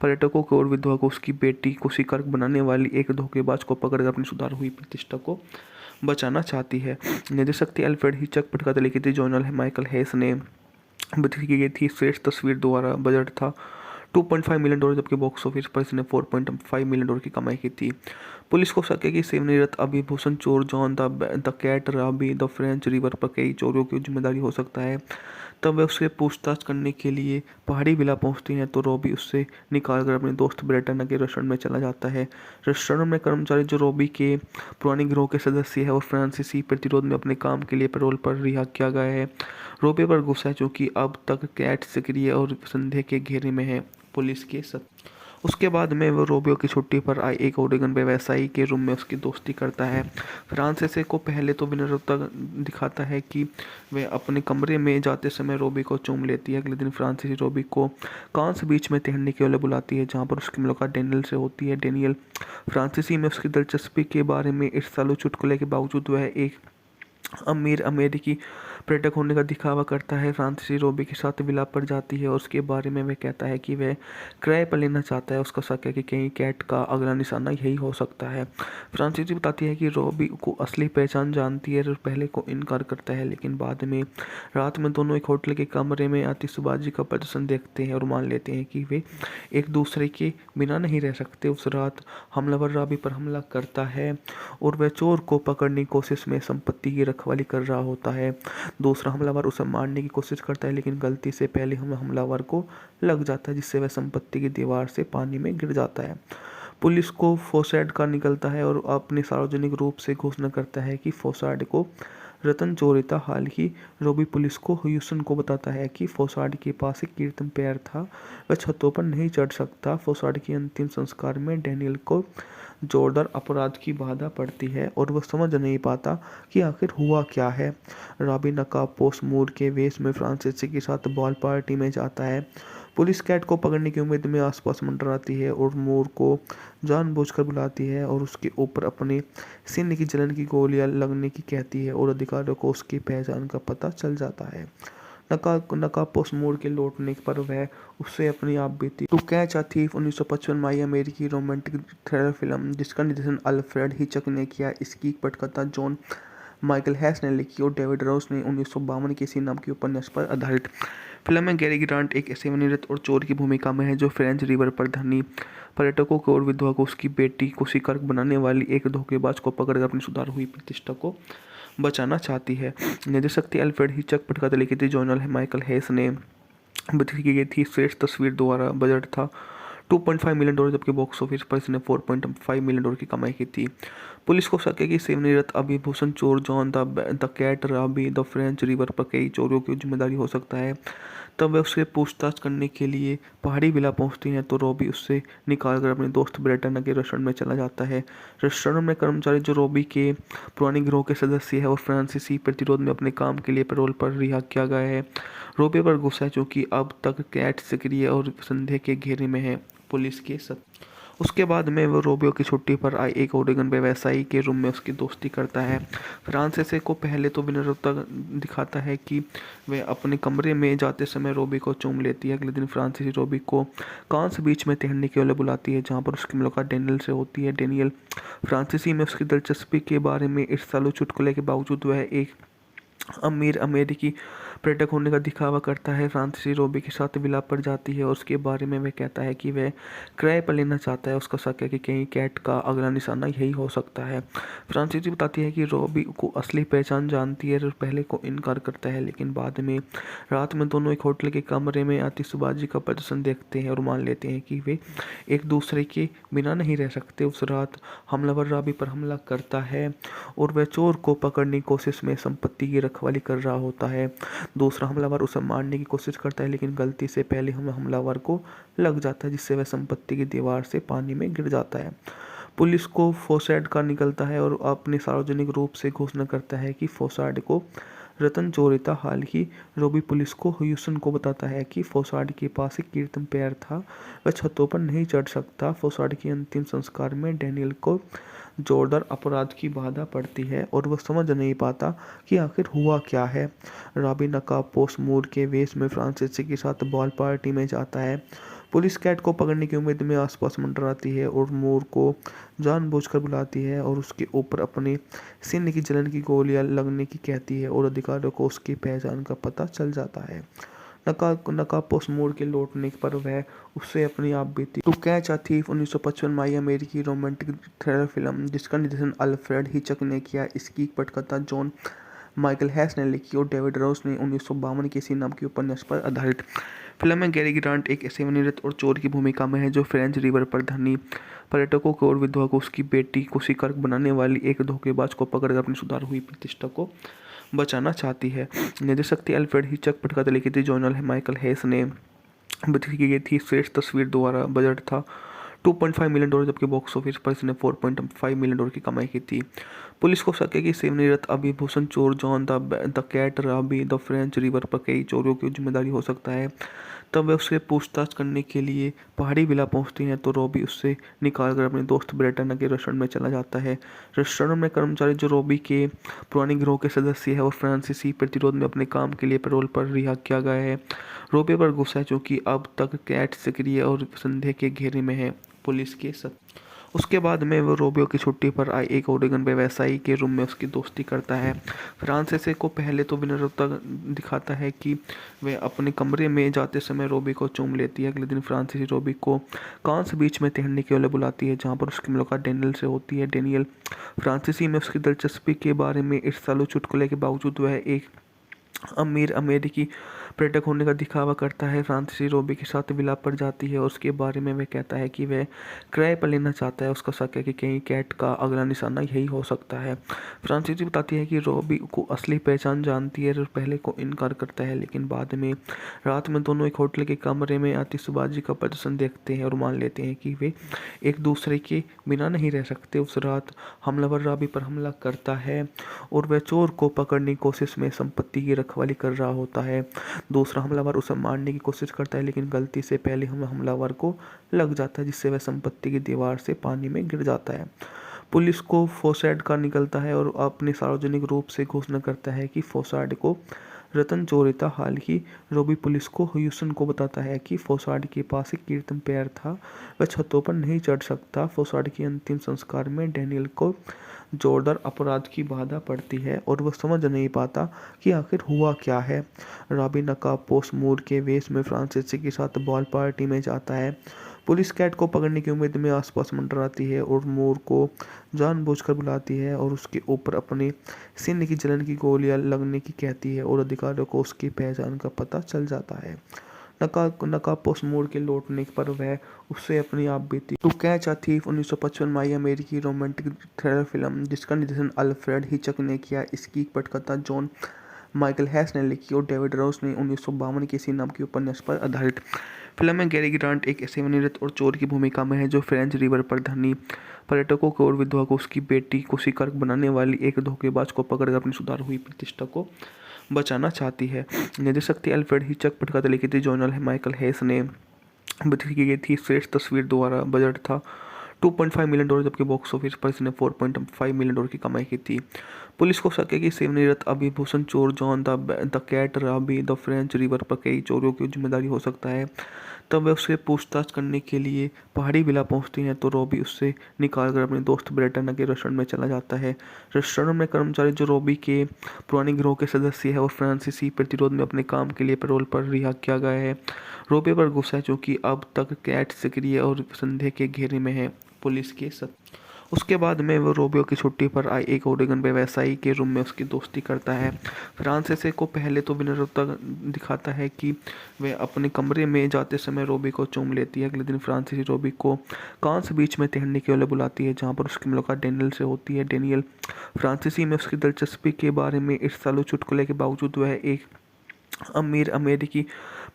पर्यटकों को और विधवा को उसकी बेटी को शिकार बनाने वाली एक धोखेबाज को पकड़कर अपनी सुधार हुई प्रतिष्ठा को बचाना चाहती है। निर्देशक थी अल्फ्रेड हिचक, पटकथा लिखी थी जॉन माइकल हैस ने, बिक्री की गई थी श्रेष्ठ तस्वीर द्वारा। बजट था $2.5 मिलियन, जबकि बॉक्स ऑफिस पर इसने $4.5 मिलियन की कमाई की थी। पुलिस को शक है कि सेवानिवृत्त अभिभूषण चोर John the Cat Robie the French Riviera पर कई चोरियों की जिम्मेदारी हो सकता है। तब वे उससे पूछताछ करने के लिए पहाड़ी विला पहुंचती हैं तो रॉबी उससे निकालकर अपने दोस्त ब्रेटन के रेस्टोरेंट में चला जाता है। रेस्टोरेंट में कर्मचारी जो रॉबी के पुराने गिरोह के सदस्य है और फ्रांसीसी प्रतिरोध में अपने काम के लिए पैरोल पर रिहा किया गया है। रॉबी पर गुस्सा है क्योंकि अब तक कैट सक्रिय और संदेह के घेरे में है। पुलिस के उसके बाद में वो रोबियो की छुट्टी पर आए एक ओरेगन व्यवसायी के रूम में उसकी दोस्ती करता है। फ्रांसीसी को पहले तो विनम्रता दिखाता है कि वह अपने कमरे में जाते समय रोबी को चूम लेती है। अगले दिन फ्रांसीसी रोबी को कांस बीच में तैरने के लिए बुलाती है जहां पर उसकी मुलाकात डेनियल से होती है। डेनियल फ्रांसीसी में उसकी दिलचस्पी के बारे में ईर्ष्यालु चुटकुले के बावजूद वह एक अमीर अमेरिकी पर्यटक होने का दिखावा करता है। फ्रांसीसी रोबी के साथ विलाप पर जाती है और उसके बारे में वह कहता है कि वह किराए पर लेना चाहता है। उसका शक है कि कहीं कैट का अगला निशाना यही हो सकता है। फ्रांसीसी बताती है कि रोबी को असली पहचान जानती है और पहले को इनकार करता है, लेकिन बाद में रात में दोनों एक होटल के कमरे में आतिशबाजी का प्रदर्शन देखते हैं और मान लेते हैं कि वे एक दूसरे के बिना नहीं रह सकते। उस रात हमलावर रॉबी पर हमला करता है और वह चोर को पकड़ने की कोशिश में संपत्ति की रखवाली कर रहा होता है। दूसरा हमलावर उसे मारने की कोशिश करता है, लेकिन गलती से पहले हमलावर को लग जाता है, जिससे वह संपत्ति की दीवार से पानी में गिर जाता है। पुलिस को फोसाड का निकलता है और अपने सार्वजनिक रूप से घोषणा करता है कि फोसाड को रतन चोरी था। हाल ही रोबी पुलिस को ह्यूस्टन को बताता है कि फोसाड के पास एक कीर्तन पैर था, वह छतों पर नहीं चढ़ सकता। फोसाड के अंतिम संस्कार में डैनियल को जोरदार अपराध की बाधा पड़ती है और वह समझ नहीं पाता कि आखिर हुआ क्या है। रॉबी नकाबपोश मूड के वेश में फ्रांसीसी के साथ बॉल पार्टी में जाता है। पुलिस कैट को पकड़ने की उम्मीद में आसपास मंडराती है और मूर को जानबूझकर बुलाती है और उसके ऊपर अपने सीने की जलन की गोलियां लगने की कहती है और अधिकारियों को उसकी पहचान का पता चल जाता है। नकाबपोश मूड के लौटने पर वह उससे अपनी आप बीती टू कैच अ थीफ 1955 माई अमेरिकी रोमांटिक थ्रिलर फिल्म जिसका निर्देशन अल्फ्रेड हिचक ने किया। इसकी पटकथा जॉन माइकल हैस ने लिखी और डेविड रोस ने 1952 के इसी नाम के उपन्यास पर आधारित। फिल्म में गैरी ग्रांट एक सेवानिवृत्त और चोर की भूमिका में है जो फ्रेंच रिवर पर धनी पर्यटकों को और विधवा को उसकी बेटी को शिकार बनाने वाली एक धोखेबाज को पकड़कर अपनी सुधार हुई प्रतिष्ठा को बचाना चाहती है। निर्देशक थी अल्फ्रेड हिचक, पटकथा लिखी थी जॉन माइकल हैस ने, बिक्री की गई थी श्रेष्ठ तस्वीर द्वारा। बजट था $2.5 मिलियन, जबकि बॉक्स ऑफिस पर इसने $4.5 मिलियन की कमाई की थी। पुलिस को शक है कि सेवानिवृत्त अभिभूषण चोर John the Cat Robie the French Riviera पर कई चोरियों की जिम्मेदारी हो सकता है। तब वे उससे पूछताछ करने के लिए पहाड़ी विला पहुंचती हैं तो रॉबी उससे निकालकर अपने दोस्त ब्रेटना के रेस्टोरेंट में चला जाता है। रेस्टोरेंट में कर्मचारी जो रॉबी के पुराने गिरोह के सदस्य है और फ्रांसीसी प्रतिरोध में अपने काम के लिए पैरोल पर रिहा किया गया है। रॉबी पर गुस्सा है क्योंकि अब तक कैट सक्रिय और संदेह के घेरे में है। पुलिस के उसके बाद में वो रोबियो की छुट्टी पर आई एक ओरेगन व्यवसायी के रूम में उसकी दोस्ती करता है। फ्रांसीसी को पहले तो विनम्रता दिखाता है कि वह अपने कमरे में जाते समय रोबी को चूम लेती है। अगले दिन फ्रांसीसी रोबी को कांस बीच में तैरने के लिए बुलाती है, जहां पर उसकी मुलाकात डेनियल से होती है। डेनियल फ्रांसीसी में उसकी दिलचस्पी के बारे में ईर्ष्यालु चुटकुले के बावजूद वह एक अमीर अमेरिकी पर्यटक होने का दिखावा करता है। फ्रांसीसी रोबी के साथ विलाप पर जाती है और उसके बारे में वह कहता है कि वह किराए पर लेना चाहता है। उसका शक है कि कहीं कैट का अगला निशाना यही हो सकता है। फ्रांसीसी बताती है कि रोबी को असली पहचान जानती है और पहले को इनकार करता है, लेकिन बाद में रात में दोनों एक होटल के कमरे में आतिशबाजी का प्रदर्शन देखते हैं और मान लेते हैं कि वे एक दूसरे के बिना नहीं रह सकते। उस रात हमलावर रॉबी पर हमला करता है और वह चोर को पकड़ने की कोशिश में संपत्ति की रखवाली कर रहा होता है। दूसरा हमलावर उसे मारने की कोशिश करता है, लेकिन गलती से पहले हमलावर को लग जाता है, जिससे वह संपत्ति की दीवार से पानी में गिर जाता है। पुलिस को फोसाड का निकलता है और अपने सार्वजनिक रूप से घोषणा करता है कि फोसाड को रतन चोरी था। हाल ही रोबी पुलिस को ह्यूस्टन को बताता है कि फोसाड के पास एक कीर्तन पैर था, वह छतों पर नहीं चढ़ सकता। फोसाड के अंतिम संस्कार में डैनियल को जोरदार अपराध की बाधा पड़ती है और वह समझ नहीं पाता कि आखिर हुआ क्या है। रॉबी नकाबपोश मूड के वेश में फ्रांसीसी के साथ बॉल पार्टी में जाता है। पुलिस कैट को पकड़ने की उम्मीद में आसपास मंडराती है और मूर को जानबूझकर बुलाती है और उसके ऊपर अपने सीने की जलन की गोलियां लगने की कहती है और अधिकारियों को उसकी पहचान का पता चल जाता है। नकाबपोश मूड के लौटने पर वह उससे अपनी आप बीती टू कैच अ थीफ 1955 माई अमेरिकी रोमांटिक थ्रिलर फिल्म जिसका निर्देशन अल्फ्रेड हिचक ने किया। इसकी पटकथा जॉन माइकल हैस ने लिखी और डेविड रोस ने 1952 के इसी नाम के उपन्यास पर आधारित। फिल्म में गैरी ग्रांट एक सेवानिवृत्त और चोर की भूमिका में है जो फ्रेंच रिवर पर धनी पर्यटकों को और विधवा को उसकी बेटी को शिकार बनाने वाली एक धोखेबाज को पकड़कर अपनी सुधार हुई प्रतिष्ठा को बचाना चाहती है। निर्देशक थी अल्फ्रेड हिचक, पटकथा लिखी थी जॉन माइकल हैस ने, बिक्री की गई थी श्रेष्ठ तस्वीर द्वारा। बजट था $2.5 मिलियन, जबकि बॉक्स ऑफिस पर इसने $4.5 मिलियन की कमाई की थी। पुलिस को शक है कि सेवानिवृत्त अभिभूषण चोर John the Cat Robie the French Riviera पर कई चोरियों की जिम्मेदारी हो सकता है। तब वे उससे पूछताछ करने के लिए पहाड़ी विला पहुंचती हैं तो रॉबी उससे निकालकर अपने दोस्त ब्रेटना के रेस्टोरेंट में चला जाता है। रेस्टोरेंट में कर्मचारी जो रॉबी के पुराने गिरोह के सदस्य है और फ्रांसीसी प्रतिरोध में अपने काम के लिए पैरोल पर रिहा किया गया है। रॉबी पर गुस्सा है क्योंकि अब तक कैट सक्रिय और संदेह के घेरे में है। पुलिस के उसके बाद में वो रोबियो की छुट्टी पर आए एक ओरेगन व्यवसायी के रूम में उसकी दोस्ती करता है। फ्रांसीसी को पहले तो विनम्रता दिखाता है कि वह अपने कमरे में जाते समय रोबी को चूम लेती है। अगले दिन फ्रांसीसी रोबी को कांस बीच में तैरने के लिए बुलाती है जहाँ पर उसकी मुलाकात डेनियल से होती है। डेनियल फ्रांसीसी में उसकी दिलचस्पी के बारे में ईर्ष्यालु चुटकुले के बावजूद वह एक अमीर अमेरिकी पर्यटक होने का दिखावा करता है। फ्रांसीसी रोबी के साथ विला पर जाती है और उसके बारे में वह कहता है कि वह किराए पर लेना चाहता है। उसका शक है कि कहीं कैट का अगला निशाना यही हो सकता है। फ्रांसीसी बताती है कि रोबी को असली पहचान जानती है और पहले को इनकार करता है, लेकिन बाद में रात में दोनों एक होटल के कमरे में आतिशबाजी का प्रदर्शन देखते हैं और मान लेते हैं कि वे एक दूसरे के बिना नहीं रह सकते। उस रात हमलावर रॉबी पर हमला करता है और वह चोर को पकड़ने की कोशिश में संपत्ति की रखवाली कर रहा होता है। दूसरा हमलावर उसे मारने की कोशिश करता है, लेकिन गलती से पहले हमलावर को लग जाता है, जिससे वह संपत्ति की दीवार से पानी में गिर जाता है। पुलिस को फोसाड का निकलता है और अपने सार्वजनिक रूप से घोषणा करता है कि फोसाड को रतन चोरी था। हाल ही रोबी पुलिस को ह्यूस्टन को बताता है कि फोसाड के पास एक कीर्तन पैर था, वह छतों पर नहीं चढ़ सकता। फोसाड के अंतिम संस्कार में डेनियल को जोरदार अपराध की बाधा पड़ती है और वह समझ नहीं पाता कि आखिर हुआ क्या है। रॉबी नकाबपोश मूड के वेश में फ्रांसीसी के साथ बॉल पार्टी में जाता है। पुलिस कैट को पकड़ने की उम्मीद में आसपास मंडराती है और मूर को जानबूझकर बुलाती है और उसके ऊपर अपने सीने की जलन की गोलियां लगने की कहती है और अधिकारियों को उसकी पहचान का पता चल जाता है। नकाबपोश मूड के लौटने पर वह उससे अपनी आप बीती टू कैच अ थीफ 1955 में आई अमेरिकी रोमांटिक थ्रिलर फिल्म जिसका निर्देशन अल्फ्रेड हिचक ने किया। इसकी पटकथा जॉन माइकल हैस ने लिखी और डेविड रोस ने 1952 के इसी नाम के उपन्यास पर आधारित। फिल्म में गैरी ग्रांट एक सेवानिवृत्त और चोर की भूमिका में है जो फ्रेंच रिवर पर धनी पर्यटकों को और विधवा को उसकी बेटी को शिकार बनाने वाली एक धोखेबाज को पकड़कर अपनी सुधार हुई प्रतिष्ठा को बचाना चाहती है। निर्देशक थे अल्फ्रेड हिचक, पटकथा लिखी थी जॉन माइकल हैस ने, की गई थी श्रेष्ठ तस्वीर द्वारा। बजट था $2.5 मिलियन, जबकि बॉक्स ऑफिस पर इसने $4.5 मिलियन की कमाई की थी। पुलिस को शक है कि सेवानिवृत्त अभिभूषण चोर John the Cat Robie the French Riviera पर कई चोरियों की जिम्मेदारी हो सकता है। तब वे उससे पूछताछ करने के लिए पहाड़ी विला पहुंचती हैं तो रॉबी उससे निकालकर अपने दोस्त ब्रेटना के रेस्टोरेंट में चला जाता है। रेस्टोरेंट में कर्मचारी जो रॉबी के पुराने गिरोह के सदस्य है और फ्रांसीसी प्रतिरोध में अपने काम के लिए पैरोल पर रिहा किया गया है। रॉबी पर गुस्सा है क्योंकि अब तक कैट सक्रिय और संदेह के घेरे में है। पुलिस के उसके बाद में वो रोबियो की छुट्टी पर आए एक ओरेगन व्यवसायी के रूम में उसकी दोस्ती करता है। फ्रांसीसी को पहले तो विनम्रता दिखाता है कि वह अपने कमरे में जाते समय रोबी को चूम लेती है। अगले दिन फ्रांसीसी रोबी को कांस बीच में तैरने के लिए बुलाती है जहाँ पर उसकी मुलाकात डेनियल से होती है। डेनियल फ्रांसीसी में उसकी दिलचस्पी के बारे में ईर्ष्यालु चुटकुले के बावजूद वह एक अमीर अमेरिकी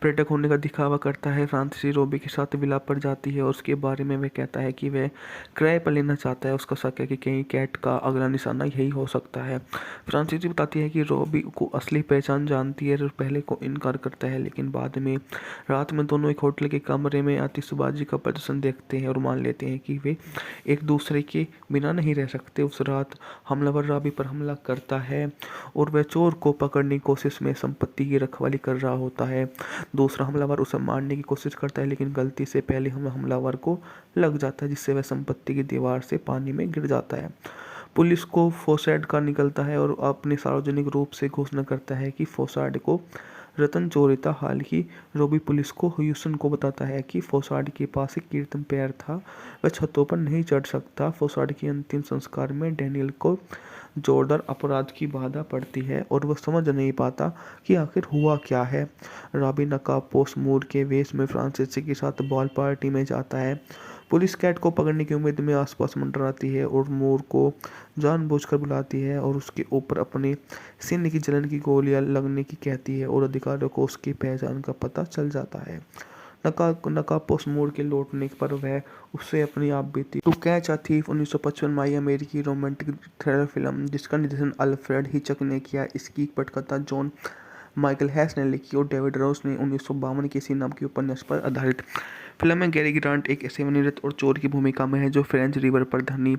पर्यटक होने का दिखावा करता है। फ्रांसीसी रोबी के साथ विला पर जाती है और उसके बारे में वह कहता है कि वह किराए पर लेना चाहता है। उसका शक है कि कहीं कैट का अगला निशाना यही हो सकता है। फ्रांसीसी बताती है कि रोबी को असली पहचान जानती है और पहले को इनकार करता है, लेकिन बाद में रात में दोनों एक होटल के कमरे में आतिशबाजी का प्रदर्शन देखते हैं और मान लेते हैं कि वे एक दूसरे के बिना नहीं रह सकते। उस रात हमलावर रॉबी पर हमला करता है और वह चोर को पकड़ने की कोशिश में संपत्ति की रखवाली कर रहा होता है। दूसरा हमलावर उसे मारने की कोशिश करता है, लेकिन गलती से पहले हमलावर को लग जाता है, जिससे वह संपत्ति की दीवार से पानी में गिर जाता है। पुलिस को फोसाड का निकलता है और अपने सार्वजनिक रूप से घोषणा करता है कि फोसाड को रतन चोरी था। हाल ही रोबी पुलिस को ह्यूस्टन को बताता है कि फोसाड के पास एक कीर्तन पैर था, वह छतों पर नहीं चढ़ सकता। फोसाड के अंतिम संस्कार में डेनियल को जोरदार अपराध की बाधा पड़ती है और वह समझ नहीं पाता कि आखिर हुआ क्या है। रॉबी नकाबपोश मूड के वेश में फ्रांसीसी के साथ बॉल पार्टी में जाता है। पुलिस कैट को पकड़ने की उम्मीद में आसपास मंडराती है और मूर को जानबूझकर बुलाती है और उसके ऊपर अपने सीने की जलन की गोलियां लगने की कहती है और अधिकारियों को उसकी पहचान का पता चल जाता है। नकाबपोश मूड के लौटने पर वह उससे अपनी आप बीती टू कैच अ थीफ 1955 में आई अमेरिकी रोमांटिक थ्रिलर फिल्म जिसका निर्देशन अल्फ्रेड हिचक ने किया। इसकी पटकथा जॉन माइकल हैस ने लिखी और डेविड रोस ने 1952 के इसी नाम के उपन्यास पर आधारित फिल्म में गैरी ग्रांट एक सेवानिवृत्त और चोर की भूमिका में है जो फ्रेंच रिवर पर धनी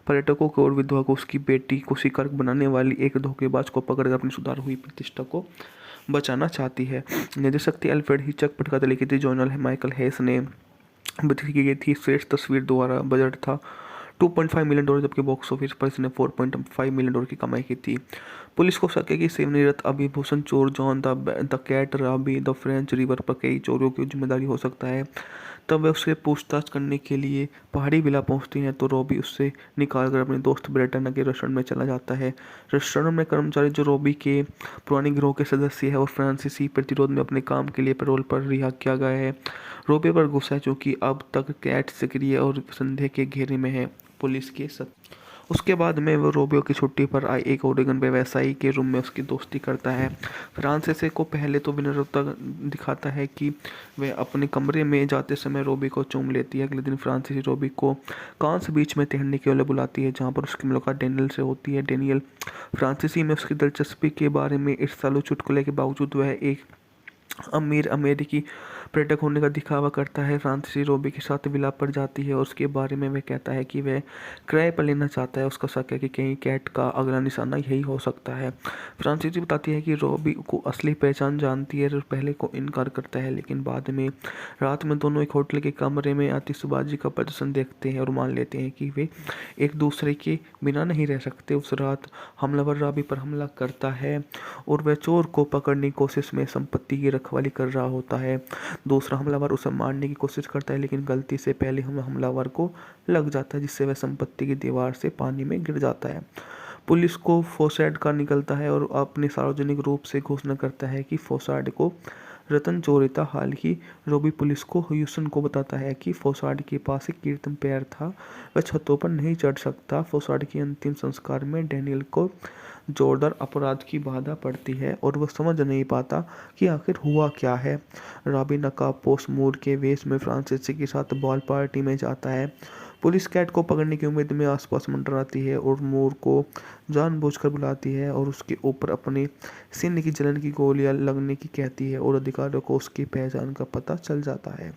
पर्यटकों को और विधवा को उसकी बेटी को शिकार बनाने वाली एक धोखेबाज को पकड़कर अपनी सुधार हुई प्रतिष्ठा को बचाना चाहती है। निर्देशक थे अल्फ्रेड हिचक, पटकथा लिखी थी जॉन माइकल हैस ने, बिक्री की गई थी श्रेष्ठ तस्वीर द्वारा। बजट था $2.5 मिलियन, जबकि बॉक्स ऑफिस पर इसने $4.5 मिलियन की कमाई की थी। पुलिस को शक है कि सेवानिवृत्त अभिभूषण चोर John the Cat Robie the French Riviera पर कई चोरियों की जिम्मेदारी हो सकता है। तब वह उससे पूछताछ करने के लिए पहाड़ी विला पहुंचती हैं तो रॉबी उससे निकालकर अपने दोस्त ब्रेटना के रेस्टोरेंट में चला जाता है। रेस्टोरेंट में कर्मचारी जो रॉबी के पुराने गिरोह के सदस्य है और फ्रांसीसी प्रतिरोध में अपने काम के लिए पैरोल पर रिहा किया गया है। रॉबी पर गुस्सा है क्योंकि अब तक कैट सक्रिय और संदेह के घेरे में है। पुलिस के उसके बाद में वो रोबियो की छुट्टी पर आए एक ओरेगन व्यवसायी के रूम में उसकी दोस्ती करता है। फ्रांसीसी को पहले तो विनम्रता दिखाता है कि वह अपने कमरे में जाते समय रोबी को चूम लेती है। अगले दिन फ्रांसीसी रोबी को कांस बीच में तैरने के लिए बुलाती है, जहां पर उसकी मुलाकात डेनियल से होती है। डेनियल फ्रांसीसी में उसकी दिलचस्पी के बारे में ईर्ष्यालु चुटकुले के बावजूद वह एक अमीर अमेरिकी पर्यटक होने का दिखावा करता है। फ्रांसीसी रोबी के साथ विलाप पर जाती है और उसके बारे में वह कहता है कि वह किराए पर लेना चाहता है। उसका शक है कि कहीं कैट का अगला निशाना यही हो सकता है। फ्रांसीसी बताती है कि रोबी को असली पहचान जानती है और पहले को इनकार करता है, लेकिन बाद में रात में दोनों एक होटल के कमरे में आतिशबाजी का प्रदर्शन देखते हैं और मान लेते हैं कि वे एक दूसरे के बिना नहीं रह सकते। उस रात हमलावर रॉबी पर हमला करता है और वह चोर को पकड़ने की कोशिश में संपत्ति की रखवाली कर रहा होता है। दूसरा हमलावर उसे मारने की कोशिश करता है, लेकिन गलती से पहले हमलावर को लग जाता है, जिससे वह संपत्ति की दीवार से पानी में गिर जाता है। पुलिस को फोसार्ड का निकलता है और अपने सार्वजनिक रूप से घोषणा करता है कि फोसार्ड को रतन चोरी था। हाल ही रोबी पुलिस को ह्यूसन को बताता है कि फोसार्ड के पास एक कीर्तन पैर था, वह छतों पर नहीं चढ़ सकता। फोसार्ड के अंतिम संस्कार में डेनियल को जोरदार अपराध की बाधा पड़ती है और वह समझ नहीं पाता कि आखिर हुआ क्या है। रॉबी नकाबपोश मूर के वेश में फ्रांसीसी के साथ बॉल पार्टी में जाता है। पुलिस कैट को पकड़ने की उम्मीद में आसपास मंडराती है और मूर को जानबूझकर बुलाती है और उसके ऊपर अपने सीने की जलन की गोलियां लगने की कहती है और अधिकारियों को उसकी पहचान का पता चल जाता है।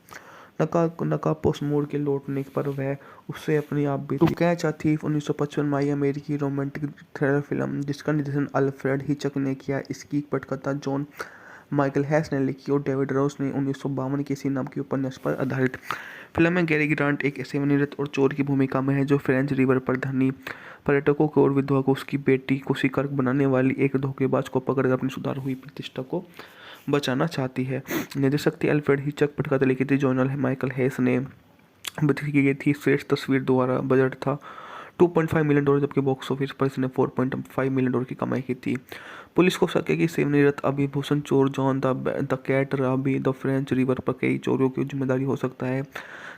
नकाबपोश मूर के लौटने पर वह उससे अपनी आप भी टू कैच अ थीफ 1955 में अमेरिकी रोमांटिक थ्रिलर फिल्म जिसका निर्देशन अल्फ्रेड हिचक ने किया। इसकी पटकथा जॉन माइकल हैस ने लिखी और डेविड रोस ने 1952 के इसी नाम के उपन्यास पर आधारित फिल्म में गैरी ग्रांट एक सेवानिवृत्त और चोर की भूमिका में है जो फ्रेंच रिवर पर धनी पर्यटकों को और विधवा को उसकी बेटी को शिकार बनाने वाली एक धोखेबाज को पकड़कर अपनी सुधार हुई प्रतिष्ठा को बचाना चाहती है। निर्देशक थे अल्फ्रेड हिचक, पटकथा लिखी थी जॉन माइकल हैस ने, बिक्री की गई थी श्रेष्ठ तस्वीर द्वारा। बजट था $2.5 मिलियन, जबकि बॉक्स ऑफिस पर इसने $4.5 मिलियन की कमाई की थी। पुलिस को शक है कि सेवानिवृत्त अभिभूषण चोर John the Cat Robie the French Riviera पर कई चोरियों की जिम्मेदारी हो सकता है।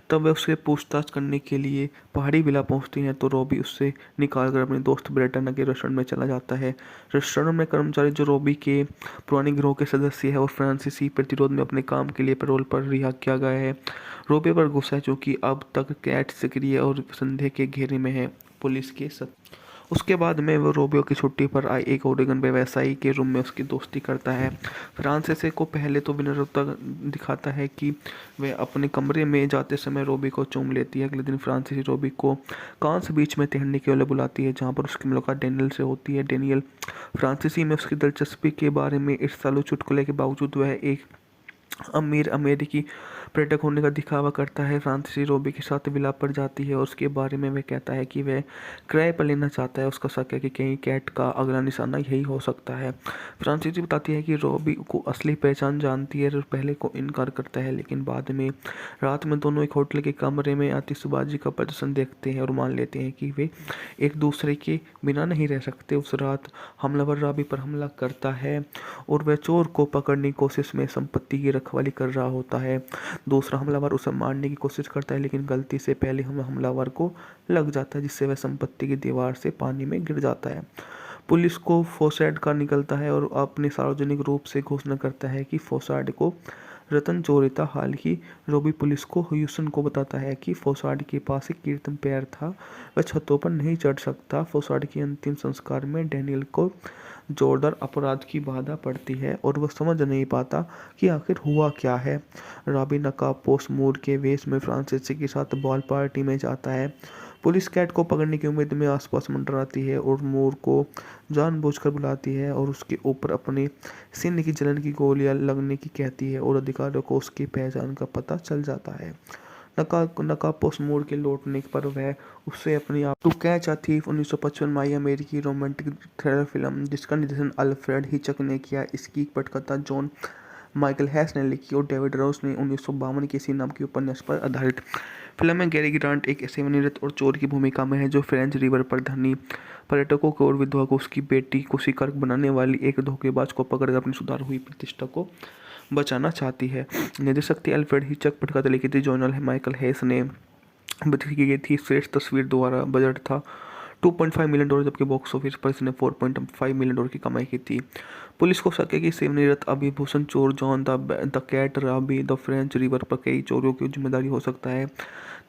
तब वह उससे पूछताछ करने के लिए पहाड़ी विला पहुंचती हैं तो रॉबी उससे निकालकर अपने दोस्त ब्रेटना के रेस्टोरेंट में चला जाता है। रेस्टोरेंट में कर्मचारी जो रॉबी के पुराने गिरोह के सदस्य है और फ्रांसीसी प्रतिरोध में अपने काम के लिए पैरोल पर रिहा किया गया है। रॉबी पर गुस्सा है क्योंकि अब तक कैट सक्रिय और संदेह के घेरे में है। पुलिस के उसके बाद में वो रोबियो की छुट्टी पर आए एक ओरेगन व्यवसायी के रूम में उसकी दोस्ती करता है। फ्रांसीसी को पहले तो विनम्रता दिखाता है कि वह अपने कमरे में जाते समय रोबी को चूम लेती है। अगले दिन फ्रांसीसी रोबी को कांस बीच में तैरने के लिए बुलाती है, जहां पर उसकी मुलाकात डेनियल से होती है। डेनियल फ्रांसीसी में उसकी दिलचस्पी के बारे में ईर्ष्यालु चुटकुले के बावजूद वह एक अमीर अमेरिकी पर्यटक होने का दिखावा करता है। फ्रांसीसी रोबी के साथ विलाप पर जाती है और उसके बारे में वह कहता है कि वह किराए पर लेना चाहता है। उसका शक है कि कहीं कैट का अगला निशाना यही हो सकता है। फ्रांसीसी बताती है कि रोबी को असली पहचान जानती है और पहले को इनकार करता है, लेकिन बाद में रात में दोनों एक होटल के कमरे में आतिशबाजी का प्रदर्शन देखते हैं और मान लेते हैं कि वे एक दूसरे के बिना नहीं रह सकते। उस रात हमलावर रॉबी पर हमला करता है और वह चोर को पकड़ने की कोशिश में संपत्ति की रखवाली कर रहा होता है। दूसरा हमलावर उसे मारने की कोशिश करता है, लेकिन गलती से पहले हमलावर को लग जाता है, जिससे वह संपत्ति की दीवार से पानी में गिर जाता है। पुलिस को फोसार्ड का निकलता है और अपने सार्वजनिक रूप से घोषणा करता है कि फोसार्ड को रतन जोरेता हाल ही रोबी पुलिस को ह्यूस्टन को बताता है कि फोसाड के पास एक कीर्तन पैर था, वह छतों पर नहीं चढ़ सकता। फोसाड के अंतिम संस्कार में डैनियल को जोरदार अपराध की बाधा पड़ती है और वह समझ नहीं पाता कि आखिर हुआ क्या है। रॉबी नकाबपोश मूड के वेश में फ्रांसीसी के साथ बॉल पार्टी में जाता है। पुलिस कैट को पकड़ने की उम्मीद में आसपास मंडराती है और मूर को जानबूझकर बुलाती है और उसके ऊपर अपने सीने की जलन की गोलियां लगने की कहती है और अधिकारियों को उसकी पहचान का पता चल जाता है। नकाबपोश मूड के लौटने पर वह उससे अपनी आप टू कैच अ थीफ 1955 माई अमेरिकी रोमांटिक थ्रिलर फिल्म जिसका निर्देशन अल्फ्रेड हिचक ने किया। इसकी पटकथा जॉन माइकल हैस ने लिखी और डेविड रोस ने 1952 के इसी नाम के उपन्यास पर आधारित। फिल्म में गैरी ग्रांट एक सेवानिवृत्त और चोर की भूमिका में है जो फ्रेंच रिवर पर धनी पर्यटकों को और विधवा को उसकी बेटी को शिकार बनाने वाली एक धोखेबाज को पकड़कर अपनी सुधार हुई प्रतिष्ठा को बचाना चाहती है। निर्देशक थे अल्फ्रेड हिचक, पटकथा लिखी थी जॉन माइकल हैस ने, की गई थी श्रेष्ठ तस्वीर द्वारा। बजट था $2.5 मिलियन, जबकि बॉक्स ऑफिस पर इसने $4.5 मिलियन की कमाई की थी। पुलिस को शक है कि सेवानिवृत्त अभिभूषण चोर John the Cat Robie the French Riviera पर कई चोरियों की जिम्मेदारी हो सकता है।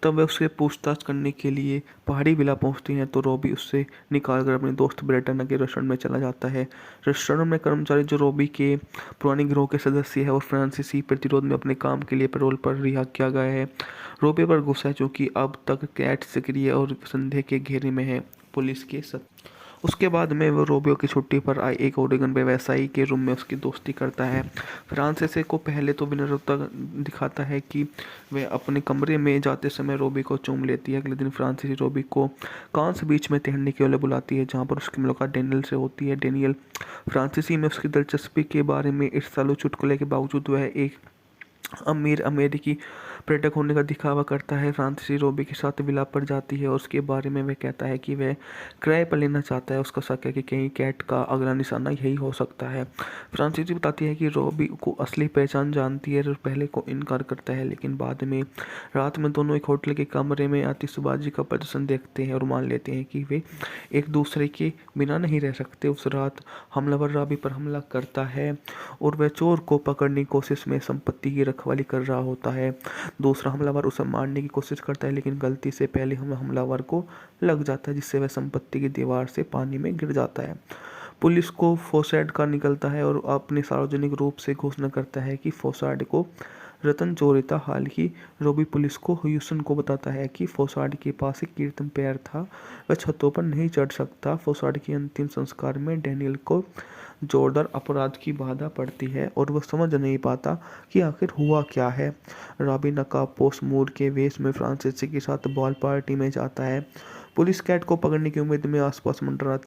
तब वह उससे पूछताछ करने के लिए पहाड़ी विला पहुंचती हैं तो रॉबी उससे निकालकर अपने दोस्त ब्रेटन के रेस्टोरेंट में चला जाता है। रेस्टोरेंट में कर्मचारी जो रॉबी के पुराने गिरोह के सदस्य है और फ्रांसीसी प्रतिरोध में अपने काम के लिए पैरोल पर रिहा किया गया है। रॉबी पर गुस्सा है क्योंकि अब तक कैट सक्रिय और संदेह के घेरे में है। पुलिस के उसके बाद में वो रोबियो की छुट्टी पर आए एक ओरेगन व्यवसायी के रूम में उसकी दोस्ती करता है। फ्रांसीसी को पहले तो विनम्रता दिखाता है कि वह अपने कमरे में जाते समय रोबी को चूम लेती है। अगले दिन फ्रांसीसी रोबी को कांस बीच में तैरने के लिए बुलाती है जहां पर उसकी मुलाकात डेनियल से होती है। डेनियल फ्रांसीसी में उसकी दिलचस्पी के बारे में ईर्ष्यालु चुटकुले के बावजूद वह एक अमीर अमेरिकी पर्यटक होने का दिखावा करता है। फ्रांसीसी रोबी के साथ विला पर जाती है और उसके बारे में वह कहता है कि वह किराए पर लेना चाहता है। उसका शक है कि कहीं कैट का अगला निशाना यही हो सकता है। फ्रांसीसी बताती है कि रोबी को असली पहचान जानती है और पहले को इनकार करता है, लेकिन बाद में रात में दोनों एक होटल के कमरे में आतिशबाजी का प्रदर्शन देखते हैं और मान लेते हैं कि वे एक दूसरे के बिना नहीं रह सकते। उस रात हमलावर रॉबी पर हमला करता है और वह चोर को पकड़ने की कोशिश में संपत्ति की रखवाली कर रहा होता है। दूसरा हमलावर उसे मारने की कोशिश करता है, लेकिन गलती से पहले हमलावर को लग जाता है जिससे वह संपत्ति की दीवार से पानी में गिर जाता है। पुलिस को फोसाड का निकलता है और अपने सार्वजनिक रूप से घोषणा करता है कि फोसाड को रतन जोरेता हाल ही रोबी पुलिस को ह्यूस्टन को बताता है कि फोसाड के पास एक कीर्तन पैर था, वह छतों पर नहीं चढ़ सकता। फोसाड के अंतिम संस्कार में डैनियल को जोरदार अपराध की बाधा पड़ती है और वह समझ नहीं पाता कि आखिर हुआ क्या है। रॉबी नकाबपोश मूड के वेश में फ्रांसीसी के साथ बॉल पार्टी में जाता है। पुलिस कैट को पकड़ने की उम्मीद में आसपास मंडराती